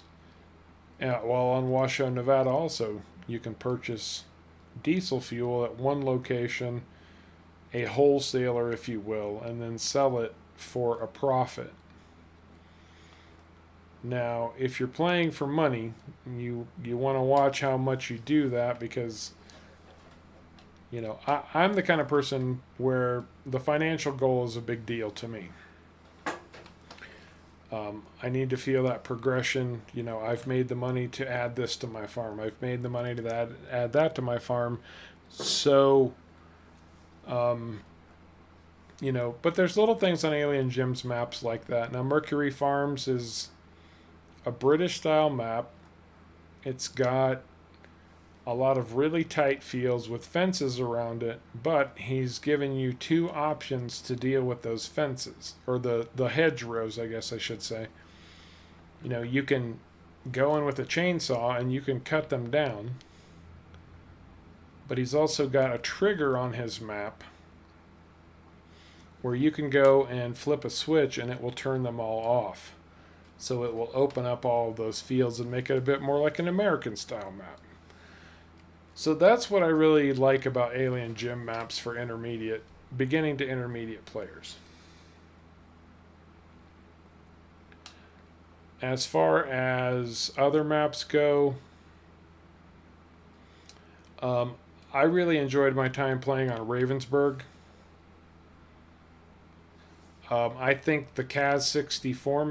well, on Washoe, Nevada, also, you can purchase diesel fuel at one location, a wholesaler, if you will, and then sell it for a profit. Now, if you're playing for money, you want to watch how much you do that because I'm the kind of person where the financial goal is a big deal to me. I need to feel that progression. I've made the money to add this to my farm. I've made the money to add that to my farm. So, but there's little things on Alien Jim's maps like that. Now, Mercury Farms is a British style map. It's got a lot of really tight fields with fences around it, but he's given you two options to deal with those fences, or the hedgerows, I guess I should say. You can go in with a chainsaw and you can cut them down, but he's also got a trigger on his map where you can go and flip a switch and it will turn them all off. So it will open up all of those fields and make it a bit more like an American style map. So that's what I really like about Alien Gym maps for beginning to intermediate players. As far as other maps go, I really enjoyed my time playing on Ravensburg. I think the Kaz 64,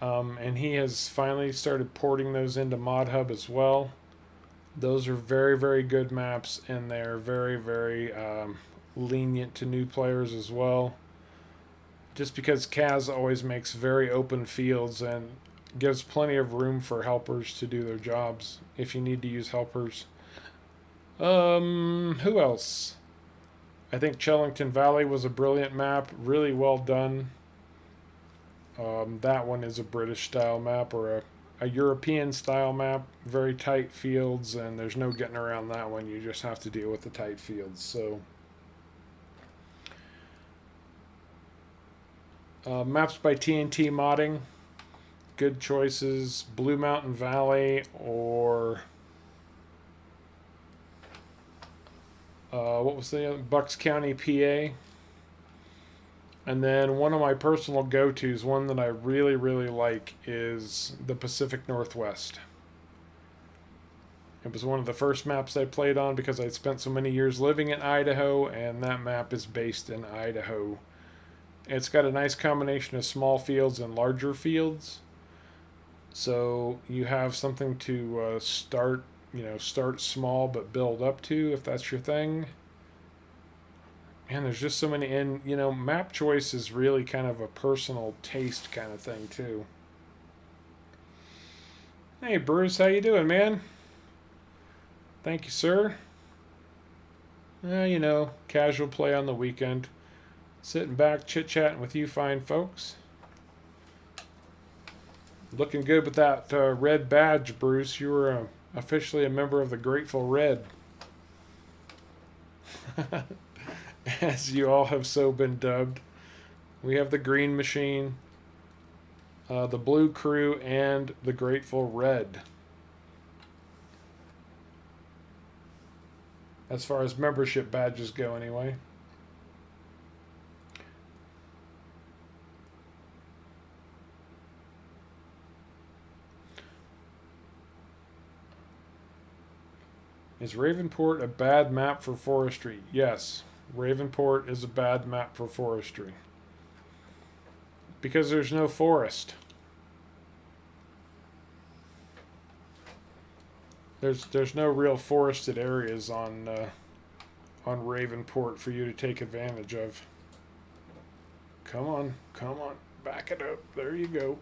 and he has finally started porting those into ModHub as well. Those are very, very good maps, and they're very, very lenient to new players as well. Just because Kaz always makes very open fields and gives plenty of room for helpers to do their jobs if you need to use helpers. Who else? I think Chellington Valley was a brilliant map, really well done. That one is a British style map or a European style map, very tight fields, and there's no getting around that one. You just have to deal with the tight fields. So, maps by TNT Modding, good choices. Blue Mountain Valley or what was the other? Bucks County, PA. And then one of my personal go-tos, one that I really, really like, is the Pacific Northwest. It was one of the first maps I played on because I'd spent so many years living in Idaho, and that map is based in Idaho. It's got a nice combination of small fields and larger fields. So you have something to start small but build up to if that's your thing. And there's just so many, and map choice is really kind of a personal taste kind of thing too. Hey Bruce, how you doing, man? Thank you, sir. Casual play on the weekend. Sitting back, chit-chatting with you fine folks. Looking good with that red badge, Bruce. You were officially a member of the Grateful Red. As you all have so been dubbed. We have the Green Machine, the Blue Crew, and the Grateful Red. As far as membership badges go, anyway. Is Ravenport a bad map for forestry? Yes, Ravenport is a bad map for forestry. Because there's no forest. There's no real forested areas on Ravenport for you to take advantage of. Come on, come on, back it up. There you go.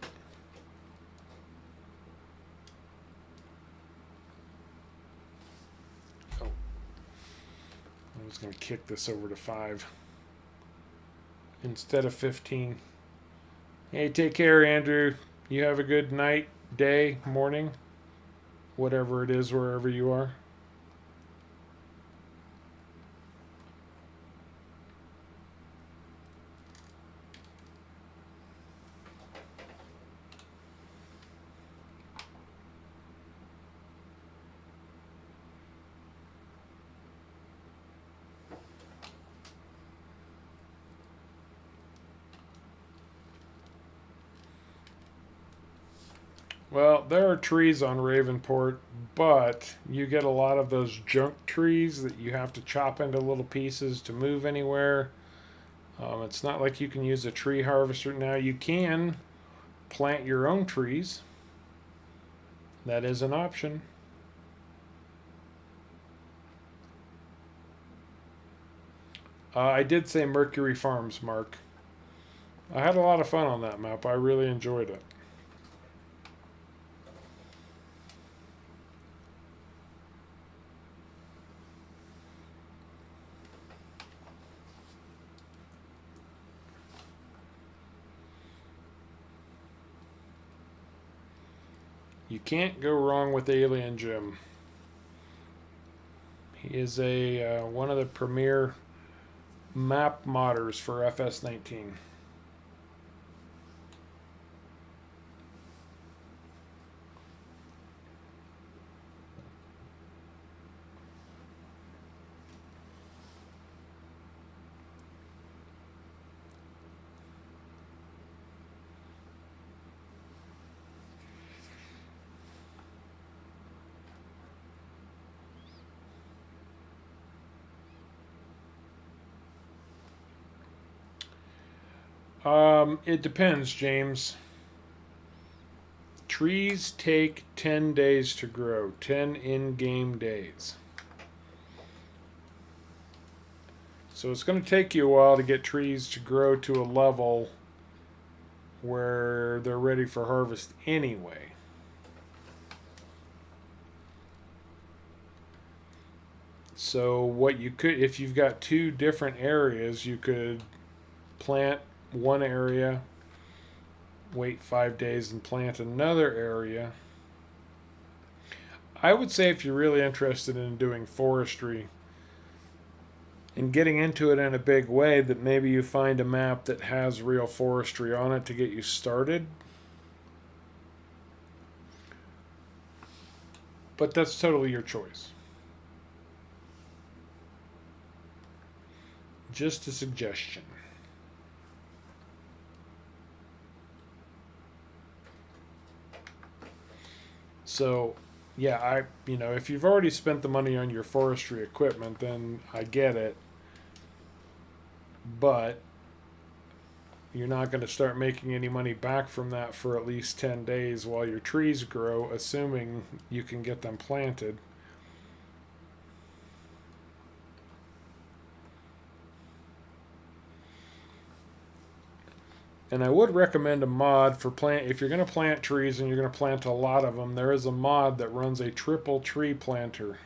Oh, I was going to kick this over to 5 instead of 15. Hey, take care, Andrew. You have a good night, day, morning, whatever it is, wherever you are. Well, there are trees on Ravenport, but you get a lot of those junk trees that you have to chop into little pieces to move anywhere. It's not like you can use a tree harvester. Now, you can plant your own trees. That is an option. I did say Mercury Farms, Mark. I had a lot of fun on that map. I really enjoyed it. You can't go wrong with Alien Jim. He is a one of the premier map modders for FS19. It depends, James. Trees take 10 days to grow, 10 in-game days. So it's going to take you a while to get trees to grow to a level where they're ready for harvest anyway. So what you could, if you've got two different areas, you could plant one area, wait 5 days and plant another area. I would say if you're really interested in doing forestry and getting into it in a big way, that maybe you find a map that has real forestry on it to get you started. But that's totally your choice. Just a suggestion. So, yeah, if you've already spent the money on your forestry equipment, then I get it. But you're not going to start making any money back from that for at least 10 days while your trees grow, assuming you can get them planted. And I would recommend a mod for if you're going to plant trees and you're going to plant a lot of them, there is a mod that runs a triple tree planter.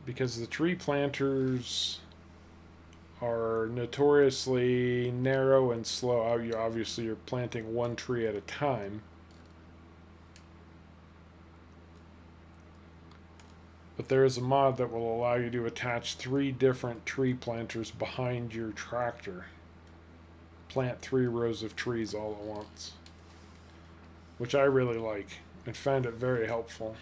Because the tree planters are notoriously narrow and slow. Obviously, you're planting one tree at a time. But there is a mod that will allow you to attach 3 different tree planters behind your tractor. Plant 3 rows of trees all at once. Which I really like and found it very helpful.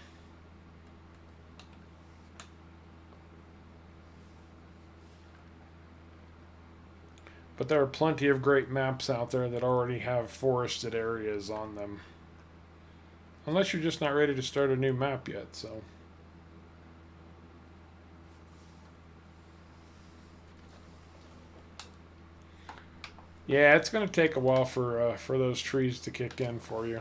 But there are plenty of great maps out there that already have forested areas on them. Unless you're just not ready to start a new map yet, so. Yeah, it's going to take a while for those trees to kick in for you.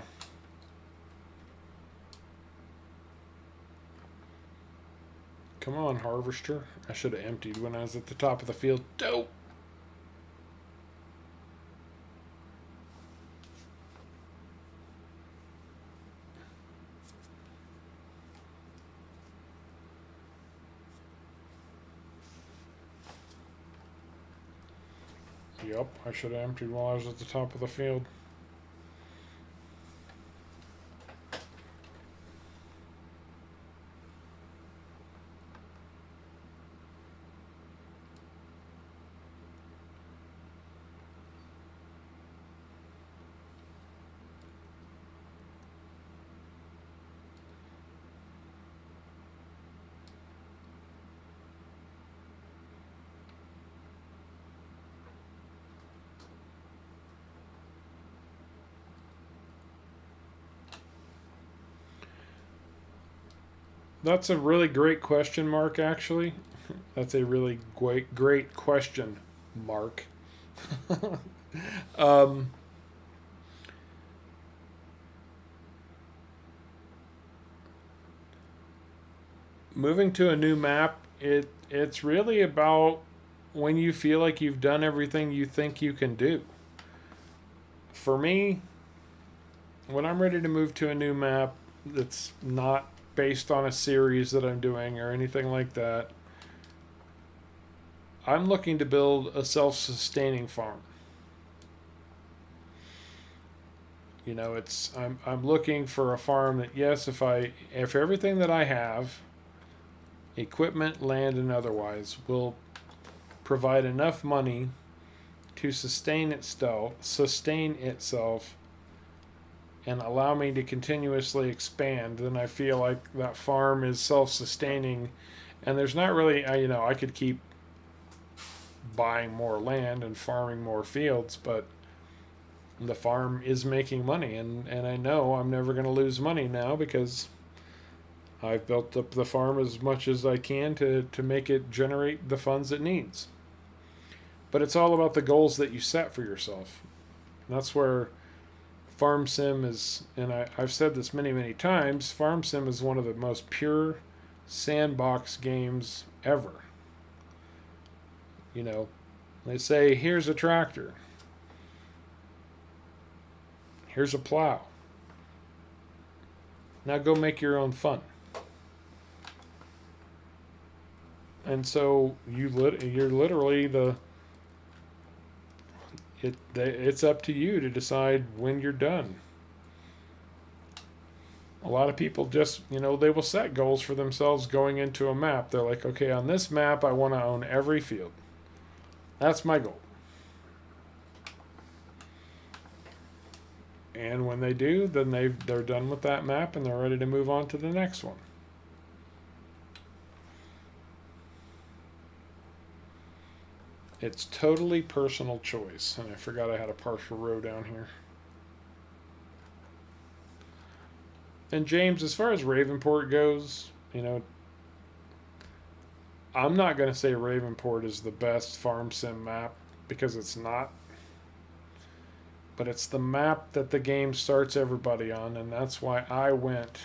Come on, harvester. I should have emptied when I was at the top of the field. Dope. Yep, I should have emptied while I was at the top of the field. That's a really great question, Mark, actually. That's a really great question, Mark. um, Moving to a new map, it's really about when you feel like you've done everything you think you can do. For me, when I'm ready to move to a new map that's not based on a series that I'm doing or anything like that, I'm looking to build a self-sustaining farm. You know, I'm looking for a farm that, yes, if everything that I have, equipment, land, and otherwise, will provide enough money to sustain itself and allow me to continuously expand, then I feel like that farm is self-sustaining. And there's not really, I could keep buying more land and farming more fields, but the farm is making money, and I know I'm never going to lose money now because I've built up the farm as much as I can to make it generate the funds it needs. But it's all about the goals that you set for yourself. And that's where Farm Sim is, and I've said this many times, Farm Sim is one of the most pure sandbox games ever. You know, they say, here's a tractor, here's a plow. Now go make your own fun. And so you're literally it's up to you to decide when you're done. A lot of people just, they will set goals for themselves going into a map. They're like, okay, on this map, I want to own every field. That's my goal. And when they do, then they're done with that map and they're ready to move on to the next one. It's totally personal choice. And I forgot I had a partial row down here. And James, as far as Ravenport goes, I'm not going to say Ravenport is the best farm sim map because it's not. But it's the map that the game starts everybody on, and that's why I went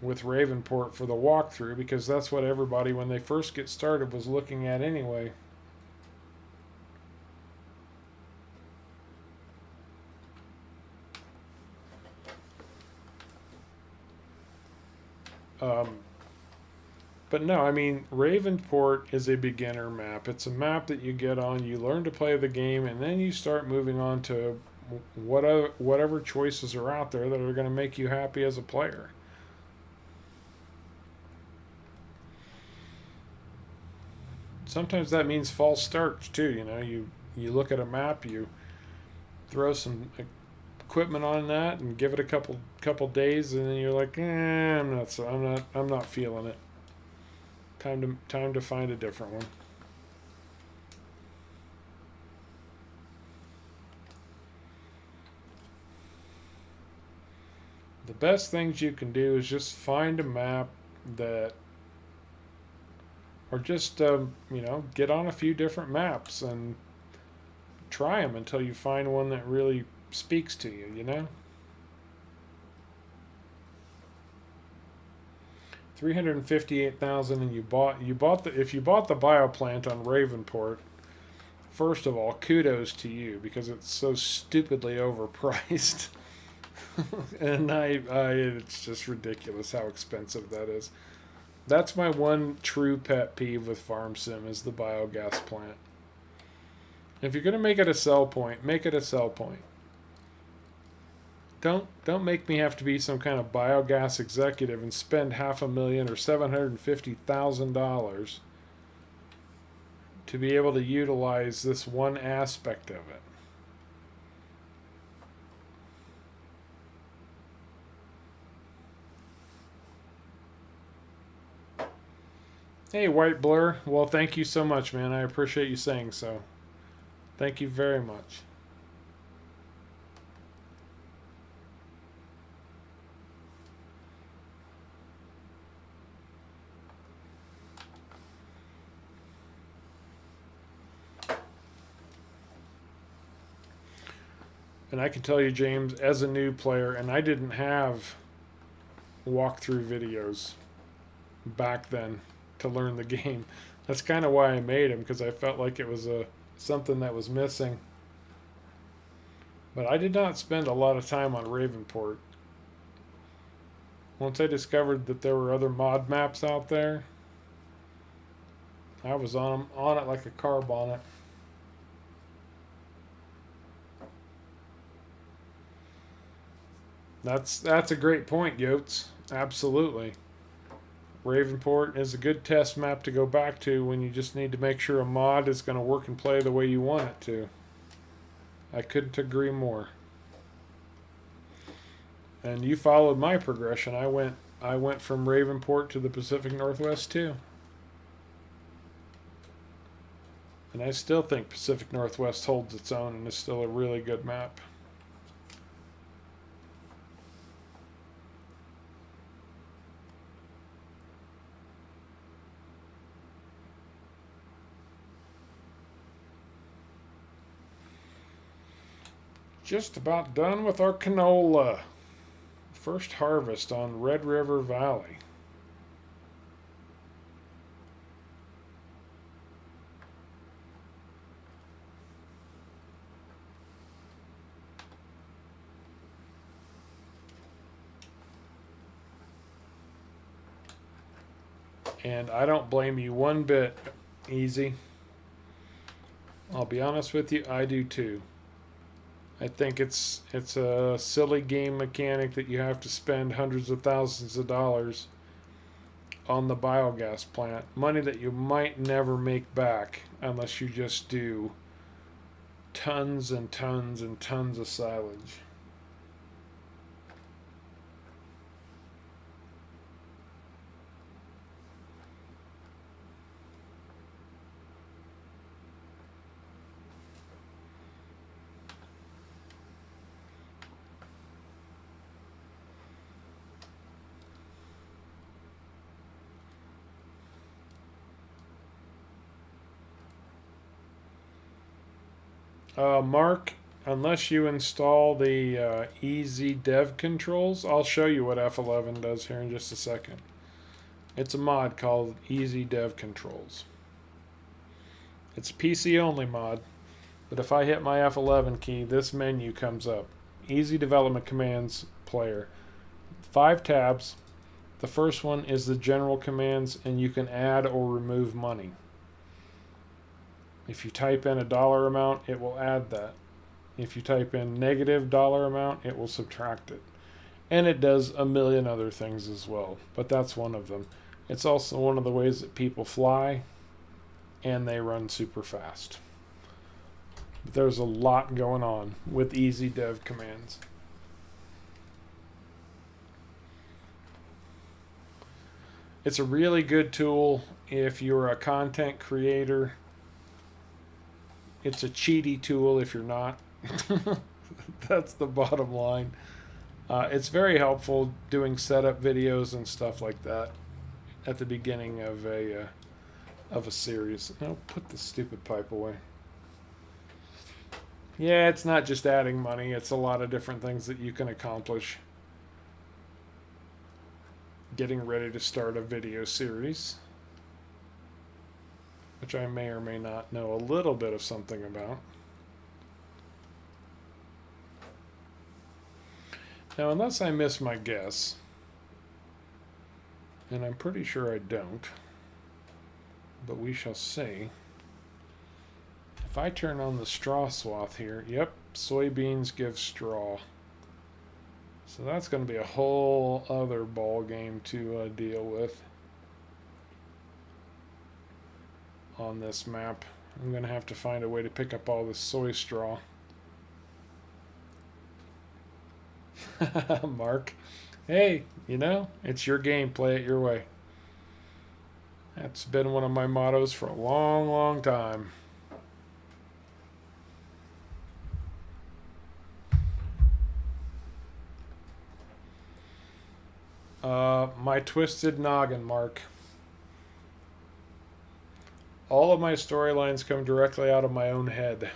with Ravenport for the walkthrough, because that's what everybody, when they first get started, was looking at anyway. But no, I mean, Ravenport is a beginner map. It's a map that you get on, you learn to play the game, and then you start moving on to whatever choices are out there that are going to make you happy as a player. Sometimes that means false starts too. You look at a map, you throw some equipment on that, and give it a couple days, and then you're like, I'm not feeling it. Time to find a different one. The best things you can do is just find a map that, or just, get on a few different maps and try them until you find one that really speaks to you, 358,000, and if you bought the bioplant on Ravenport, first of all, kudos to you because it's so stupidly overpriced. And it's just ridiculous how expensive that is. That's my one true pet peeve with Farm Sim is the biogas plant. If you're gonna make it a sell point, make it a sell point. Don't make me have to be some kind of biogas executive and spend $500,000 or $750,000 to be able to utilize this one aspect of it. Hey, White Blur. Well, thank you so much, man. I appreciate you saying so. Thank you very much. And I can tell you, James, as a new player, and I didn't have walkthrough videos back then to learn the game. That's kind of why I made them, because I felt like it was something that was missing. But I did not spend a lot of time on Ravenport. Once I discovered that there were other mod maps out there, I was on it like a car bonnet. That's a great point, Yotes. Absolutely. Ravenport is a good test map to go back to when you just need to make sure a mod is going to work and play the way you want it to. I couldn't agree more. And you followed my progression. I went from Ravenport to the Pacific Northwest too. And I still think Pacific Northwest holds its own and is still a really good map. Just about done with our canola. First harvest on Red River Valley. And I don't blame you one bit, Easy. I'll be honest with you, I do too. I think it's a silly game mechanic that you have to spend hundreds of thousands of dollars on the biogas plant. Money that you might never make back unless you just do tons and tons and tons of silage. Mark, unless you install the easy dev controls, I'll show you what F11 does here in just a second. It's a mod called Easy Dev Controls. It's a PC only mod, but if I hit my F11 key, this menu comes up. Easy Development Commands Player. 5 tabs. The first one is the general commands, and you can add or remove money. If you type in a dollar amount, it will add that. If you type in negative dollar amount, it will subtract it. And it does a million other things as well, but that's one of them. It's also one of the ways that people fly, and they run super fast. But there's a lot going on with easy dev commands. It's a really good tool if you're a content creator. It's a cheaty tool if you're not. That's the bottom line. It's very helpful doing setup videos and stuff like that at the beginning of a series. Oh, put the stupid pipe away. Yeah, it's not just adding money, it's a lot of different things that you can accomplish getting ready to start a video series, which I may or may not know a little bit of something about. Now, unless I miss my guess, and I'm pretty sure I don't, but we shall see. If I turn on the straw swath here, yep, soybeans give straw. So that's going to be a whole other ball game to deal with on this map. I'm going to have to find a way to pick up all this soy straw. Mark, hey, you know, it's your game. Play it your way. That's been one of my mottos for a long, long time. My twisted noggin, Mark. All of my storylines come directly out of my own head.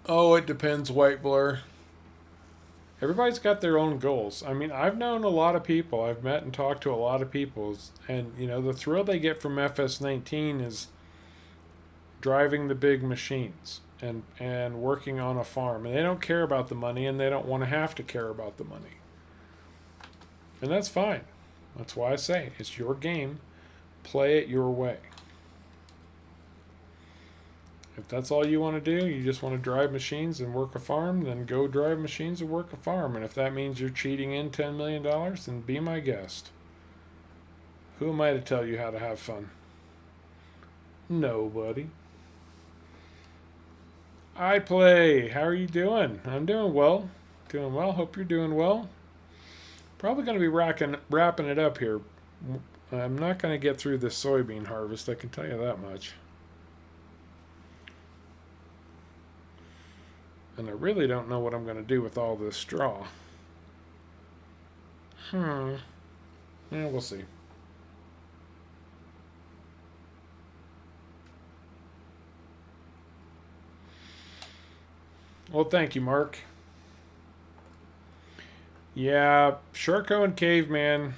Oh, it depends, White Blur. Everybody's got their own goals. I mean, I've known a lot of people. I've met and talked to a lot of people. And, you know, the thrill they get from FS19 is driving the big machines and working on a farm. And they don't care about the money, and they don't want to have to care about the money. And that's fine. That's why I say it's your game. Play it your way. If that's all you want to do, you just want to drive machines and work a farm, then go drive machines and work a farm. And if that means you're cheating in $10 million, then be my guest. Who am I to tell you how to have fun? Nobody. I play. How are you doing? I'm doing well. Doing well. Hope you're doing well. Probably going to be wrapping it up here. I'm not going to get through this soybean harvest, I can tell you that much. And I really don't know what I'm going to do with all this straw. Yeah, we'll see. Well, thank you, Mark. Yeah, Sharko and Caveman.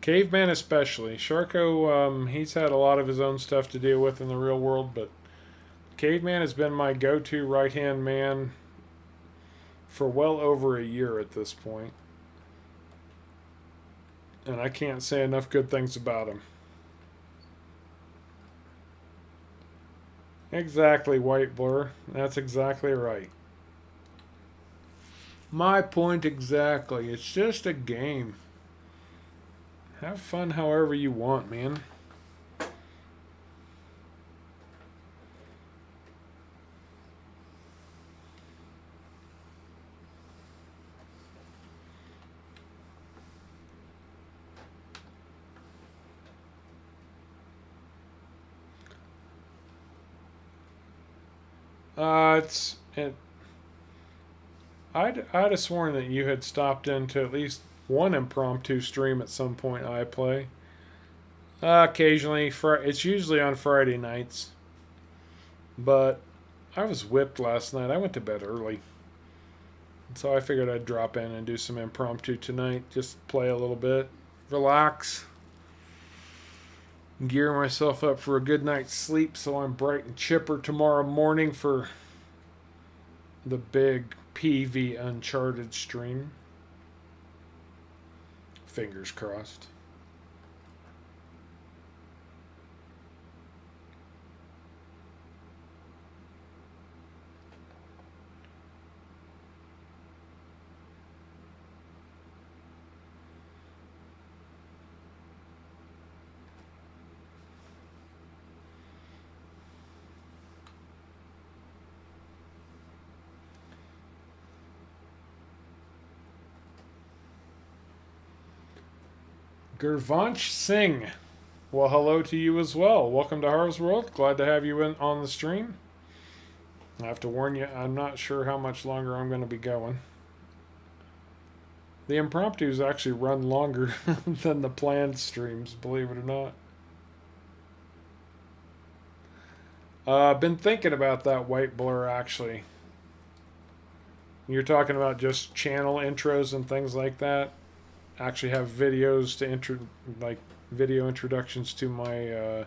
Caveman especially. Sharko, he's had a lot of his own stuff to deal with in the real world, but Caveman has been my go-to right-hand man for well over a year at this point. And I can't say enough good things about him. Exactly, White Blur. That's exactly right. My point exactly. It's just a game. Have fun however you want, man. I'd have sworn that you had stopped into at least one impromptu stream at some point. I play occasionally. It's usually on Friday nights, but I was whipped last night. I went to bed early, so I figured I'd drop in and do some impromptu tonight. Just play a little bit, relax, gear myself up for a good night's sleep so I'm bright and chipper tomorrow morning for the big PV Uncharted stream. Fingers crossed. Gurvanch Singh. Well, hello to you as well. Welcome to Harv's World. Glad to have you on the stream. I have to warn you, I'm not sure how much longer I'm going to be going. The impromptus actually run longer than the planned streams, believe it or not. I've been thinking about that white blur actually. You're talking about just channel intros and things like that. Actually have videos to like video introductions to my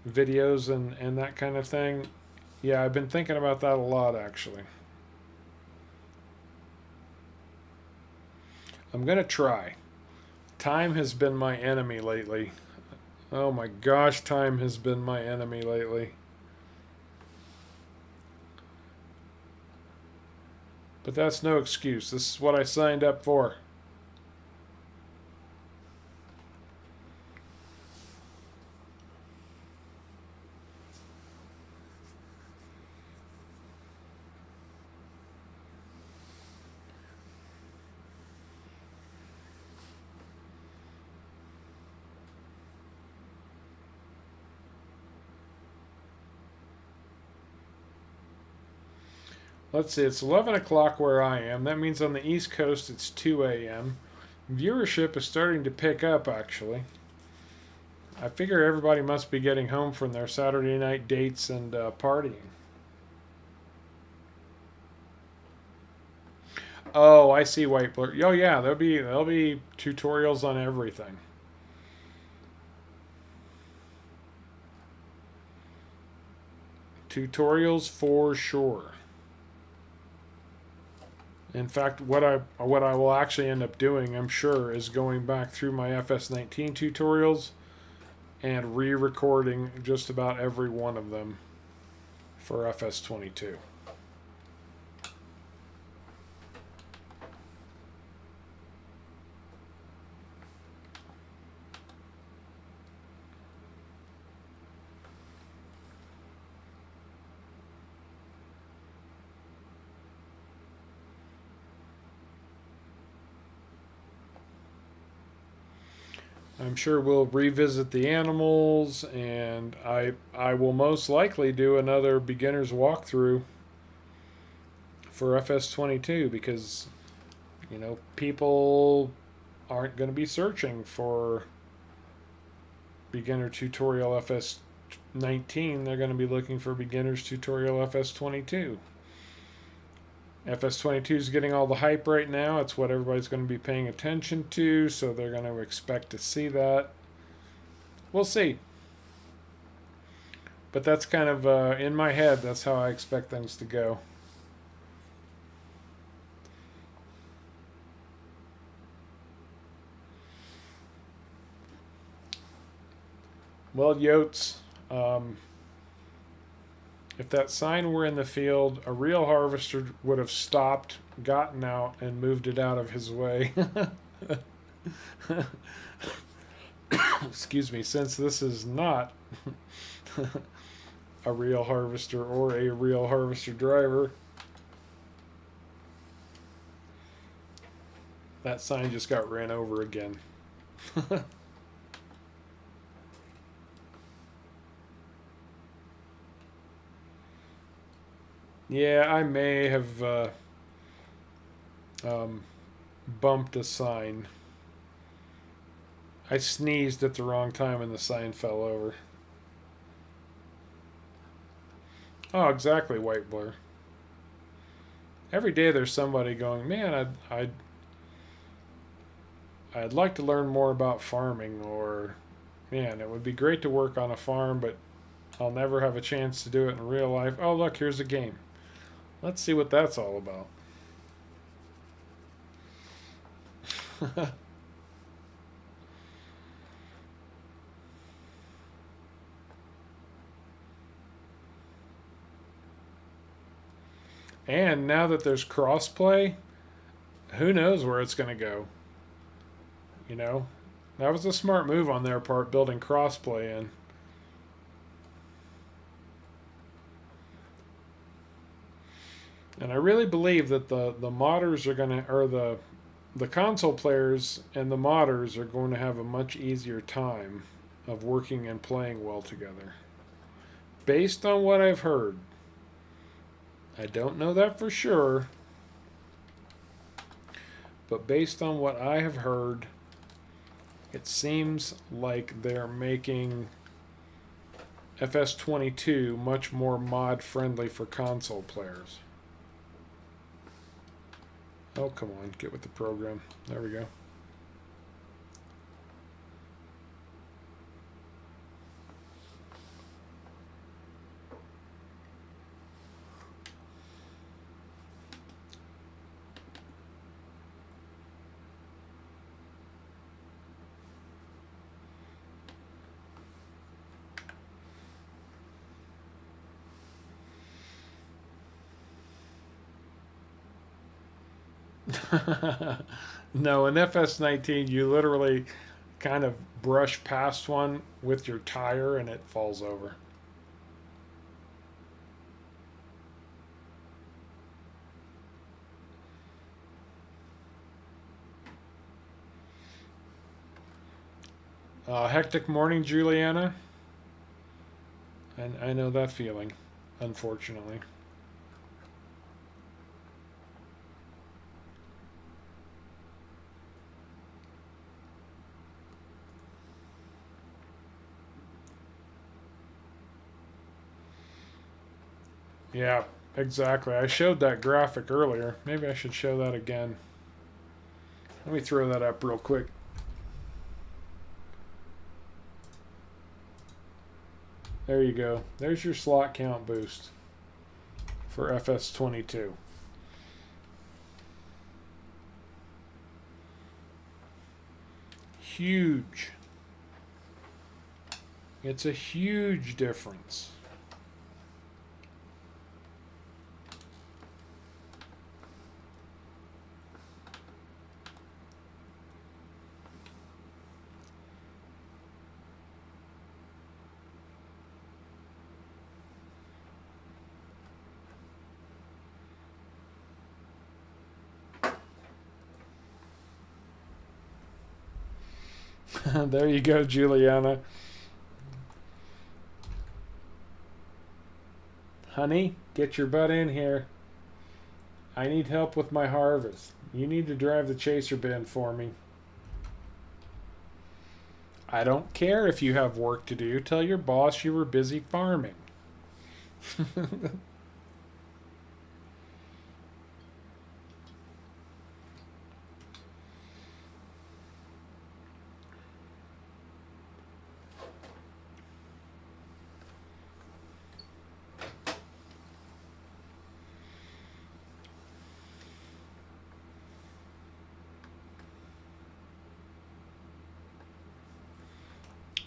videos and that kind of thing. Yeah, I've been thinking about that a lot actually. I'm gonna try. Time has been my enemy lately. Oh my gosh, time has been my enemy lately. But that's no excuse. This is what I signed up for. Let's see, it's 11 o'clock where I am. That means on the East Coast it's 2 a.m. Viewership is starting to pick up, actually. I figure everybody must be getting home from their Saturday night dates and partying. Oh, I see white blur. Oh yeah, there'll be tutorials on everything. Tutorials for sure. In fact, what I will actually end up doing, I'm sure, is going back through my FS19 tutorials and re-recording just about every one of them for FS22. I'm sure we'll revisit the animals, and I will most likely do another beginner's walkthrough for FS22 because, you know, people aren't going to be searching for beginner tutorial FS19. They're going to be looking for beginner's tutorial FS22. FS22 is getting all the hype right now. It's what everybody's going to be paying attention to, so they're going to expect to see that. We'll see. But that's kind of in my head, that's how I expect things to go. Well, Yotes, if that sign were in the field, a real harvester would have stopped, gotten out, and moved it out of his way. Excuse me, since this is not a real harvester or a real harvester driver, that sign just got ran over again. Yeah, I may have bumped a sign. I sneezed at the wrong time and the sign fell over. Oh, exactly, white blur. Every day there's somebody going, man, I'd like to learn more about farming, or man, it would be great to work on a farm, but I'll never have a chance to do it in real life. Oh, look, here's a game. Let's see what that's all about. And now that there's crossplay, who knows where it's going to go? You know, that was a smart move on their part, building crossplay in. And I really believe that the modders are going to, or the the console players and the modders are going to have a much easier time of working and playing well together. Based on what I've heard, I don't know that for sure, but based on what I have heard, it seems like they're making FS22 much more mod friendly for console players. Oh, come on, get with the program. There we go. No, in FS19, you literally kind of brush past one with your tire and it falls over. Hectic morning, Juliana. And I know that feeling, unfortunately. Yeah, exactly. I showed that graphic earlier. Maybe I should show that again. Let me throw that up real quick. There you go. There's your slot count boost for FS22. Huge. It's a huge difference. There you go, Juliana. Honey, get your butt in here. I need help with my harvest. You need to drive the chaser bin for me. I don't care if you have work to do. Tell your boss you were busy farming.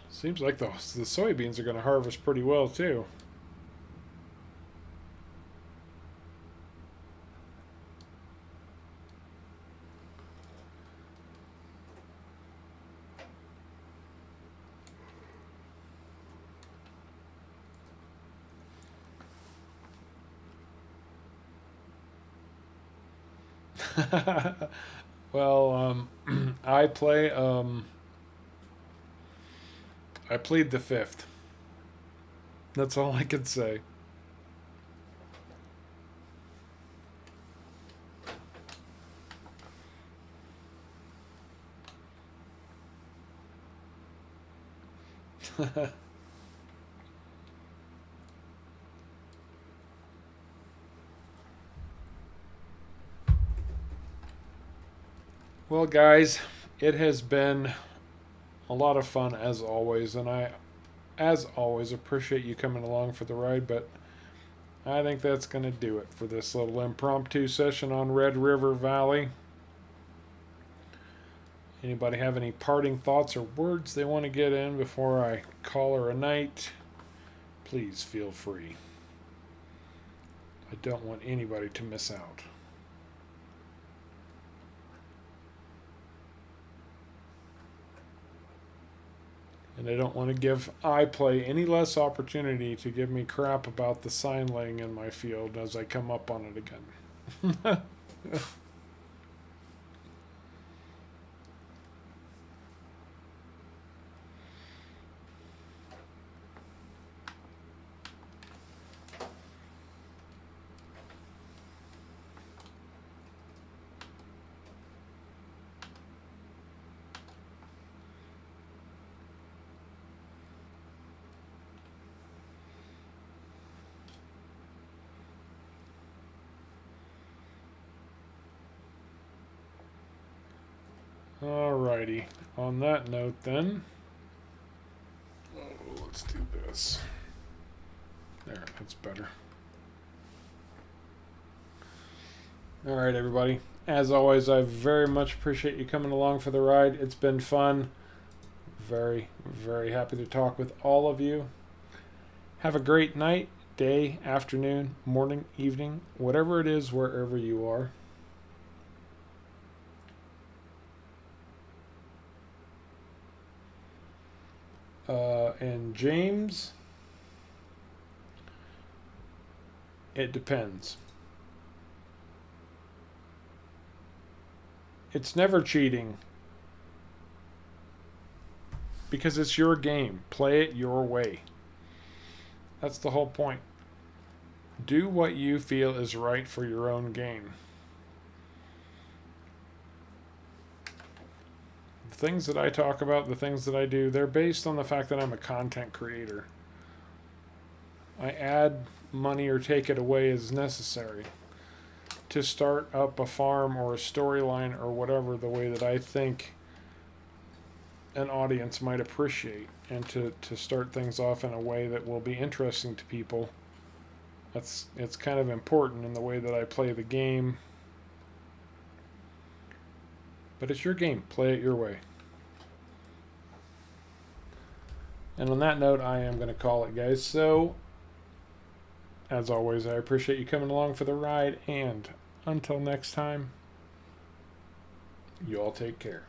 Seems like the soybeans are going to harvest pretty well, too. Well, I play. I plead the fifth. That's all I can say. Well, guys, it has been a lot of fun as always, and I, as always, appreciate you coming along for the ride. But I think that's going to do it for this little impromptu session on Red River Valley. Anybody have any parting thoughts or words they want to get in before I call her a night? Please feel free. I don't want anybody to miss out. And I don't want to give iPlay any less opportunity to give me crap about the sign laying in my field as I come up on it again. Alrighty. On that note, then, let's do this. There, that's better. Alright, everybody. As always, I very much appreciate you coming along for the ride. It's been fun. Very, very happy to talk with all of you. Have a great night, day, afternoon, morning, evening, whatever it is, wherever you are. And James, it depends. It's never cheating because it's your game. Play it your way. That's the whole point. Do what you feel is right for your own game. The things that I talk about, the things that I do, they're based on the fact that I'm a content creator. I add money or take it away as necessary to start up a farm or a storyline or whatever the way that I think an audience might appreciate, and to start things off in a way that will be interesting to people. It's kind of important in the way that I play the game. But it's your game. Play it your way. And on that note, I am going to call it, guys. So, as always, I appreciate you coming along for the ride. And until next time, you all take care.